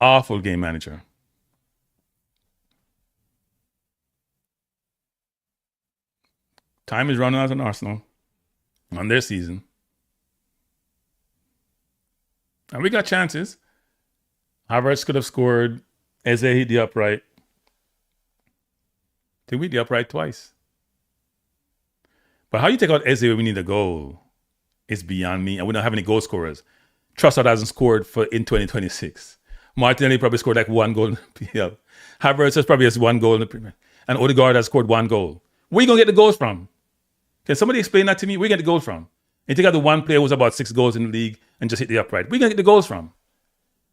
Awful game manager. Time is running out on Arsenal on their season. And we got chances. Havertz could have scored. Eze hit the upright. They hit the upright twice. But how you take out Eze when we need a goal? is beyond me. And we don't have any goal scorers. Trossard hasn't scored in 2026. Martinelli probably scored like 1 goal in the PL. Havertz has probably has 1 goal in the Premier. And Odegaard has scored 1 goal. Where are you going to get the goals from? Can somebody explain that to me? Where you get the goals from? You take out the one player who's about 6 goals in the league and just hit the upright. Where you going to get the goals from?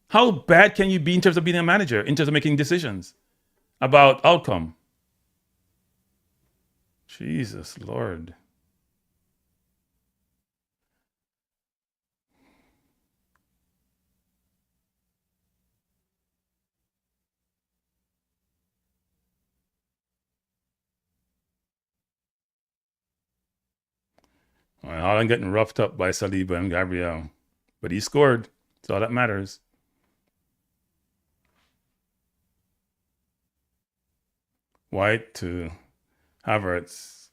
How bad can you be in terms of being a manager, in terms of making decisions about outcome? Jesus Lord. Haaland getting roughed up by Saliba and Gabriel. But he scored. That's all that matters. White to Havertz.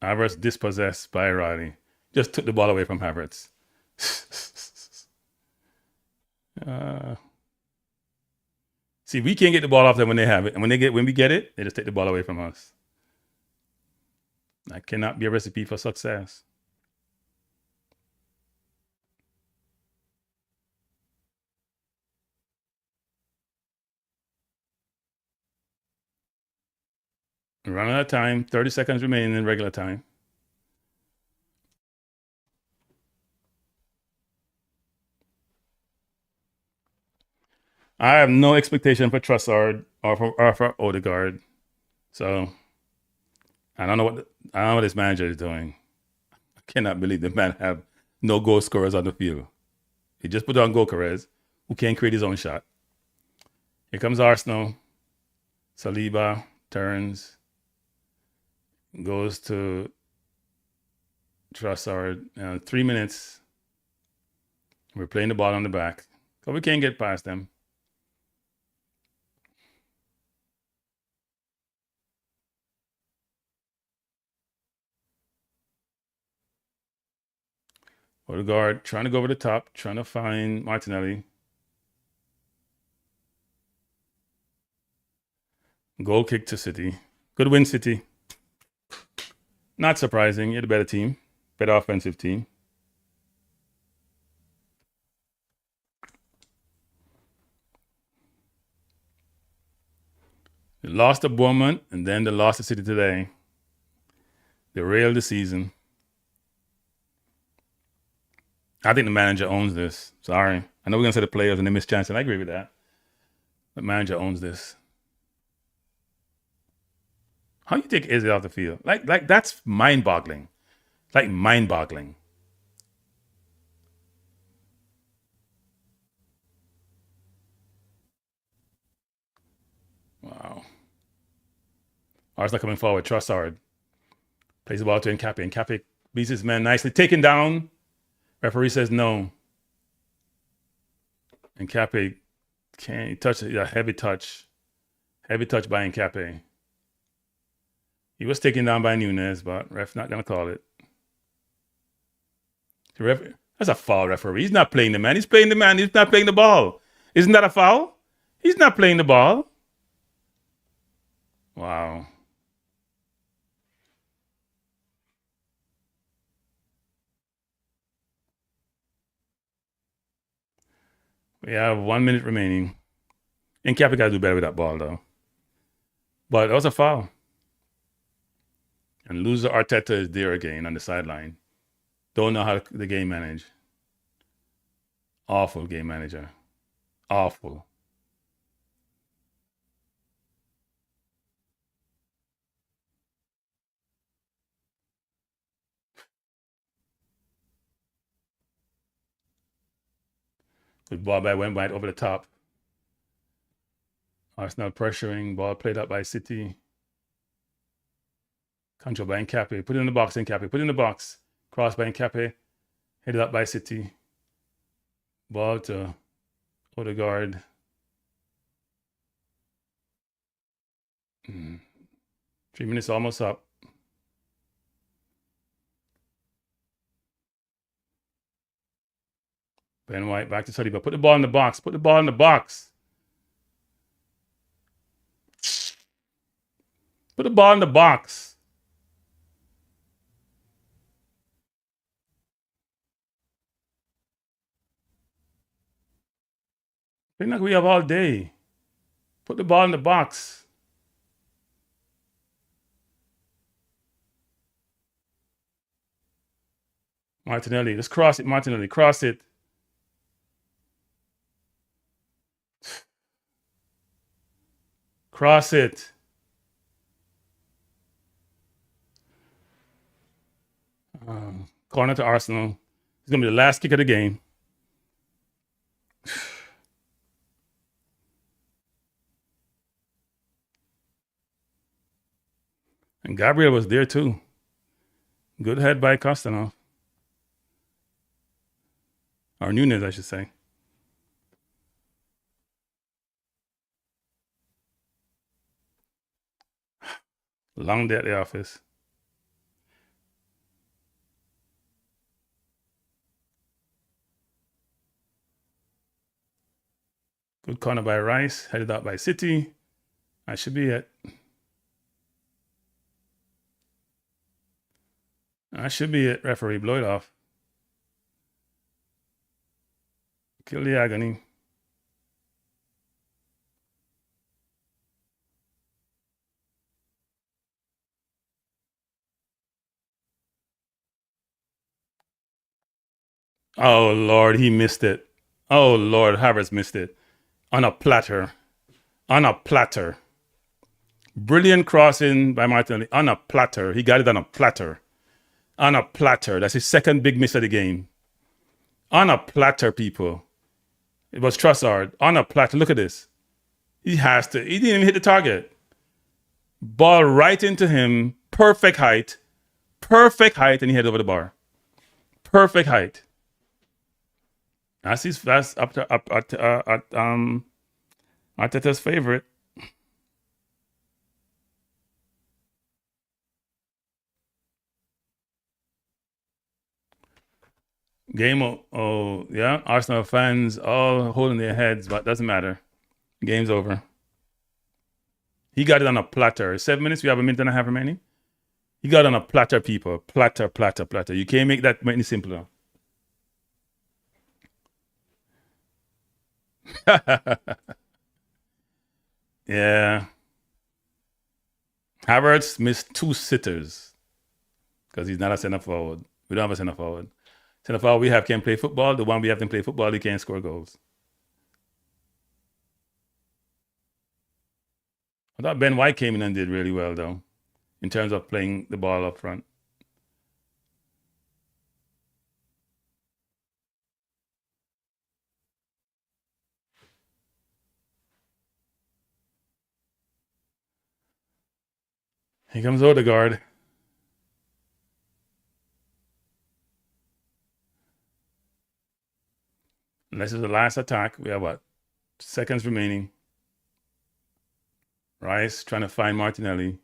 Havertz dispossessed by Riley. Just took the ball away from Havertz. See, we can't get the ball off them when they have it. And when we get it, they just take the ball away from us. That cannot be a recipe for success. Run out of time. 30 seconds remaining in regular time. I have no expectation for Trossard or for Odegaard. So I don't know what this manager is doing. I cannot believe the man have no goal scorers on the field. He just put on Gokares, who can't create his own shot. Here comes Arsenal. Saliba turns. Goes to Trossard. 3 minutes. We're playing the ball on the back. So we can't get past them. Odegaard trying to go over the top, trying to find Martinelli. Goal kick to City. Good win, City. Not surprising. You're the better team. Better offensive team. They lost to Bournemouth, and then they lost to City today. They railed the season. I think the manager owns this. Sorry. I know we're going to say the players and they miss chances. I agree with that. The manager owns this. How you take Izzy off the field? Like that's mind-boggling. Like mind-boggling. Wow. Arsenal coming forward. Trossard plays the ball to Nkapé. Nkapé beats his man nicely. Taken down. Referee says no. Nkapé can't touch it. A heavy touch. Heavy touch by Nkapé. He was taken down by Nunez, but ref not going to call it. That's a foul, referee. He's not playing the man. He's playing the man. He's not playing the ball. Isn't that a foul? He's not playing the ball. Wow. We have 1 minute remaining. Nkapé got to do better with that ball, though. But that was a foul. And loser Arteta is there again on the sideline. Don't know how the game manage. Awful game manager. Awful. Good ball by Wembanyama over the top. Arsenal pressuring. Ball played up by City. Control by Nkapé. Put it in the box, Nkapé. Put it in the box. Cross by Nkapé. Headed up by City. Ball to Odegaard. 3 minutes almost up. Ben White back to Saliba. Put the ball in the box. Put the ball in the box. Put the ball in the box. They're not going to be up all day. Put the ball in the box. Martinelli, let's cross it, Martinelli, cross it. Cross it. Corner to Arsenal. It's going to be the last kick of the game. And Gabriel was there too. Good head by Kostanov. Or Nunez, I should say. Long day at the office. Good corner by Rice, headed out by City. That should be it. That should be it. Referee, blow it off. Kill the agony. Oh, Lord, he missed it. Oh, Lord, Havertz missed it. On a platter. On a platter. Brilliant crossing by Martinelli. On a platter. He got it on a platter. On a platter. That's his second big miss of the game. On a platter, people. It was Trossard. On a platter. Look at this. He has to. He didn't even hit the target. Ball right into him. Perfect height. Perfect height. And he headed over the bar. Perfect height. That's up Arteta's favorite. Game, yeah. Arsenal fans all holding their heads, but doesn't matter. Game's over. He got it on a platter. 7 minutes, we have a minute and a half remaining. He got it on a platter, people. Platter, platter, platter. You can't make that any simpler. Yeah. Havertz missed 2 sitters because he's not a center forward. We don't have a center forward. Center forward we have can't play football. The one we have to play football, he can't score goals. I thought Ben White came in and did really well, though, in terms of playing the ball up front. Here comes Odegaard. And this is the last attack. We have what? Seconds remaining. Rice trying to find Martinelli.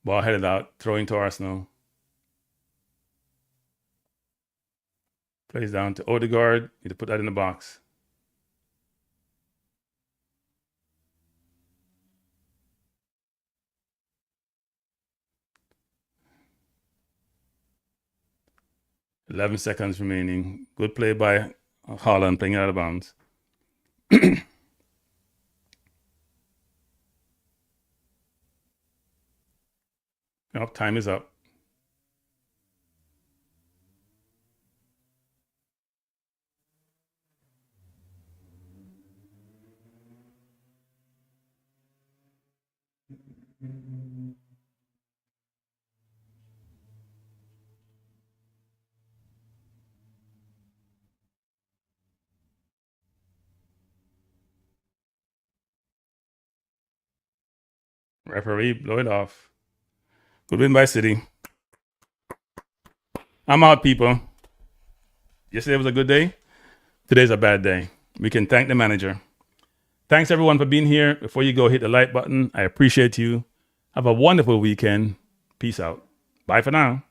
Ball headed out, throwing to Arsenal. Plays down to Odegaard. Need to put that in the box. $11 seconds remaining. Good play by Haaland, playing out of bounds. Oh, time is up. Referee, blow it off. Good win by City. I'm out, people. Yesterday was a good day. Today's a bad day. We can thank the manager. Thanks, everyone, for being here. Before you go, hit the like button. I appreciate you. Have a wonderful weekend. Peace out. Bye for now.